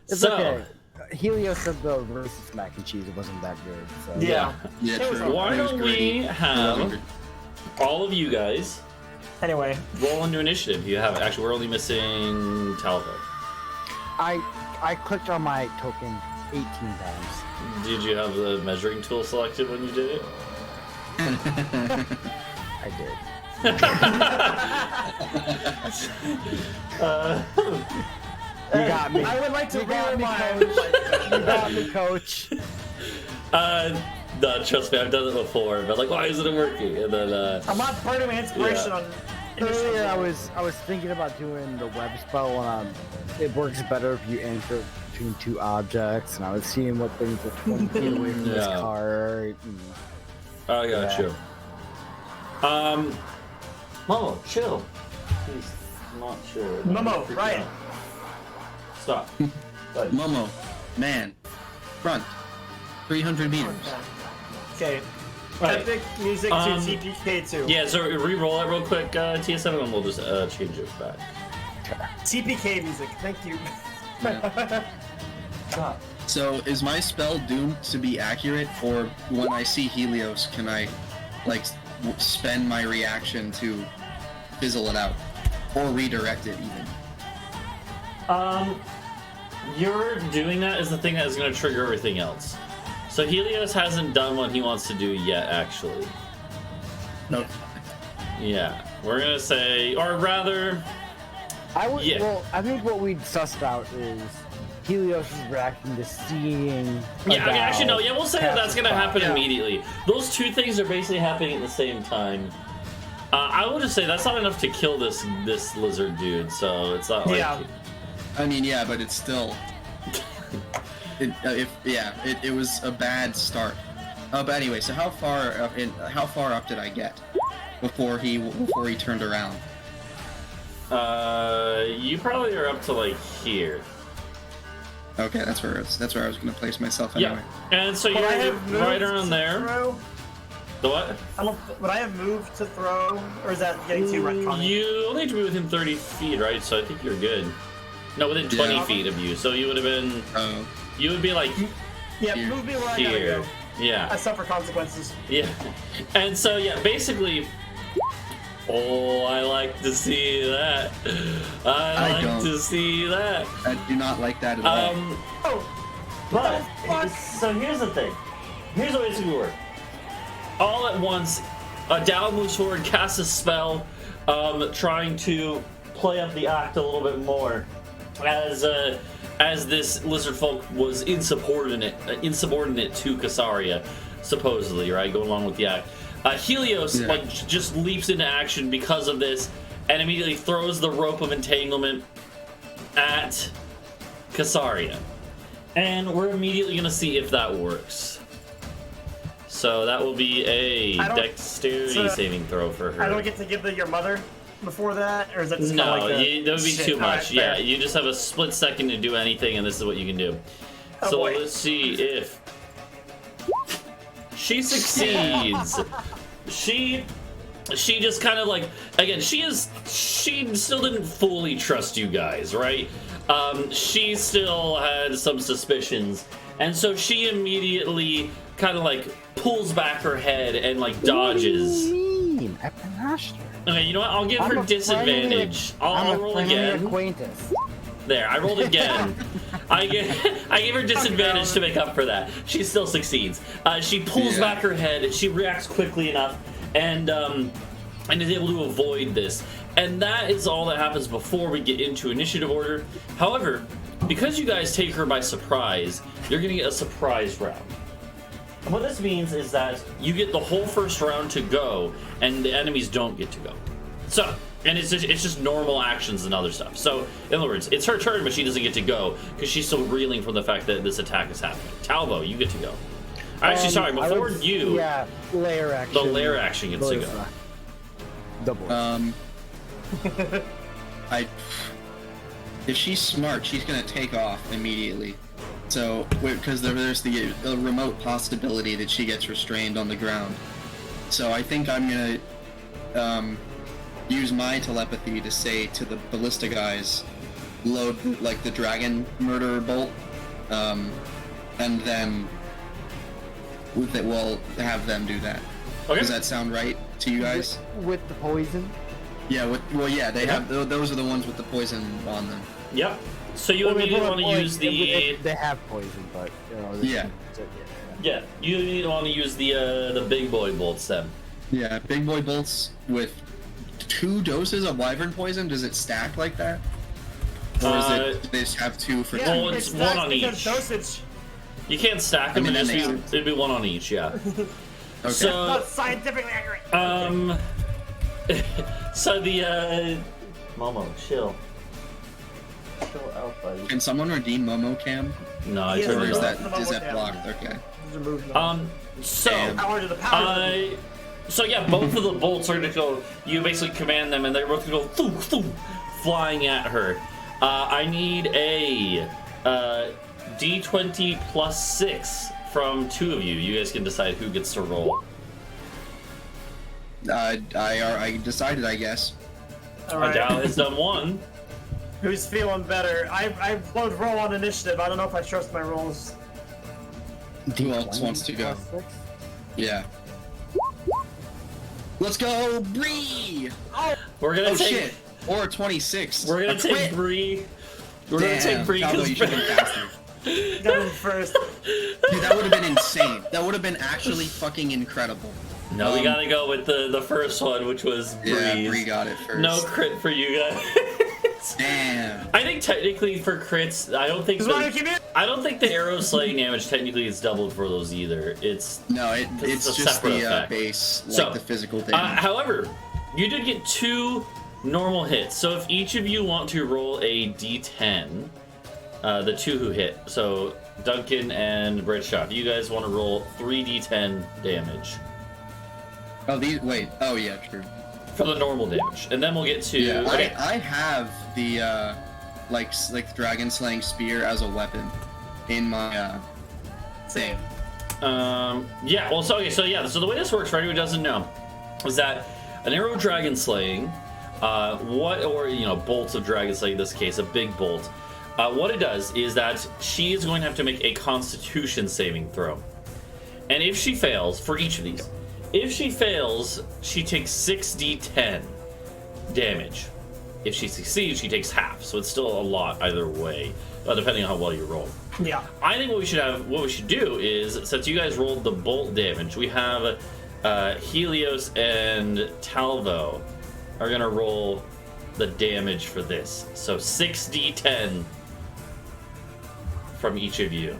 It's okay. Helios said the racist mac and cheese wasn't that good. So. Yeah. Yeah, It was true. Why It was don't gritty. we I was have hungry. all of you guys Anyway. roll into initiative? You have actually we're only missing Talvo. I clicked on my token 18 times. Did you have the measuring tool selected when you did it? I did. You got me. I would like to You got me, remind. You got me, coach. No, trust me, I've done it before. But like, why isn't it working? And then I'm not burning my inspiration Yeah. on. Earlier, I was thinking about doing the web spell, and it works better if you anchor between two objects. And I was seeing what things were 20 feet away from this Yeah. cart. And I got Yeah. you. Momo, chill. He's not chill. Momo, Freaking right. out. Stop. Buddy. Momo, man, front, 300 meters. Okay. Right. Epic music to Um, TPK2. Yeah, so re-roll that real quick, TS7, and we'll just change it back. TPK music. Thank you. Stop. So is my spell doomed to be accurate, or when I see Helios, can I, like, spend my reaction to fizzle it out, or redirect it even? You're doing that is the thing that is going to trigger everything else. So Helios hasn't done what he wants to do yet, actually. No. Yeah, we're gonna say, or rather, I would. Yeah. Well, I think what we'd sussed out is Helios' reaction to seeing. yeah. Okay, Adau actually, no. Yeah, we'll say that that's gonna cast a happen spell. immediately. Those two things are basically happening at the same time. I will just say that's not enough to kill this lizard dude. So it's not like. Yeah. I mean, yeah, but it's still. It was a bad start. But anyway, so how far up did I get before he turned around? You probably are up to like here. Okay, that's where I was gonna place myself Yeah, anyway. and so Would I you're have moved right around to there. Throw? The what? Would I have moved to throw, or is that getting too retconny? You only have to be within 30 feet, right? So I think you're good. No, within 20 Yeah. feet of you. So you would have been. Oh, You would be like Yeah, Here. move me where I gotta here. go. I Yeah. suffer consequences. Yeah. And so yeah, basically. Oh, I like to see that. I like don't. to see that. I do not like that at all. Oh, But fuck? so here's the thing. Here's the way it's gonna work. All at once, Adau moves forward, casts a spell, trying to play up the act a little bit more, as this lizard folk was insubordinate to Casaria, supposedly, right? Going along with the act. Helios Yeah. like just leaps into action because of this, and immediately throws the rope of entanglement at Casaria. And we're immediately going to see if that works. So that will be a I don't- dexterity so- saving throw for her. I don't get to give your mother before that, or is that just No, kind of like the that would be shit? too Alright, much. Yeah, fair. you just have a split second to do anything, and this is what you can do. Oh, So boy. let's see if she succeeds. She just kind of like, again, she still didn't fully trust you guys, right? She still had some suspicions, and so she immediately kind of like pulls back her head and like dodges. What do you mean? I panache her. Okay, you know what? I'll give I'm her a disadvantage. I'll roll friendly again. acquaintance. There, I rolled again. I gave her disadvantage to make up for that. She still succeeds. She pulls Yeah. back her head. She reacts quickly enough, and is able to avoid this. And that is all that happens before we get into initiative order. However, because you guys take her by surprise, you're going to get a surprise round. And what this means is that you get the whole first round to go, and the enemies don't get to go. So, and it's just normal actions and other stuff. So, in other words, it's her turn, but she doesn't get to go because she's still reeling from the fact that this attack is happening. Talvo, you get to go. Actually, sorry, I before would- you, Yeah, layer action. the lair action gets to go. Blizza. Double. If she's smart, she's gonna take off immediately So, because there's the remote possibility that she gets restrained on the ground. So I think I'm gonna use my telepathy to say to the ballista guys, load like the dragon murderer bolt, and then we'll have them do that. Okay. Does that sound right to you guys? With the poison? Yeah. They have those are the ones with the poison on them. Yep. So you immediately want to use the. They have poison, but Yeah. Yeah, you immediately want to use the big boy bolts then. Yeah, big boy bolts with 2 doses of wyvern poison. Does it stack like that? Or is it they just have 2 for 2? Well, it's one on each. Dosage. You can't stack them. It'd be 1 on each. Yeah. Okay. So Not scientifically accurate. So the Momo, chill. Chill out, buddy. Can someone redeem Momo Cam? No, I Yes, turned Or it is off. that blocked? Okay. So Power to the power. So yeah, both of the bolts are gonna go. You basically command them, and they're both gonna go thoo, thoo, flying at her. I need a D20 plus 6 from 2 of you. You guys can decide who gets to roll. I decided, I guess. Alright. Adau has done 1. Who's feeling better? I flowed roll on initiative. I don't know if I trust my rolls. Who else wants to go? Yeah. Let's go, Bree! We're gonna take. Shit! Or 26. We're gonna take crit. Bree. We're gonna take Bree Talvo, you should have been faster. Going first. Dude, that would have been insane. That would have been actually fucking incredible. No, we gotta go with the first one, which was Bree's. Yeah, Bree got it first. No crit for you guys. Damn. I think technically for crits, I don't think the arrow slaying damage technically is doubled for those either. It's it's a just separate the effect. base, like So, the physical damage. however, you did get 2 normal hits. So if each of you want to roll a d10, the 2 who hit, so Duncan and Britsha, if you guys want to roll 3d10 damage. Oh, wait. Oh, yeah, true. For the normal damage, and then we'll get to. Yeah, okay. I have the like dragon slaying spear as a weapon in my thing. Yeah. Well, so the way this works for anyone who doesn't know is that an arrow dragon slaying, bolts of dragon slaying in this case, a big bolt. What it does is that she is going to have to make a Constitution saving throw, and if she fails for each of these. If she fails, she takes 6d10 damage. If she succeeds, she takes half. So it's still a lot either way, depending on how well you roll. Yeah. I think what we should do is, since you guys rolled the bolt damage, we have Helios and Talvo are gonna roll the damage for this. So 6d10 from each of you.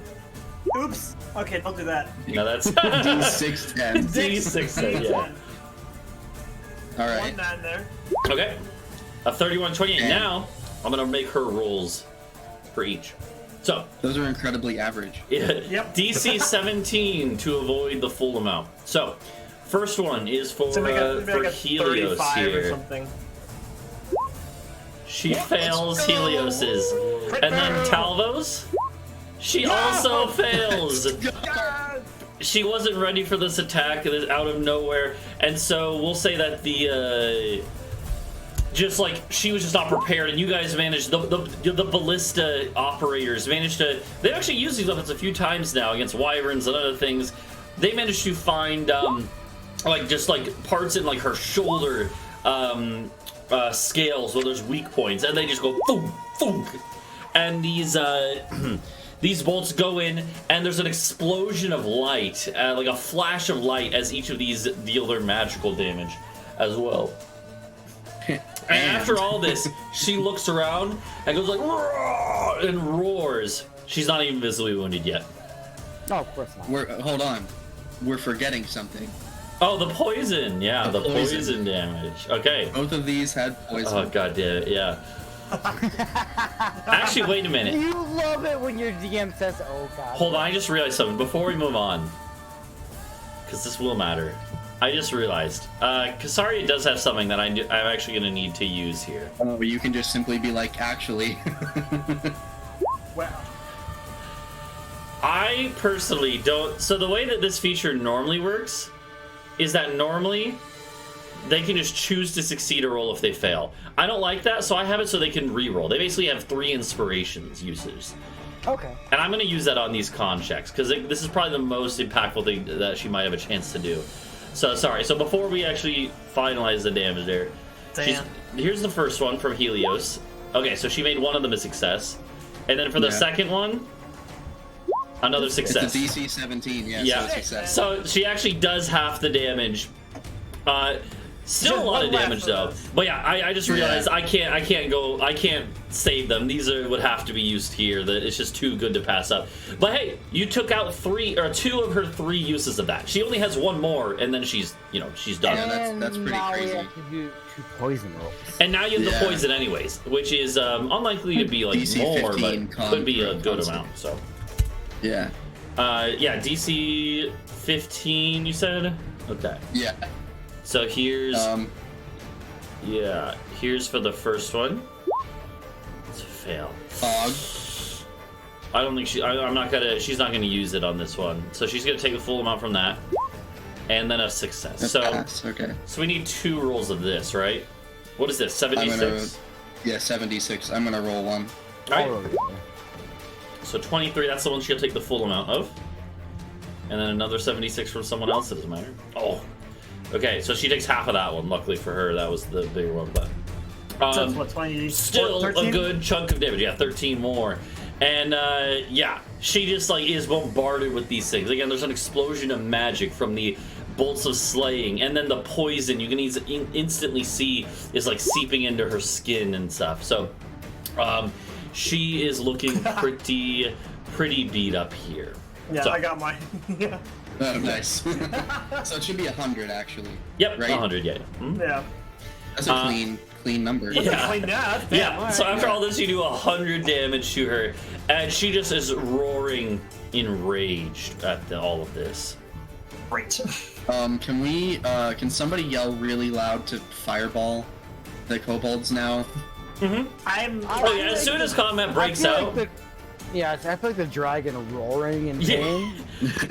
Oops. Okay, don't do that. No, that's D610. D610, yeah. Alright. 1 9 there. Okay. A 31, 28. Now, I'm gonna make her rolls for each. So, Those are incredibly average. Yep. DC 17 to avoid the full amount. So, first one is for, So maybe like a Helios 35 or here. something. She fails Helios's. Crit And then fail. Talvo's? She also fails. God. She wasn't ready for this attack. It is out of nowhere. And so we'll say that the just like she was just not prepared, and you guys managed the ballista operators managed to. They've actually used these weapons a few times now against wyverns and other things. They managed to find like parts in like her shoulder scales where there's weak points, and they just go boom, boom, and these bolts go in, and there's an explosion of light, like a flash of light, as each of these deal their magical damage as well. And after all this, she looks around and goes like, "Roar!" and roars. She's not even visibly wounded yet. No, of course not. Hold on. We're forgetting something. Oh, the poison. Yeah, the poison damage. Okay. Both of these had poison. Oh, god damn it, yeah. Actually, wait a minute. You love it when your DM says, "Oh God." Hold on, I just realized something before we move on, because this will matter. I just realized Kasaria does have something that I'm actually going to need to use here. Oh, you can just simply be like, actually. Wow. I personally don't. So the way that this feature normally works is that normally they can just choose to succeed a roll if they fail. I don't like that, so I have it so they can re-roll. They basically have 3 inspirations uses. Okay. And I'm going to use that on these con checks, because this is probably the most impactful thing that she might have a chance to do. So, sorry. So before we actually finalize the damage there, here's the first one from Helios. Okay, so she made one of them a success. And then for the second one, another success. It's a DC 17, yeah. Yeah. So, it's success. So she actually does half the damage. Still a lot of damage though. But yeah, I just realized I can't save them. These would have to be used here. That it's just too good to pass up. But hey, you took out 2 of her 3 uses of that. She only has 1 more, and then she's done. Yeah, that's pretty now crazy. We have to do 2 poison rolls. And now you have the poison anyways, which is unlikely to be like DC more, 15 but could be a good amount. So Yeah. yeah, DC 15. You said okay. Yeah. So here's here's for the first one. It's a fail. Fog. I don't think she's not gonna use it on this one. So she's gonna take the full amount from that, and then a success. Pass. Okay. So we need 2 rolls of this, right? What is this? 76. Yeah, 76. I'm gonna roll 1. All right. So 23. That's the one she'll take the full amount of, and then another 76 from someone else. It doesn't matter. Oh. Okay, so she takes half of that one. Luckily for her, that was the bigger one. But so it's what, 20, still 13? a good chunk of damage. Yeah, 13 more. And yeah, she just like is bombarded with these things. Again, there's an explosion of magic from the bolts of slaying, and then the poison you can instantly see is like seeping into her skin and stuff. So she is looking pretty beat up here. Yeah, so, I got mine. Yeah. Oh, nice. So it should be 100 actually. Yep, right? 100. Yeah. Hmm? Yeah. That's a clean number. Yeah. Clean that. Yeah. So after all this, you do 100 damage to her, and she just is roaring enraged at all of this. Great. Can somebody yell really loud to fireball the kobolds now? I'm. Oh yeah, as soon as combat breaks out. I feel like the dragon roaring in pain.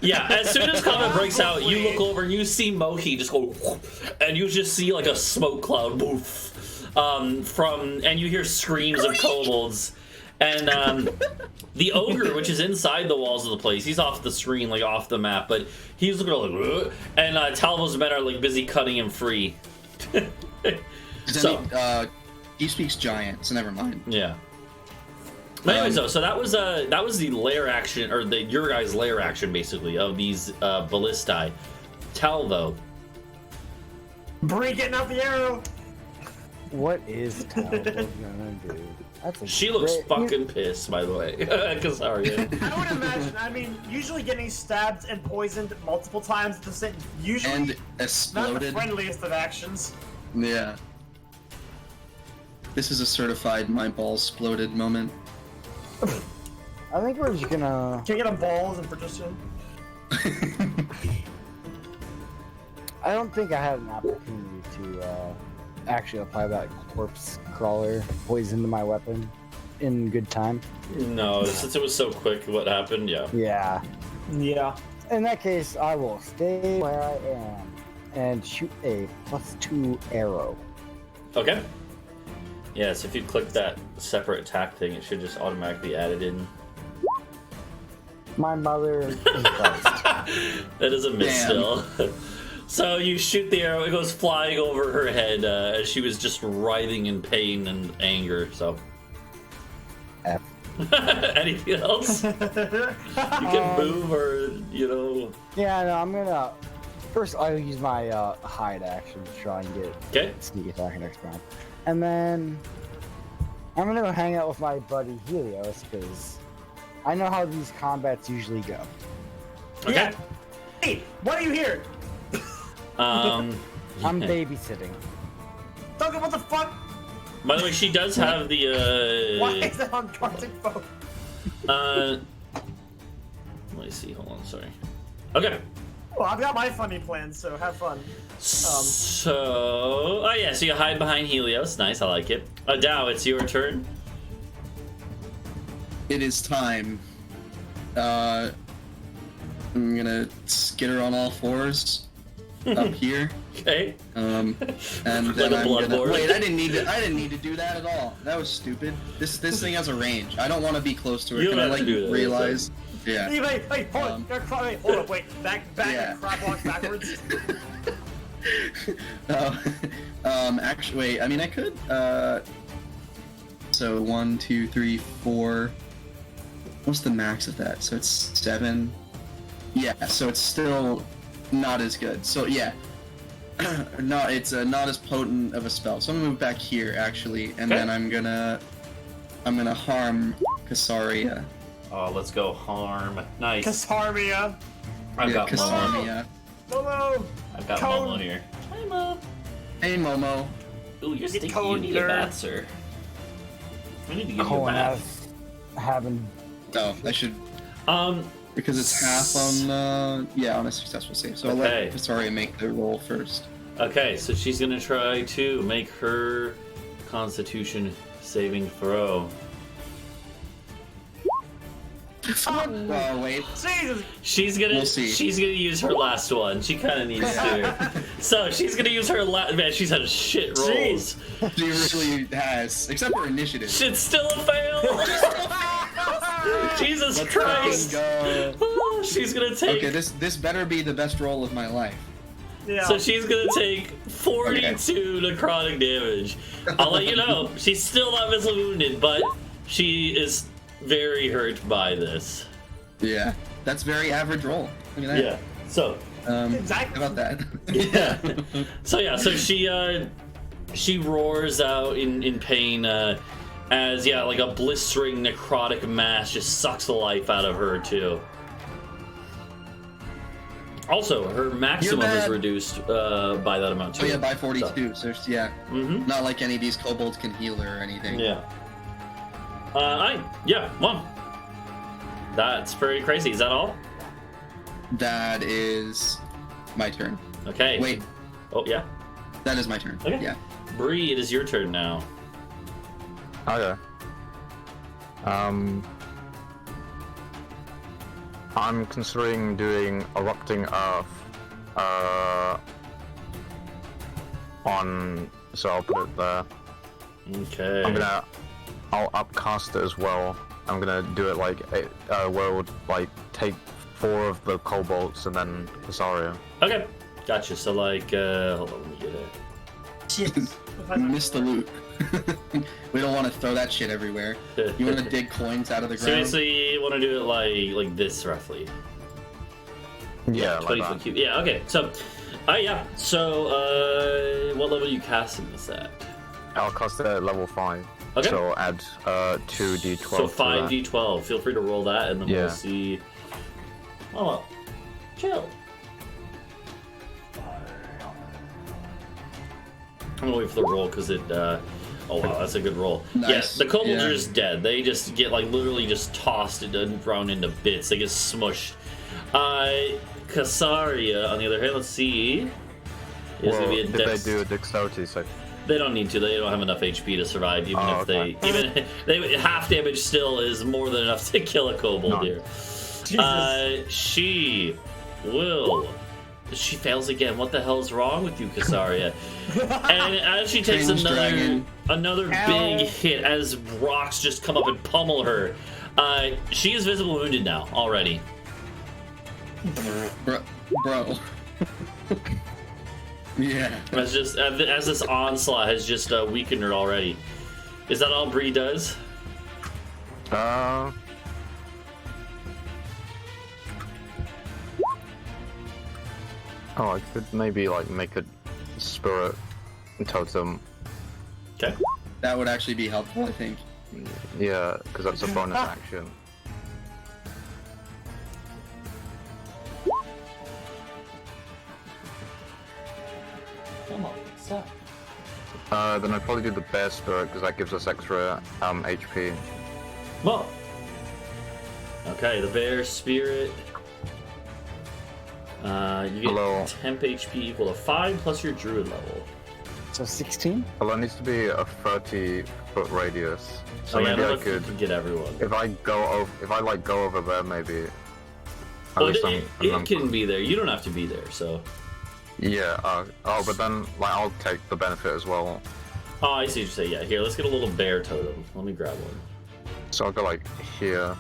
Yeah, as soon as combat breaks out, you look over and you see Mohi just go, and you just see like a smoke cloud poof, and you hear screams of kobolds, and the ogre, which is inside the walls of the place, he's off the screen, like off the map, but he's looking like, ugh, and Talvo's men are like busy cutting him free. He speaks giant, so never mind. Yeah. But anyways, though, so that was the lair action, or your guys' lair action, basically, of these ballistae. Talvo. Bree getting out the arrow. What is Talvo gonna do? She looks fucking pissed, by the way. Because sorry. I would imagine. I mean, usually getting stabbed and poisoned multiple times at the same. Usually, And not the exploded. friendliest of actions. Yeah. This is a certified my balls exploded moment. I think we're just gonna. Can you get on balls and production? I don't think I had an opportunity to actually apply that corpse crawler poison to my weapon in good time. No, since it was so quick, what happened? Yeah. Yeah. Yeah. In that case, I will stay where I am and shoot a +2 arrow. Okay. Yeah, so if you click that separate attack thing, it should just automatically add it in. My mother is Christ. That is a miss Damn. still. So you shoot the arrow, it goes flying over her head as she was just writhing in pain and anger, so. F. Anything else? You can move or, Yeah, no, I'm gonna. First, I'll use my hide action to try and get Okay. sneak attack next round. And then I'm gonna go hang out with my buddy Helios because I know how these combats usually go. Okay. Yeah. Hey, why are you here? I'm babysitting. Duncan, what the fuck? By the way, she does have the, Why is that on Gartic phone? let me see, hold on, sorry. Okay. Well, I've got my funny plans, so have fun. So, oh yeah, so you hide behind Helios. Nice, I like it. Adau, it's your turn. It is time. I'm gonna skitter on all fours up here. Okay. And Like then a I'm gonna Bloodborne. wait. I didn't need to do that at all. That was stupid. This thing has a range. I don't want to be close to it. You Can don't I have to like do that, realize? Yeah. Hey, hold on. Wait, hold up, wait. Back, Yeah. and crab walk backwards. Actually, wait. I mean, I could. So 1, 2, 3, 4. What's the max of that? So it's 7. Yeah. So it's still not as good. So yeah. No, it's not as potent of a spell. So I'm gonna move back here actually, and then I'm gonna harm Kasaria. Oh, let's go harm. Nice. Kasarmia. I've got Momo. Kasaria. Momo. I've got Cone. Momo here. Hi, Mo. Hey Momo. Ooh, you're stinky. cone, You need a nerd. bath, sir. We need to give you a Cohen bath. having Oh, I should because it's half on on a successful save. So I'll Okay. let Kasaria make the roll first. Okay, so she's gonna try to make her Constitution saving throw. Oh wait. Jesus. She's gonna We'll see. she's gonna use her last one. She kind of needs to. So she's gonna use her last. Man, she's had shit rolls. She really has, except for initiative. Shit's still a fail. Jesus Let's Christ. fucking go. Oh, she's gonna take. Okay, this better be the best roll of my life. Yeah. So she's gonna take 42 necrotic damage. I'll let you know, she's still not visibly wounded, but she is very hurt by this. Yeah, that's very average roll. Look at that. Yeah. So. Exactly. How about that? Yeah. So she roars out in pain as like a blistering necrotic mass just sucks the life out of her too. Also, her maximum is reduced by that amount too. Oh yeah, by 42. So yeah, Mm-hmm. not like any of these kobolds can heal her or anything. Yeah. Well, that's pretty crazy. Is that all? That is my turn. Okay. Wait, Oh yeah. that is my turn. Okay. Yeah. Bree, it is your turn now. Okay. I'm considering doing erupting earth. So I'll put it there. Okay. I'll upcast it as well. I'm gonna do it like where it would like take 4 of the kobolds and then Kasaria. Okay. Gotcha. So like, hold on, let me get it. Jesus. Missed the loot. We don't want to throw that shit everywhere. You want to dig coins out of the ground? Seriously, you want to do it like this roughly? Yeah, 20 like foot that. cube. Yeah. Okay. So, yeah. So, what level are you casting this at? I'll cast it at level 5. Okay. So I'll add 2d12. So 5d12. Feel free to roll that, and then Yeah. we'll see. Oh, well. Chill. I'm gonna wait for the roll because it. Oh wow, that's a good roll. Nice. Yes, the kobolds Yeah. are just dead. They just get like literally just tossed and thrown into bits. They get smushed. Kasaria, on the other hand, let's see. Is gonna be a did dex- they do a dexterity save? They don't need to. They don't have enough HP to survive. Even if okay. they half damage still is more than enough to kill a kobold No. here. Jesus. She will. She fails again. What the hell is wrong with you, Kasaria? And as she takes Strange dragon. another Ow. big hit, as rocks just come up and pummel her, she is visibly wounded now already. Bro. Yeah. As this onslaught has just weakened her already. Is that all Bree does? Oh, I could maybe like make a spirit totem. Okay. That would actually be helpful, I think. Yeah, because that's a bonus action. Come on, stop. Then I'd probably do the bear spirit because that gives us extra HP. Well. Okay, the bear spirit. You get Hello. temp HP equal to 5 plus your druid level. So 16? Well, that needs to be a 30-foot radius. So So yeah, I maybe don't know I if you could, can get everyone. if I like go over there, maybe. At least I'm it can be there. You don't have to be there, so. Yeah. But then like I'll take the benefit as well. Oh, I see what you say. Yeah, here, let's get a little bear totem. Let me grab one. So I'll go like here.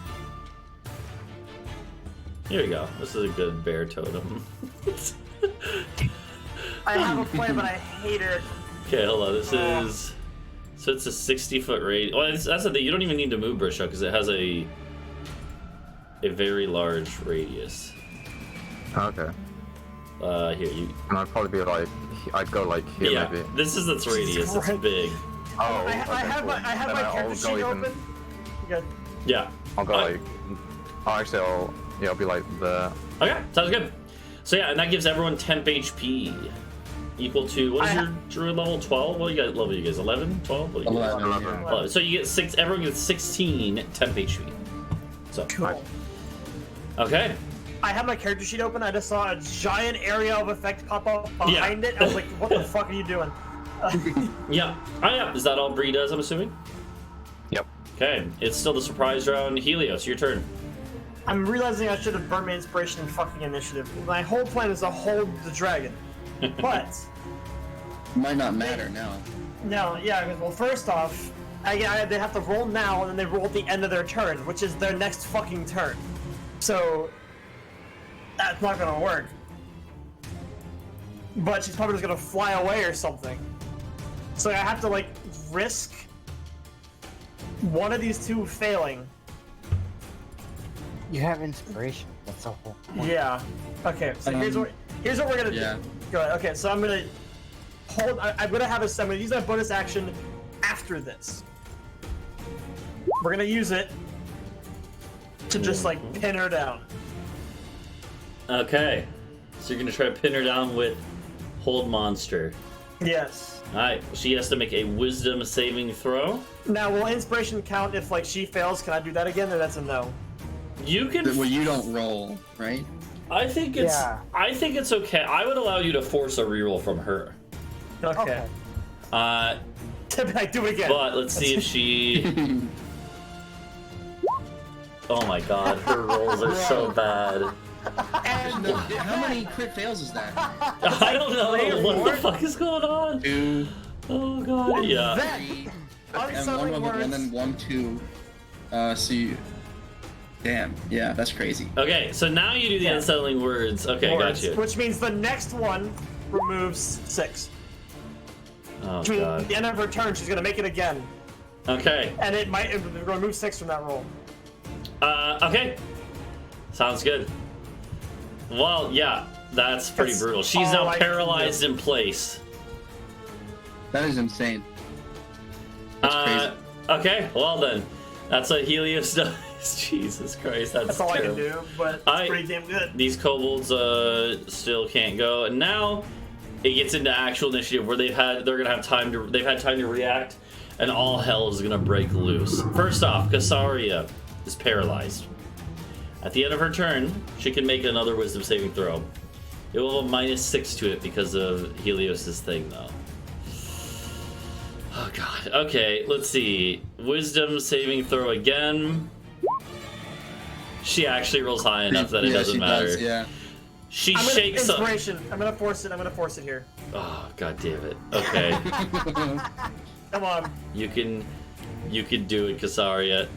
Here we go. This is a good bear totem. I have a plan, but I hate it. Okay, hold on. This is. So it's a 60-foot radius. Well, that's the thing. You don't even need to move Britsha because it has a very large radius. Okay. Here you. And I'd probably be like, I'd go like here Yeah, maybe. this is its radius. It's Christ. big. Oh. I have cool. my Then I'll character go sheet even- open. Good. Yeah. I'll go like. Oh, actually, I'll be like there. Okay, sounds good. So yeah, and that gives everyone temp HP. Equal to, what is your druid level? 12? What do you guys level? You guys 11? 12? What do you guys? 11. 11. So you get everyone gets 16 temp HP. So Cool. okay. I have my character sheet open. I just saw a giant area of effect pop up behind it. I was like, what the fuck are you doing? Yeah. Oh yeah. Is that all Bree does, I'm assuming? Yep. Okay. It's still the surprise round. Helios, your turn. I'm realizing I should have burned my inspiration in fucking initiative. My whole plan is to hold the dragon. But Might not matter now. no, yeah, because, well, first off, they have to roll now, and then they roll at the end of their turn, which is their next fucking turn. So that's not gonna work. But she's probably just gonna fly away or something. So I have to like risk one of these two failing. You have inspiration. That's the whole point. Yeah. Okay. So here's what we're gonna yeah. do. Go ahead. Okay. So I'm gonna hold. I'm gonna have I'm gonna use my bonus action after this. We're gonna use it to just like pin her down. Okay. So you're gonna try to pin her down with hold monster. Yes. Alright, she has to make a wisdom saving throw. Now, will inspiration count if like she fails? Can I do that again, or that's a no? You can. Well, you don't roll, right? I think it's. Yeah. I think it's okay. I would allow you to force a reroll from her. Okay. Uh, I do it again. but let's see if she. Oh my god, her rolls are so bad. And How many crit fails is that? I don't know what the more? fuck is going on. 2, Oh god, yeah. then, and one unsettling of them, and then words. 1, 2. So you. Damn. Yeah, that's crazy. Okay, so now you do the Yeah. unsettling words. Okay, Words, gotcha. which means the next one removes 6. Oh Which means at god. the end of her turn, she's gonna make it again, Okay. and it remove 6 from that roll. Okay. Sounds good. Well, yeah, that's pretty That's brutal. She's all now I can paralyzed in place. That is insane. That's crazy. Okay, well then. That's what Helios does. Jesus Christ, that's That's all terrible. I can do, but it's I- pretty damn good. These kobolds still can't go, and now it gets into actual initiative where they've had time to react, and all hell is gonna break loose. First off, Kasaria is paralyzed. At the end of her turn, she can make another wisdom saving throw. It will have a -6 to it because of Helios's thing, though. Oh god. Okay, let's see. Wisdom saving throw again. She actually rolls high enough that it Yeah, doesn't she matter. does, yeah. She I'm gonna shakes up. inspiration. I'm gonna force it here. Oh god damn it. Okay. Come on. You can do it, Kasaria.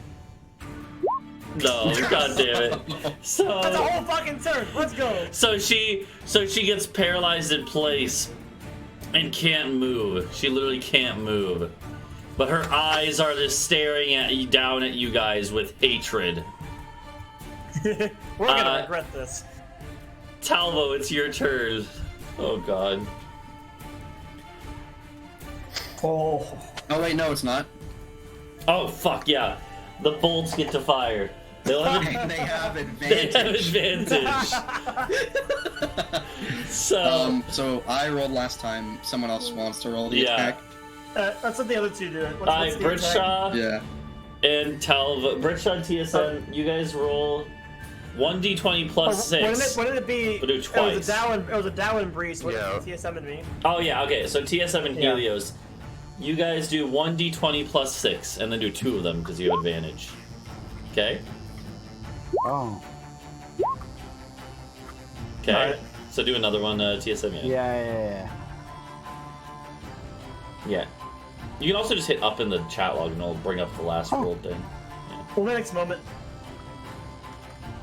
No, god damn it. That's a So whole fucking turn. Let's go. so she gets paralyzed in place and can't move. She literally can't move. But her eyes are just staring at you, down at you guys with hatred. We're gonna regret this. Talvo, it's your turn. Oh god. Oh. Oh wait, no, it's not. Oh fuck yeah. The bolts get to fire. They'll have They have they have advantage. advantage. So So I rolled last time. Someone else wants to roll the Yeah. attack. Let's let the other two do it. What's the attack? Britsha Yeah. and Talvo. Britsha and TSM, you guys roll 1d20 plus 6. What did it be? We'll do It twice. was a Adau and Bree, so Yeah. TSM and me. Oh yeah, okay. So TSM and Yeah. Helios, you guys do 1d20 plus 6, and then do 2 of them because you have advantage. Okay. Oh. Okay. Alright. So do another one, TSM. Yeah. Yeah. You can also just hit up in the chat log and it'll bring up the last roll thing. Linux moment.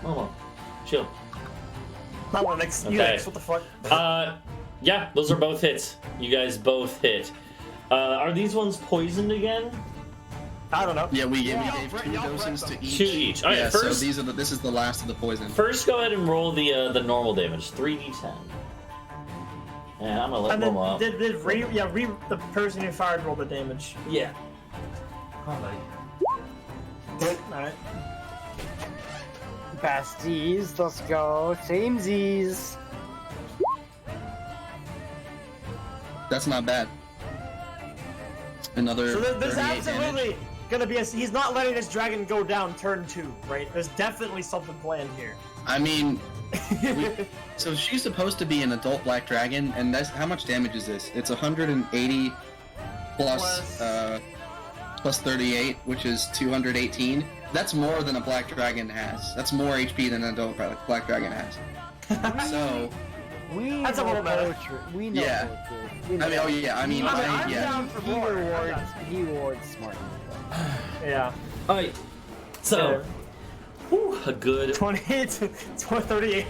Oh, chill. Not Linux. Okay. Unix. What the fuck? Yeah, those are both hits. You guys both hit. Are these ones poisoned again? I don't know. Yeah, we gave Y'all 2 doses break to each. 2 each. All right, yeah, first. so this is the last of the poison. First, go ahead and roll the normal damage. 3d10. And I'm gonna let And them then up. did the person who fired roll the damage. Yeah. Alright. Besties, let's go. Samesies. That's not bad. Another. So there's 38 absolutely damage. gonna be he's not letting this dragon go down turn 2, right? There's definitely something planned here. I mean, so she's supposed to be an adult black dragon, and that's how much damage is this? It's 180 plus 38, which is 218. That's more than a black dragon has. That's more HP than an adult black dragon has. So, We That's a little better. We know Yeah. poetry. We know. I mean, oh yeah, I mean, I'm yeah. down for He more. rewards smart. Yeah. Alright. So, whew, a good 28 to 38.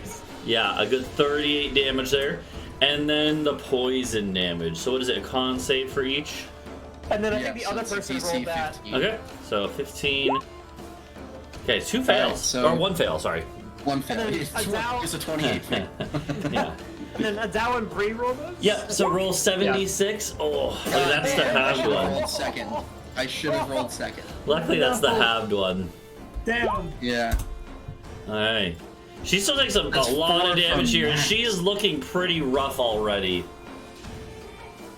Yeah, a good 38 damage there. And then the poison damage. So what is it, a con save for each? And then I Yeah, think the so other it's a person DC rolled that. 15. Okay, so 15. Okay, 2 fails. so- Or 1 fail, sorry. One fail. then It's Adau- a 28 fail. Yeah. And then Adau and Bree rolled those? Yeah, so roll 76. Oh, that's the I halved should have one. rolled second. I should have rolled second. Luckily, that's the halved one. Damn. Yeah. Alright. She still takes a That's lot 4 of damage from here, and max. she is looking pretty rough already.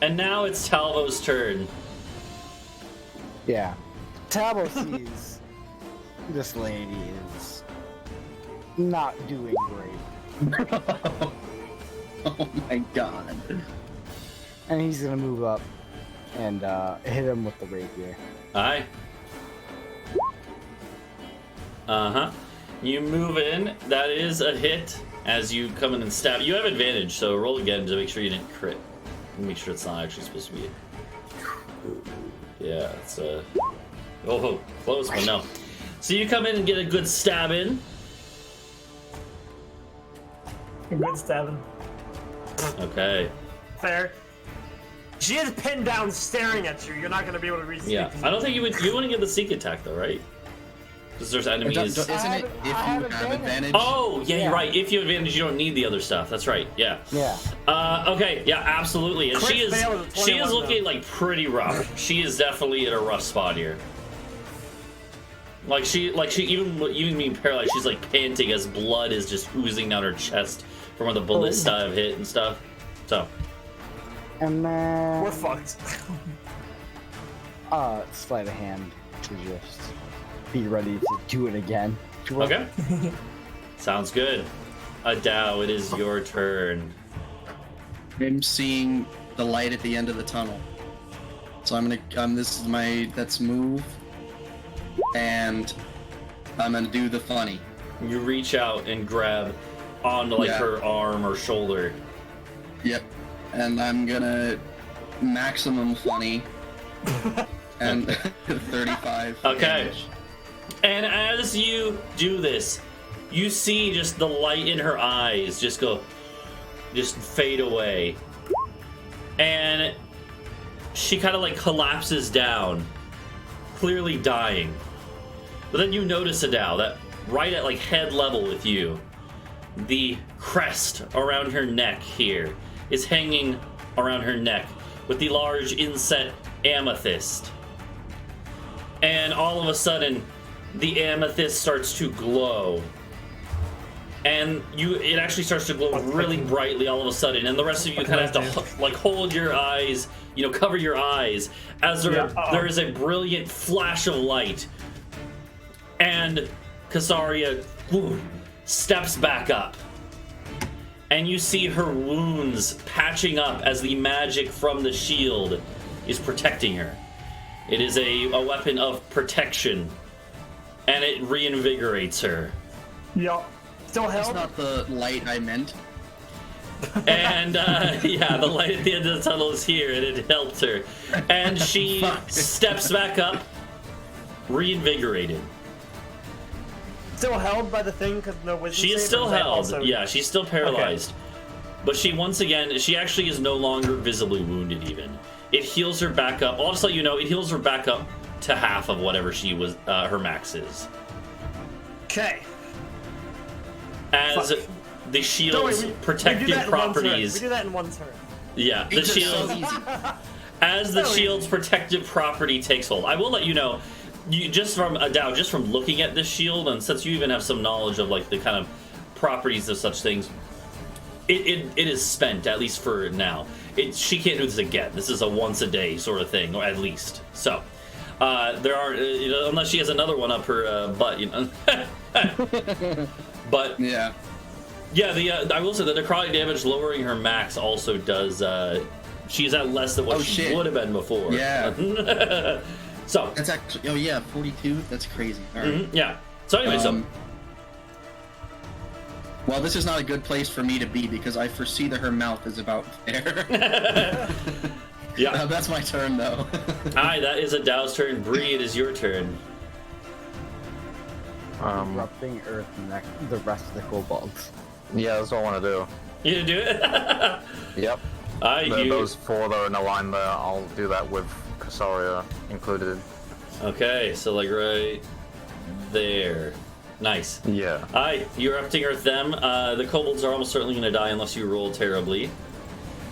And now it's Talvo's turn. Yeah. Talvo sees this lady is not doing great. Oh my god. And he's gonna move up and hit him with the rapier. Aye. Uh-huh. You move in. That is a hit as you come in and stab. You have advantage, so roll again to make sure you didn't crit. Make sure it's not actually supposed to be. Yeah, it's oh, close, but no. So you come in and get a good stab in. Good stabbing. Okay. Fair. She is pinned down staring at you. You're not going to be able to reach. Yeah. I don't think you would. You want to get the sneak attack though, right? Because there's enemies. Isn't it if you have advantage? Oh, yeah, Yeah. you're right. If you have advantage, you don't need the other stuff. That's right. Yeah. Yeah. Okay. Yeah, absolutely. And Crit she is fail is a 21 looking though. like pretty rough. She is definitely in a rough spot here. Like she even being paralyzed, she's like panting as blood is just oozing down her chest from where the ballista have hit and stuff. So. And then We're fucked. sleight of hand to just be ready to do it again. Okay. Sounds good. Adau, it is your turn. I'm seeing the light at the end of the tunnel. So I'm gonna this is my move. And I'm gonna do the funny. You reach out and grab onto like Yeah. her arm or shoulder. Yep. And I'm gonna maximum funny. And 35 Okay. damage. And as you do this, you see just the light in her eyes just fade away. And she kind of like collapses down, clearly dying. But then you notice, Adau, that right at like head level with you, the crest around her neck here is hanging around her neck with the large inset amethyst. And all of a sudden, the amethyst starts to glow. And it actually starts to glow really brightly all of a sudden, and the rest of you kind of have to like hold your eyes, cover your eyes as there is a brilliant flash of light. And Kasaria steps back up. And you see her wounds patching up as the magic from the shield is protecting her. It is a weapon of protection, and it reinvigorates her. Yup. Still That's held. not the light I meant. And yeah, the light at the end of the tunnel is here, and it helped her. And she steps back up, reinvigorated. Still held by the thing because no wisdom. She is save, still or is that held. also- Yeah, she's still paralyzed. Okay. But she, once again, she actually is no longer visibly wounded even. It heals her back up. I'll just let you know, it heals her back up to half of whatever she was, her max is. Okay. As the shield's protective properties... We do that in one turn. Yeah, the shield... As the shield's protective property takes hold. I will let you know, just from Adau, just from looking at this shield, and since you even have some knowledge of like the kind of properties of such things, it is spent, at least for now. She can't do this again. This is a once a day sort of thing, or at least. So, there are, unless she has another one up her butt, But yeah, I will say the necrotic damage lowering her max also does. She's at less than what she would have been before. Yeah. So that's actually 42. That's crazy. All right. Yeah. So anyway, well, this is not a good place for me to be because I foresee that her mouth is about there. Yeah. That's my turn, though. Alright, that is Adau's turn. Bree, it is your turn. Erupting earth and the rest of the kobolds. Yeah, that's what I want to do. You gonna do it? Yep. Those 4 that are in a line there, I'll do that with Casaria included. Okay, so like right there. Nice. Yeah. Alright, you're erupting earth them. The kobolds are almost certainly gonna die unless you roll terribly.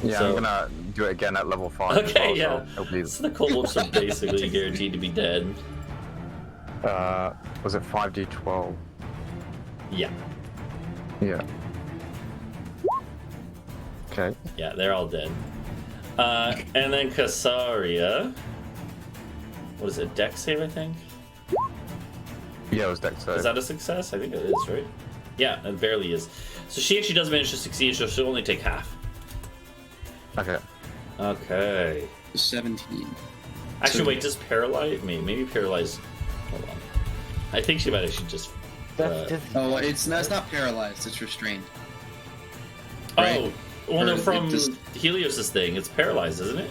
Yeah, so, I'm gonna do it again at level 5. Okay, well, yeah. So the kobolds are basically guaranteed to be dead. Was it 5d12? Yeah. Yeah. Okay. Yeah, they're all dead. And then Casaria. What is it? Dex save, I think? Yeah, it was Dex save. Is that a success? I think it is, right? Yeah, it barely is. So she actually does manage to succeed, so she'll only take half. Okay. Okay. 17. Actually, wait, does paralyze me? Maybe paralyze. Hold on. I think she might actually just. It's not paralyzed. It's restrained. Right? Oh, well, no, Or from just... Helios' thing, it's paralyzed, isn't it?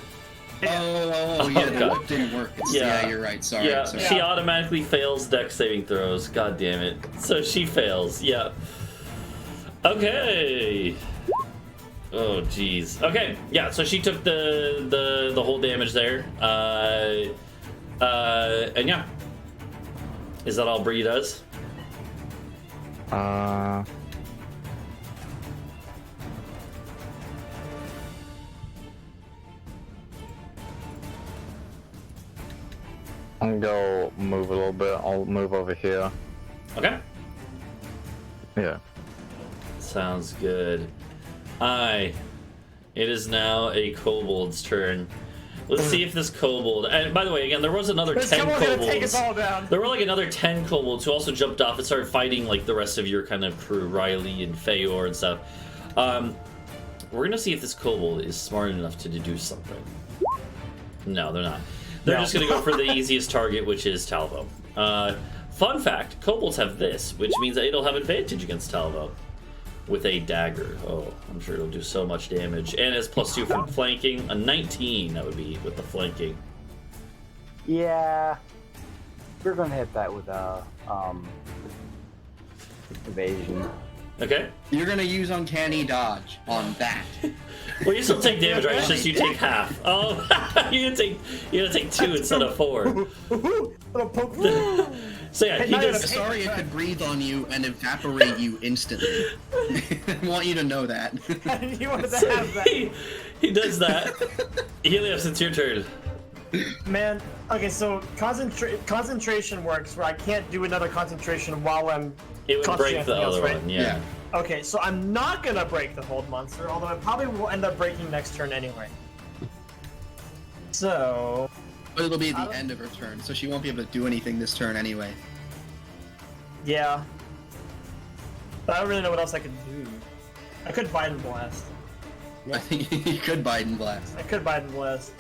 Oh, yeah, that didn't work. Yeah, you're right. Sorry. Yeah, sorry. she automatically fails Dex saving throws. God damn it. So she fails. Yeah. Okay. Oh, jeez. Okay. Yeah. So she took the whole damage there. And yeah. Is that all Bree does? I'm gonna go move a little bit. I'll move over here. Okay. Yeah. Sounds good. It is now a kobold's turn. Let's see if this kobold. And by the way, again, there was another 10 kobolds. Take us all down. There were like another 10 kobolds who also jumped off and started fighting like the rest of your kind of crew, Riley and Feyor and stuff. We're gonna see if this kobold is smart enough to deduce something. No, they're not. They're just gonna go for the easiest target, which is Talvo. Fun fact: kobolds have this, which means that it'll have advantage against Talvo with a dagger. Oh, I'm sure it'll do so much damage. And it's +2 from flanking. A 19 that would be with the flanking. Yeah, we're gonna hit that with evasion. Okay. You're gonna use uncanny dodge on that. Well, you still take damage, right? It's just you take half. Oh, you're gonna take 2 instead of 4. So yeah, he does. Sorry, it could breathe on you and evaporate you instantly. I want you to know that. You wanted to have that. He does that. Helios, it's your turn. Man, okay, so concentration works where I can't do another concentration while I'm. It would break the other one, yeah. Okay, so I'm not gonna break the hold monster, although I probably will end up breaking next turn anyway. So. But it'll be at the end of her turn, so she won't be able to do anything this turn anyway. Yeah. But I don't really know what else I could do. I could Bite and Blast. I think you could Bite and Blast. I could Bite and Blast.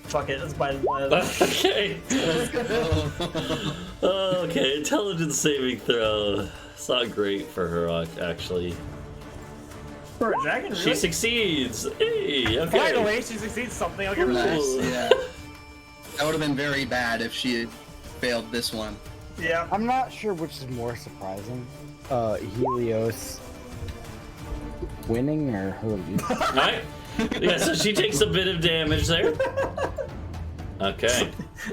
Fuck it, let's Bite and Blast. Okay. Okay, intelligence saving throw. It's not great for Rhuk, actually. For a dragon, really? She succeeds. Hey, okay. Finally, she succeeds something. I'll give her that. Ooh. Yeah. That would have been very bad if she had failed this one. Yeah. I'm not sure which is more surprising. Helios winning or her losing. Alright. Yeah, so she takes a bit of damage there. Okay.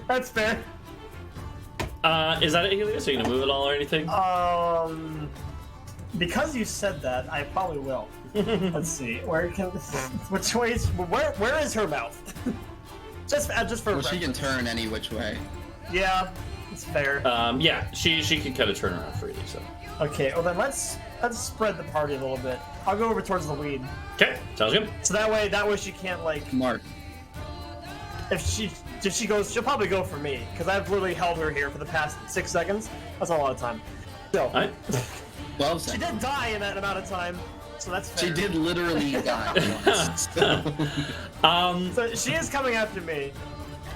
That's fair. Is that it, Helios? Are you gonna move it all or anything? Because you said that, I probably will. Let's see. Which way is? Where is her mouth? just for. Well, she can turn any which way. Yeah, it's fair. Yeah, she can kind of turn around freely, so. Okay. Well then, let's spread the party a little bit. I'll go over towards the lead. Okay, sounds good. So that way she can't like. Mark. If she goes, she'll probably go for me because I've literally held her here for the past 6 seconds. That's a lot of time. So. Alright. 12 She seconds. did die in that amount of time, so that's fair. She did literally die once. So she is coming after me.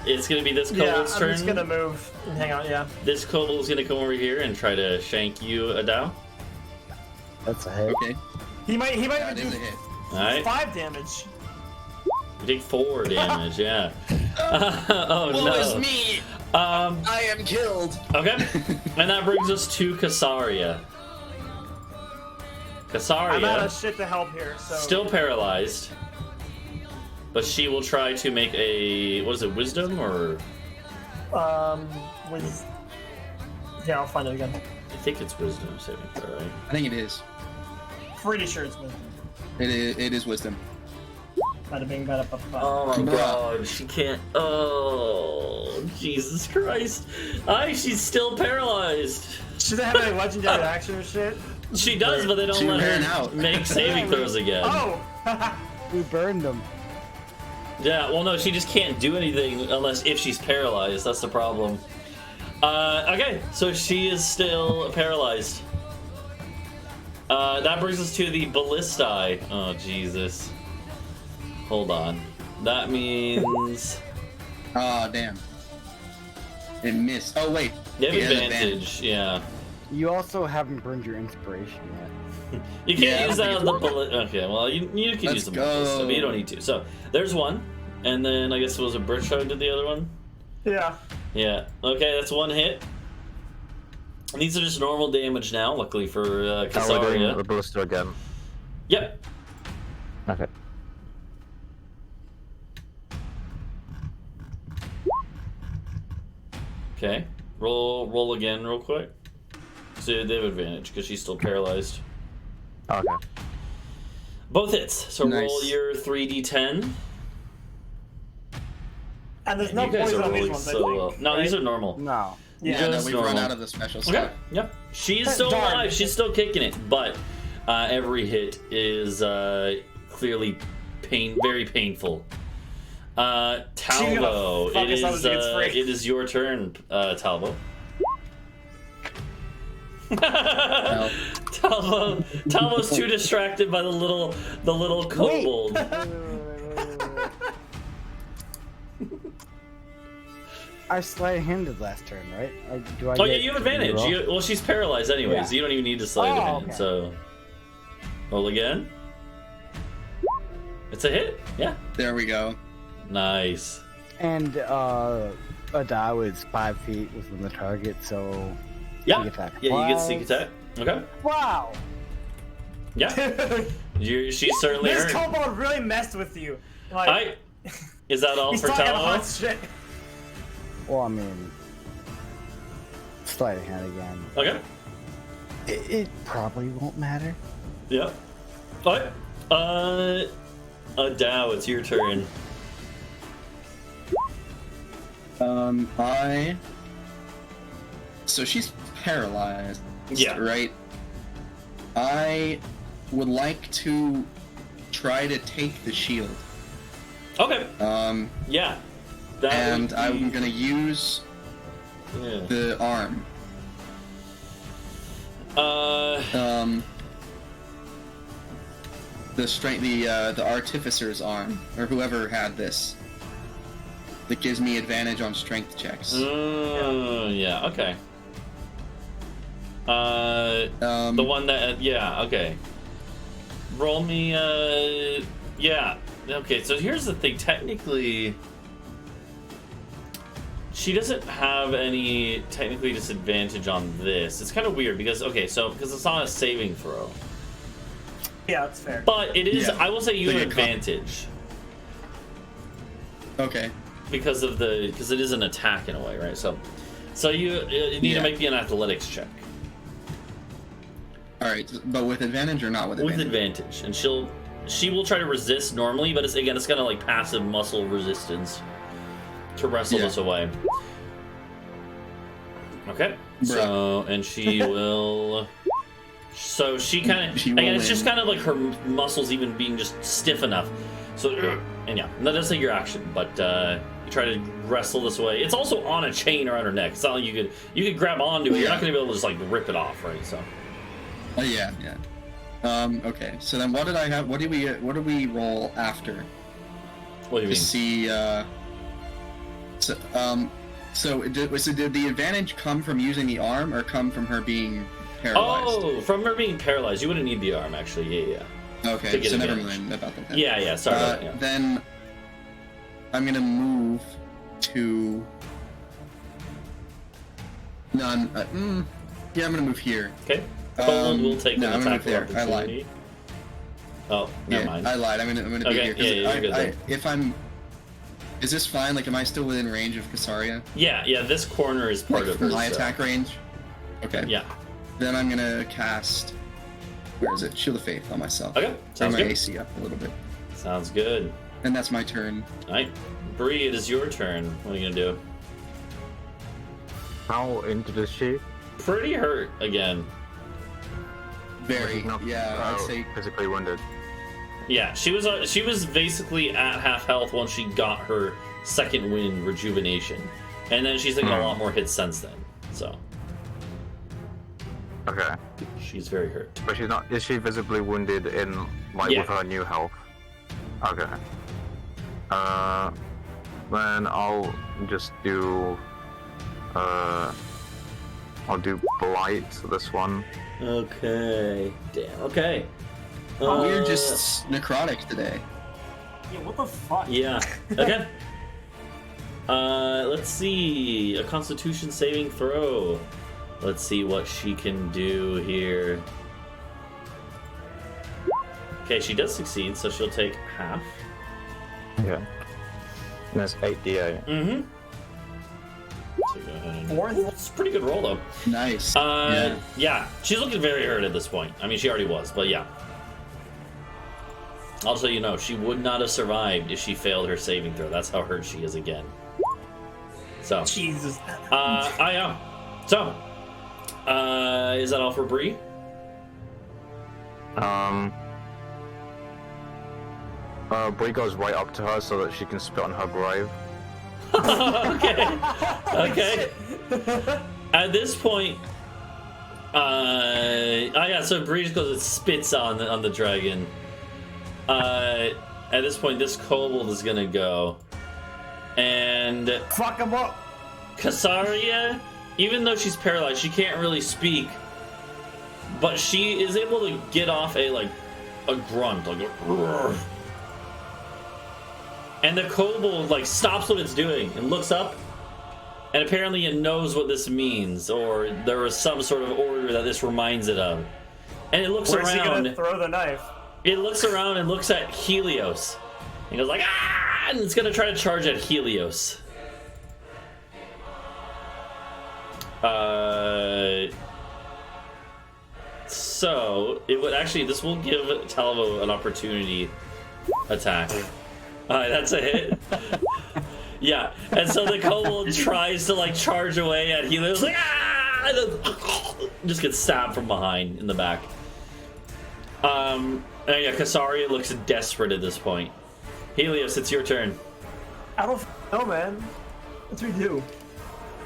It's gonna be this Yeah, kobold's I'm turn. just gonna move and hang out. Yeah. This kobold's gonna come over here and try to shank you, Adau. That's a hit. Okay. He might That even is do a hit. Alright. 5 damage. You take 4 damage, yeah. Oh Woe no. is me! I am killed! Okay. And that brings us to Casaria. I'm out of Casaria, shit to help here. So still paralyzed. But she will try to make a, what is it, wisdom or? with yeah, I'll find it again. I think it's wisdom saving throw, right? I think it is. Pretty sure it's wisdom. It is wisdom. Bada bing, bada ba ba. Oh my Bruh. god, she can't. Oh, Jesus Christ. She's still paralyzed. She doesn't have any legendary action or shit. She does, but they don't She let ran her out. make saving throws again. Oh. We burned them. Yeah, well, no, she just can't do anything unless if she's paralyzed. That's the problem. Okay, so she is still paralyzed. That brings us to the ballistae. Oh, Jesus. Hold on. That means Oh, damn. It missed. Oh, wait. you have It has advantage. Yeah. You also haven't burned your inspiration yet. You can't Yeah, I use don't that on think the it's bullet. Okay, well, you can Let's use the go. ballista, but you don't need to. So, there's one. And then I guess it was a Britsha who did the other one? Yeah. Yeah. Okay, that's one hit. And these are just normal damage now, luckily for Now we're doing the Casaria. ballista again. Yep. Okay. Okay. Roll again real quick. So they have advantage because she's still paralyzed. Okay. Both hits. So Nice. roll your 3d10. And there's no You guys poison are on these rolling ones. I so think, well. No, right? these are normal. No. Yeah. Yeah, no, Just we've run normal. out of the special Okay. stuff. Yep. She's still Darn. alive. She's still kicking it, but every hit is clearly very painful. Talvo, fuck it us up is as it gets free. it is your turn, Talvo. No. Talvo's too distracted by the little kobold. I sleight-handed last turn, right? Or do I Oh get yeah, you have to advantage. reroll? Well, she's paralyzed anyway, Yeah. so you don't even need to slide Oh, it in. okay. So roll again. It's a hit. Yeah. There we go. Nice. And Adau is 5 feet within the target, so Yeah. sneak attack Yeah, you get sneak applies. attack. Okay. Wow. Yeah. She's certainly This hurt. kobold really messed with you. Like, Is that all he's for talking hot Talvo? shit. Well, I mean, sleight of hand again. Okay. It probably won't matter. Yep. Alright. Adau, it's your turn. So she's paralyzed. Yeah. Right? I would like to try to take the shield. Okay. Yeah. That And would I'm be- gonna use Yeah. the arm. The strength, the artificer's arm, or whoever had this, that gives me advantage on strength checks. Yeah. Okay. The one that, yeah. Okay. roll me, yeah. Okay, so here's the thing. Technically, she doesn't have any technically disadvantage on this. It's kind of weird because, okay, so because it's not a saving throw. Yeah, that's fair. But it is, Yeah. I will say you have Like a advantage. Okay. Because it is an attack in a way, right? So you need to make me an athletics check. All right, but with advantage or not with advantage? With advantage, and she will try to resist normally, but it's kind of like passive muscle resistance to wrestle this away. Okay, so and she will. So she kind of again, it's just kind of like her muscles even being just stiff enough. So and yeah, that does take your action, but you try to wrestle this away. It's also on a chain around her neck. It's not like you could grab onto it. You're not going to be able to just like rip it off, right? So. Yeah. Okay. So then, what did I have? What do we roll after? What do you mean? To see. So did the advantage come from using the arm or come from her being paralyzed? Oh, from her being paralyzed. You wouldn't need the arm, actually. Yeah. Okay. So never mind about that. Then. Yeah. Sorry. About that, yeah. Then I'm gonna move to. None. Yeah, I'm gonna move here. Okay. Poland will take an attack there. of opportunity. Oh, never mind. I lied. I'm gonna be here. Yeah, you're good then. Is this fine? Like, am I still within range of Kasaria? Yeah. This corner is part of her. My attack range. Okay. Yeah. Then I'm gonna cast. Where is it? Shield of Faith on myself. Okay. Turn Sounds my good. AC up a little bit. Sounds good. And that's my turn. All right, Bree, it is your turn. What are you gonna do? How injured is she? Pretty hurt again. Very. Yeah, I'd say. Physically wounded. Yeah, she was basically at half health once she got her second wind rejuvenation, and then she's taken a lot more hits since then. So. Okay. She's very hurt. But she's not. Is she visibly wounded in with her new health? Okay. Then I'll just do. I'll do blight. This one. Okay. Damn. Okay. We're just necrotic today. Yeah, what the fuck? Yeah. Okay. Let's see. A Constitution saving throw. Let's see what she can do here. Okay, she does succeed, so she'll take half. Yeah. And that's 8d8. Mm-hmm. So go ahead and... Fourth? It's a pretty good roll, though. Nice. Yeah, she's looking very hurt at this point. I mean, she already was, but yeah. I'll tell you, she would not have survived if she failed her saving throw. That's how hurt she is again. So. Jesus. I am. So. Is that all for Bree? Bree goes right up to her so that she can spit on her grave. Okay. At this point, so Bree just goes and spits on the dragon. At this point, this kobold is gonna go, and Fuck him up. Kasaria, even though she's paralyzed, she can't really speak, but she is able to get off a grunt, like a roar. And the kobold stops what it's doing and looks up, and apparently it knows what this means, or there was some sort of order that this reminds it of. And it looks Where's he around. gonna throw the knife? It looks around and looks at Helios. And goes ah! And it's gonna try to charge at Helios. So it would actually. This will give Talvo an opportunity attack. Alright, that's a hit. Yeah, and so the kobold tries to charge away at Helios, just gets stabbed from behind in the back. And yeah, Kasaria looks desperate at this point. Helios, it's your turn. I don't know, man. What's we do?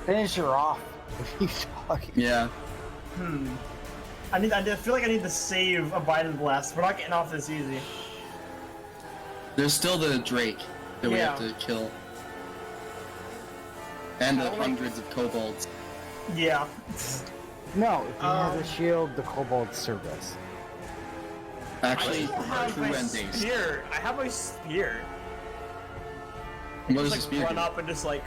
Finish her off. What are you talking? Yeah. I feel like I need to save a Biden blast. We're not getting off this easy. There's still the Drake that we have to kill. And the hundreds of kobolds. Yeah. No, if you have the shield, the kobold service. Actually, I have true my end days. spear. I have my spear. What does Just, the spear run do? up and just like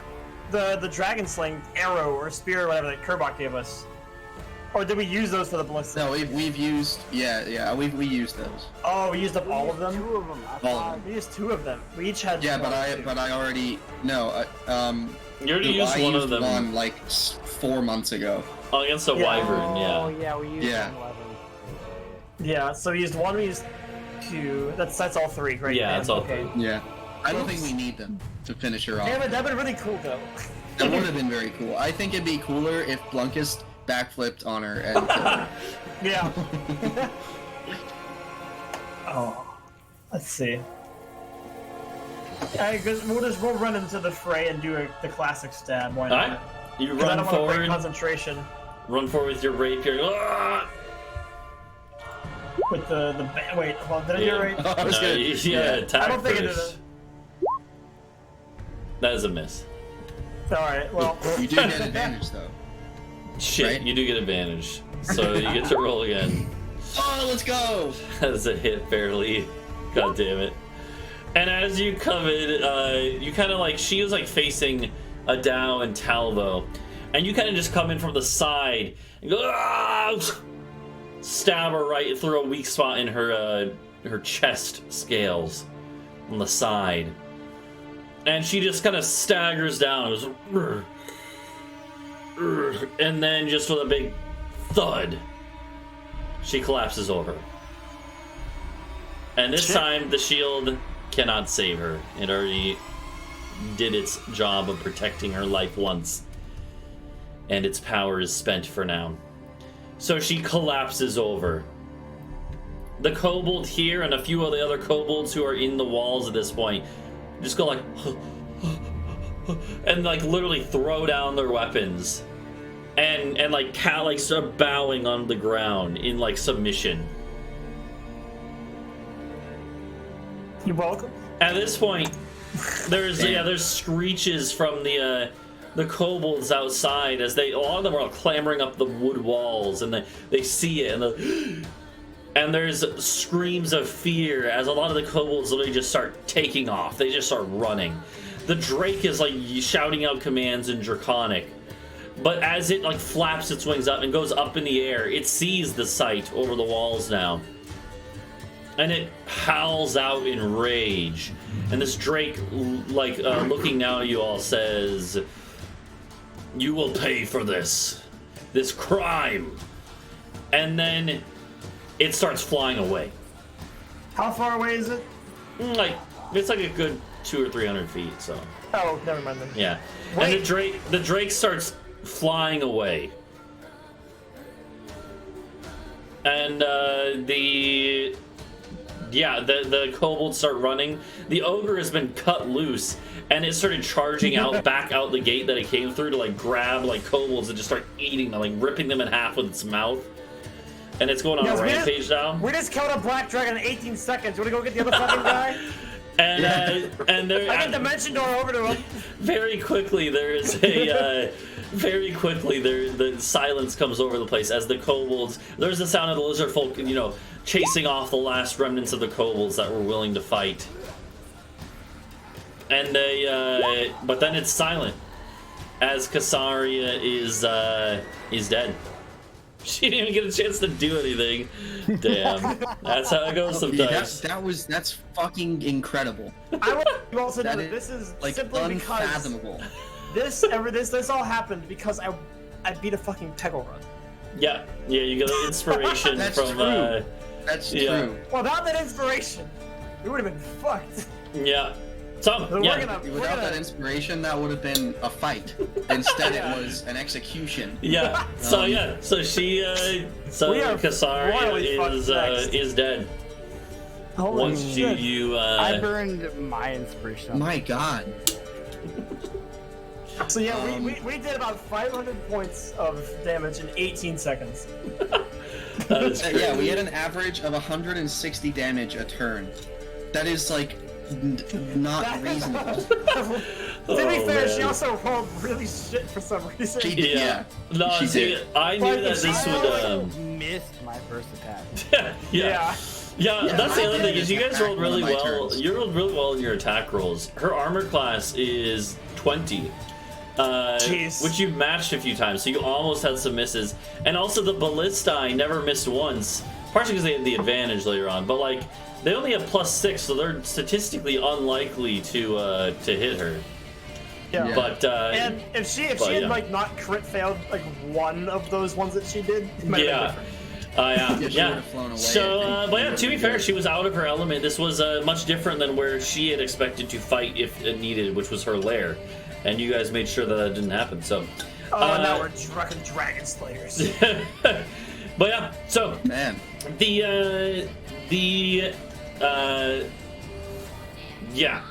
the dragon sling arrow or spear or whatever that Kerbok gave us. Or did we use those for the ballista? No, we've used we used those. Oh, we used up all of them. 2 of them. All of them. We used 2 of them. We each had. Yeah, one or two. but I already no. You already used I one used of them one like 4 months ago. against a Yeah. wyvern, Oh, yeah. yeah, we used Yeah. 11. Yeah, so we used 1. We used 2. That's all 3, right? Yeah, man? it's all okay. 3. Yeah. I don't think we need them to finish her off. Damn it, that'd been really cool though. That would have been very cool. I think it'd be cooler if Blunkist backflipped on her and killed her. Yeah. Oh, let's see. We'll run into the fray and do the classic stab. Why not? Alright, you 'Cause I run don't want to break forward. concentration Run forward with your rapier. Ah! with the wait. Hold on, did I do it right? Oh, I was gonna- Yeah, attack I don't think I did first. it. That is a miss. All right. Well, You do get advantage though. Shit, Right? you do get advantage. So you get to roll again. Oh, let's go! That's a hit, barely. God damn it. And as you come in, you kind of like, she is like facing Adau and Talvo. And you kind of just come in from the side and go, "Ah!" Stab her right through a weak spot in her chest scales on the side. And she just kind of staggers down. Goes, "Rrr, rrr," and then just with a big thud, she collapses over. And this time, the shield cannot save her. It already did its job of protecting her life once. And its power is spent for now. So she collapses over. The kobold here and a few of the other kobolds who are in the walls at this point just go like and like literally throw down their weapons and like start bowing on the ground in like submission. you're welcome. At this point, there's screeches from the kobolds outside as a lot of them are clambering up the wood walls, and they see it, and there's screams of fear as a lot of the kobolds literally just start taking off. They just start running. The Drake is like shouting out commands in Draconic, but as it like flaps its wings up and goes up in the air, it sees the sight over the walls now. And it howls out in rage. And this Drake, looking now at you all, says, "You will pay for this crime." And then it starts flying away. How far away is it? It's like a good 200 or 300 feet. So Oh, never mind then. yeah. Wait. And the Drake starts flying away. And the kobolds start running. The ogre has been cut loose, and it started charging back out the gate that it came through to like grab like kobolds and just start eating them, like ripping them in half with its mouth. And it's going on a rampage now. We just killed a black dragon in 18 seconds. You wanna go get the other fucking guy? And there, I can dimension door over to him. very quickly the silence comes over the place as the kobolds. There's the sound of the lizard folk, chasing off the last remnants of the kobolds that were willing to fight. And but then it's silent as Casaria is dead. She didn't even get a chance to do anything. Damn, that's how it goes sometimes. That's fucking incredible. I want you also know That that is, this is like, simply because unfathomable. this all happened because I beat a fucking Tegel run. Yeah, you get an inspiration That's from true. That's yeah. true. Without that inspiration, we would have been fucked. Yeah. So, So yeah. Without that inspiration, that would have been a fight. Instead, it was an execution. Yeah. So yeah. So she. We are royally Casaria fucked next. is dead. Holy Once shit. you. I burned my inspiration. My God. So yeah, we did about 500 points of damage in 18 seconds. That is Yeah, we crazy. had an average of 160 damage a turn. That is like not reasonable. To be fair, she man. also rolled really shit for some reason. Yeah. No, She see, did. I knew that this I would. missed my first attack. Yeah. Yeah. Yeah, that's the other thing is you guys rolled really Attack one of my well. turns. You rolled really well in your attack rolls. Her armor class is 20. Jeez. Which you matched a few times, so you almost had some misses. And also the ballistae never missed once, partially because they had the advantage later on. But like, they only have +6, so they're statistically unlikely to hit her. Yeah. But And if she had yeah. like not crit failed like one of those ones that she did, it might have been yeah. different. Yeah, Yeah, she yeah. would've flown away, So, I think. but yeah, to be fair, she was out of her element. This was much different than where she had expected to fight if it needed, which was her lair. And you guys made sure that didn't happen. So, Oh, now we're fucking dragon slayers. but yeah, so Man. yeah,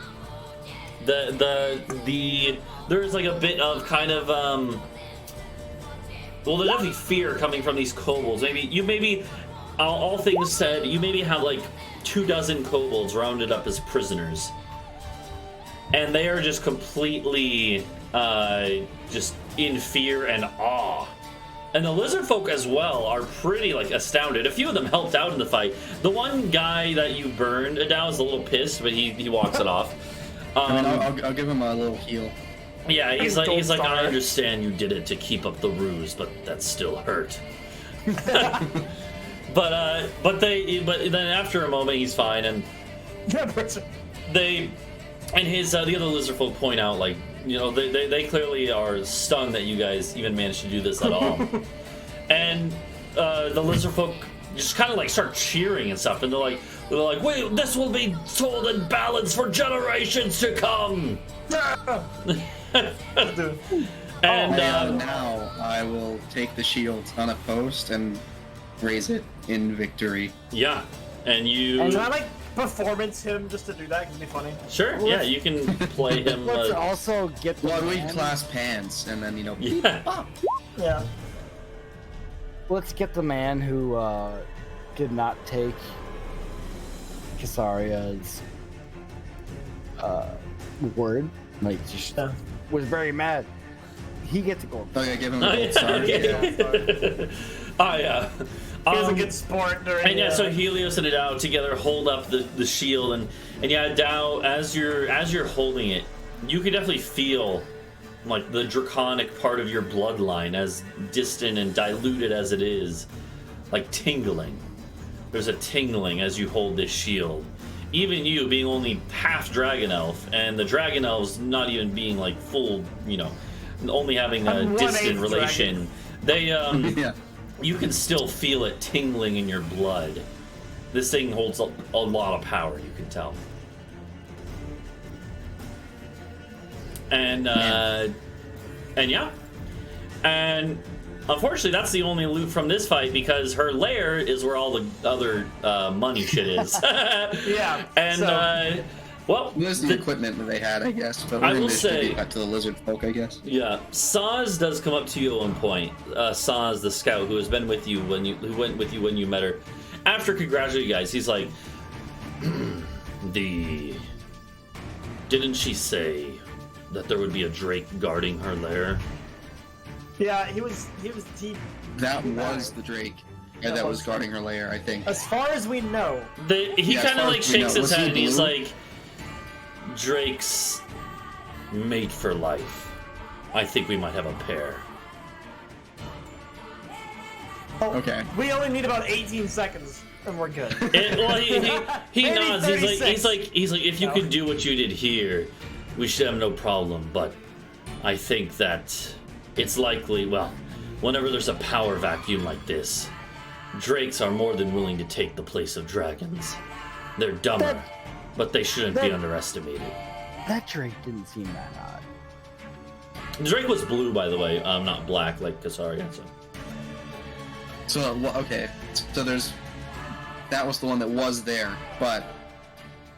there's like a bit of kind of well, there's definitely fear coming from these kobolds. Maybe all things said, you maybe have like 24 kobolds rounded up as prisoners, and they are just completely just in fear and awe. And the lizard folk as well are pretty like astounded. A few of them helped out in the fight. The one guy that you burned, Adau, is a little pissed, but he walks it off. I mean, I'll give him a little heal. Yeah, he's Don't like, I start. understand you did it to keep up the ruse, but that still hurt. but then after a moment he's fine, and Yeah, Britsha. the other lizard folk point out, like, you know, they clearly are stunned that you guys even managed to do this at all. And the lizard folk just kind of like start cheering and stuff, and they're like, wait, this will be told in ballads for generations to come. And Now I will take the shield on a post and raise it in victory. yeah, and you Can I like performance him just to do that? It'd be funny. sure, yeah, you can play him. Let's also get the Well, we man, clasp hands and then yeah. Yeah. let's get the man who did not take Kasaria's word, like just Yeah. was very mad. He gets a gold. Okay, give him a gold star. Okay. Oh yeah. He was a good sport during. And yeah, so Helios and Adau together hold up the shield, and yeah, Adau, as you're holding it, you can definitely feel like the draconic part of your bloodline, as distant and diluted as it is, like tingling. There's a tingling as you hold this shield. Even you being only half dragon elf, and the dragon elves not even being like full, you know, only having a I'm distant 1/8 relation. They Yeah. you can still feel it tingling in your blood. This thing holds a lot of power, you can tell. And yeah, and unfortunately, that's the only loot from this fight, because her lair is where all the other money shit is. Yeah. And so- well, This is the equipment that they had, I guess. But I we're will going to say- distribute that to the lizard folk, I guess. yeah, Saz does come up to you at one point. Saz, the scout who has been with you who went with you when you met her. After congratulating you guys, he's like, didn't she say that there would be a drake guarding her lair? Yeah, he That was the Drake that was guarding her lair, I think. as far as we know. He Yeah, as kind of far like as we shakes know. his Was he head and he's blue? like, Drakes mate for life. I think we might have a pair. Oh, Okay. We only need about 18 seconds and we're good. Well, he Maybe nods. 36. He's like, if you No. could do what you did here, we should have no problem. But I think that it's likely, well, whenever there's a power vacuum like this, drakes are more than willing to take the place of dragons. They're dumber, but they shouldn't be underestimated. That Drake didn't seem that odd. Drake was blue, by the way, not black like Kasaria. So. So, okay. So that was the one that was there, but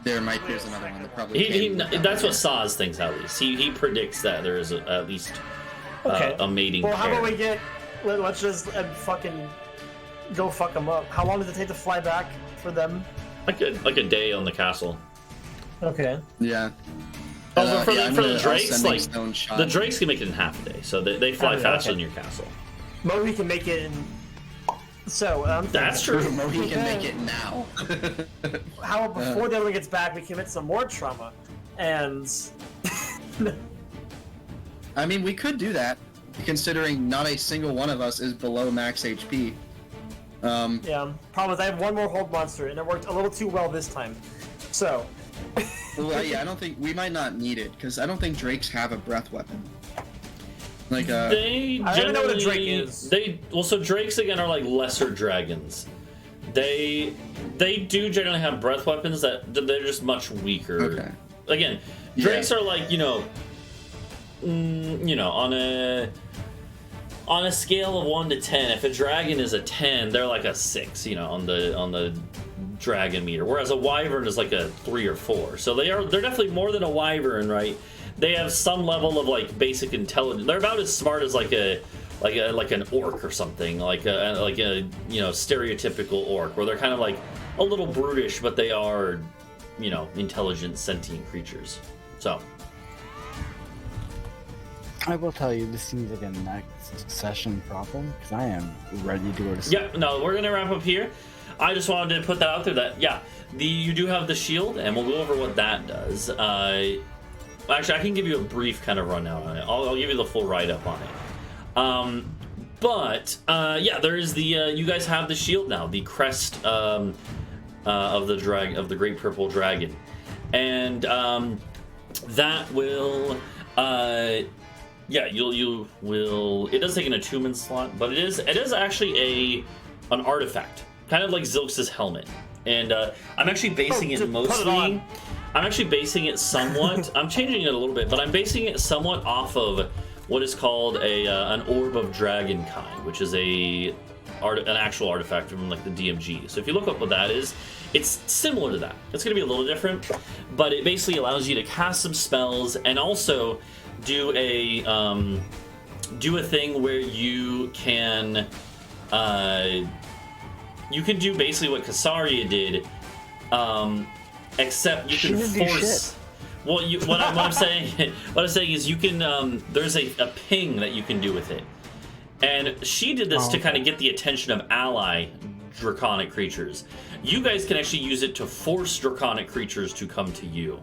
there might be another one that probably came with that That's one. what Saz thinks, at least. He predicts that there is at least Okay. a mating Well, pair. how about we get? Let's just fucking go fuck them up. How long does it take to fly back for them? Like a day on the castle. Okay. Yeah. Oh, for yeah, the I'll drakes, send like Stone Shot. the drakes can make it in half a day, so they fly Oh, faster okay. than your castle. Maybe we can make it in So I'm That's thinking, true. Well, he can make it now. how before the other one gets back, we commit some more trauma, and I mean, we could do that, considering not a single one of us is below max HP. yeah. Problem is, I have one more hold monster, and it worked a little too well this time. So. Well, yeah, I don't think we might not need it because I don't think drakes have a breath weapon. Like They I don't even know what a drake generally- is. So drakes again are like lesser dragons. They do generally have breath weapons that they're just much weaker. Okay. Again, drakes are like on a scale of 1 to 10. If a dragon is a 10, they're like a 6. On the dragon meter. Whereas a wyvern is like a 3 or 4. So they're definitely more than a wyvern, right? They have some level of like basic intelligence. They're about as smart as like an orc or something, like a stereotypical orc, where they're kind of like a little brutish, but they are, intelligent, sentient creatures. So I will tell you, this seems like a next session problem because I am ready to go to sleep. yeah, no, we're gonna wrap up here. I just wanted to put that out there that you do have the shield, and we'll go over what that does. Actually, I can give you a brief kind of rundown on it. I'll give you the full write-up on it. There is the you guys have the shield now, the crest of the Great Purple Dragon, and that will you will. It does take an attunement slot, but it is actually an artifact, kind of like Zilx's helmet, and I'm actually basing it just put it mostly. on. I'm actually basing it somewhat. I'm changing it a little bit, but I'm basing it somewhat off of what is called an Orb of Dragonkind, which is an actual artifact from like the DMG. So if you look up what that is, it's similar to that. It's going to be a little different, but it basically allows you to cast some spells and also do a thing where you can do basically what Kasaria did. Except you can force. Well, what I'm saying is you can. There's a ping that you can do with it, and she did this to kind of get the attention of ally draconic creatures. You guys can actually use it to force draconic creatures to come to you.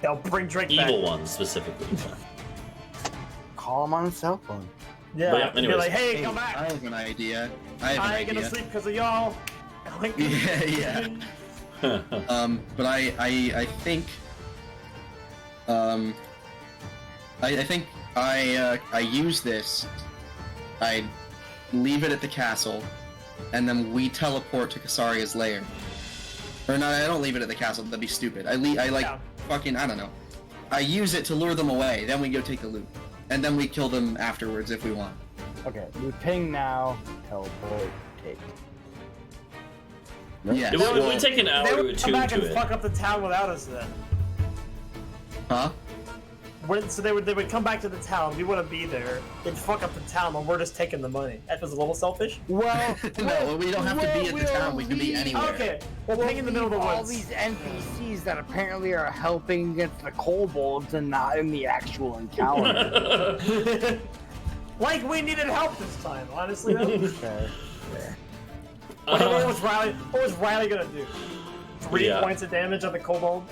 They'll bring Drake Evil back. ones specifically. Call him on his cell phone. Yeah. But yeah, Be anyways. like, hey, come back. I have an idea. I ain't gonna sleep because of y'all. Yeah. But I think I use this. I leave it at the castle, and then we teleport to Kasaria's lair. Or no, I don't leave it at the castle. That'd be stupid. I don't know. I use it to lure them away. Then we go take the loot, and then we kill them afterwards if we want. Okay, we ping now, teleport, take. Yeah. It would take an hour They to would come attune back and to it. fuck up the town without us then. Huh? So they would come back to the town. We wouldn't be there. They'd fuck up the town, and we're just taking the money. That was a little selfish. Well, No, we don't have to be at the town. We can be anywhere. Okay, well, hang in the middle of the all woods. these NPCs that apparently are helping against the kobolds and not in the actual encounter. Like we needed help this time, honestly. Though. Fair. What was Riley gonna do? 3 Yeah. points of damage on the kobold.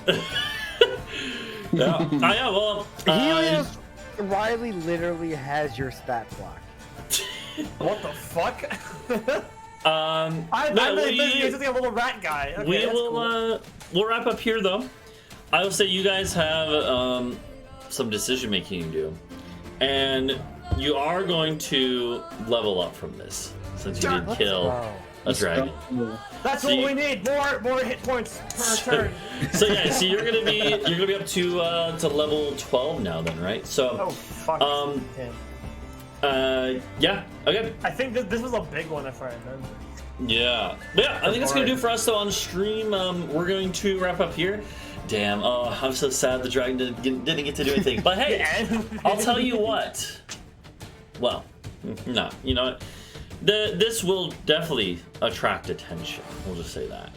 Yeah. Well. Helios, Riley literally has your stat block. What the fuck? I'm no, basically a little rat guy. Okay, we that's will. cool. We'll wrap up here, though. I will say you guys have some decision making to do, and you are going to level up from this since you did kill a dragon. That's so what you- we need. More hit points per turn. So you're gonna be up to level 12 now, then, right? So Oh fuck. Okay. I think this was a big one if I remember. Yeah. But yeah, I think that's gonna do for us though on stream. We're going to wrap up here. Damn, I'm so sad the dragon didn't get to do anything. But hey, I'll tell you what. Well, no, you know what? This will definitely attract attention. We'll just say that.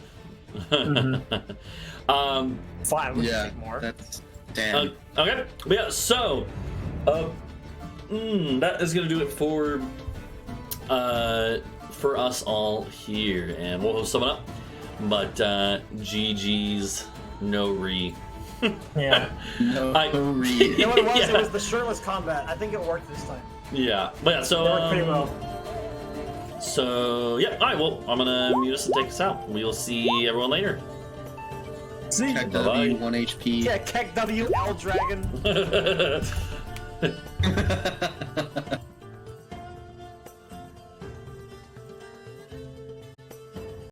Fine, we Yeah, can take more. that's damn. Okay. But yeah, so that is gonna do it for for us all here, and we'll host someone up. But GG's, no re. Yeah. No, read. You know what it was? Yeah. It was the shirtless combat. I think it worked this time. Yeah, but yeah, so It worked pretty well. So yeah, all right. Well, I'm gonna mute us and take us out. We'll see everyone later. See? Check Bye-bye. W, 1 HP. Yeah, Kek WL Dragon.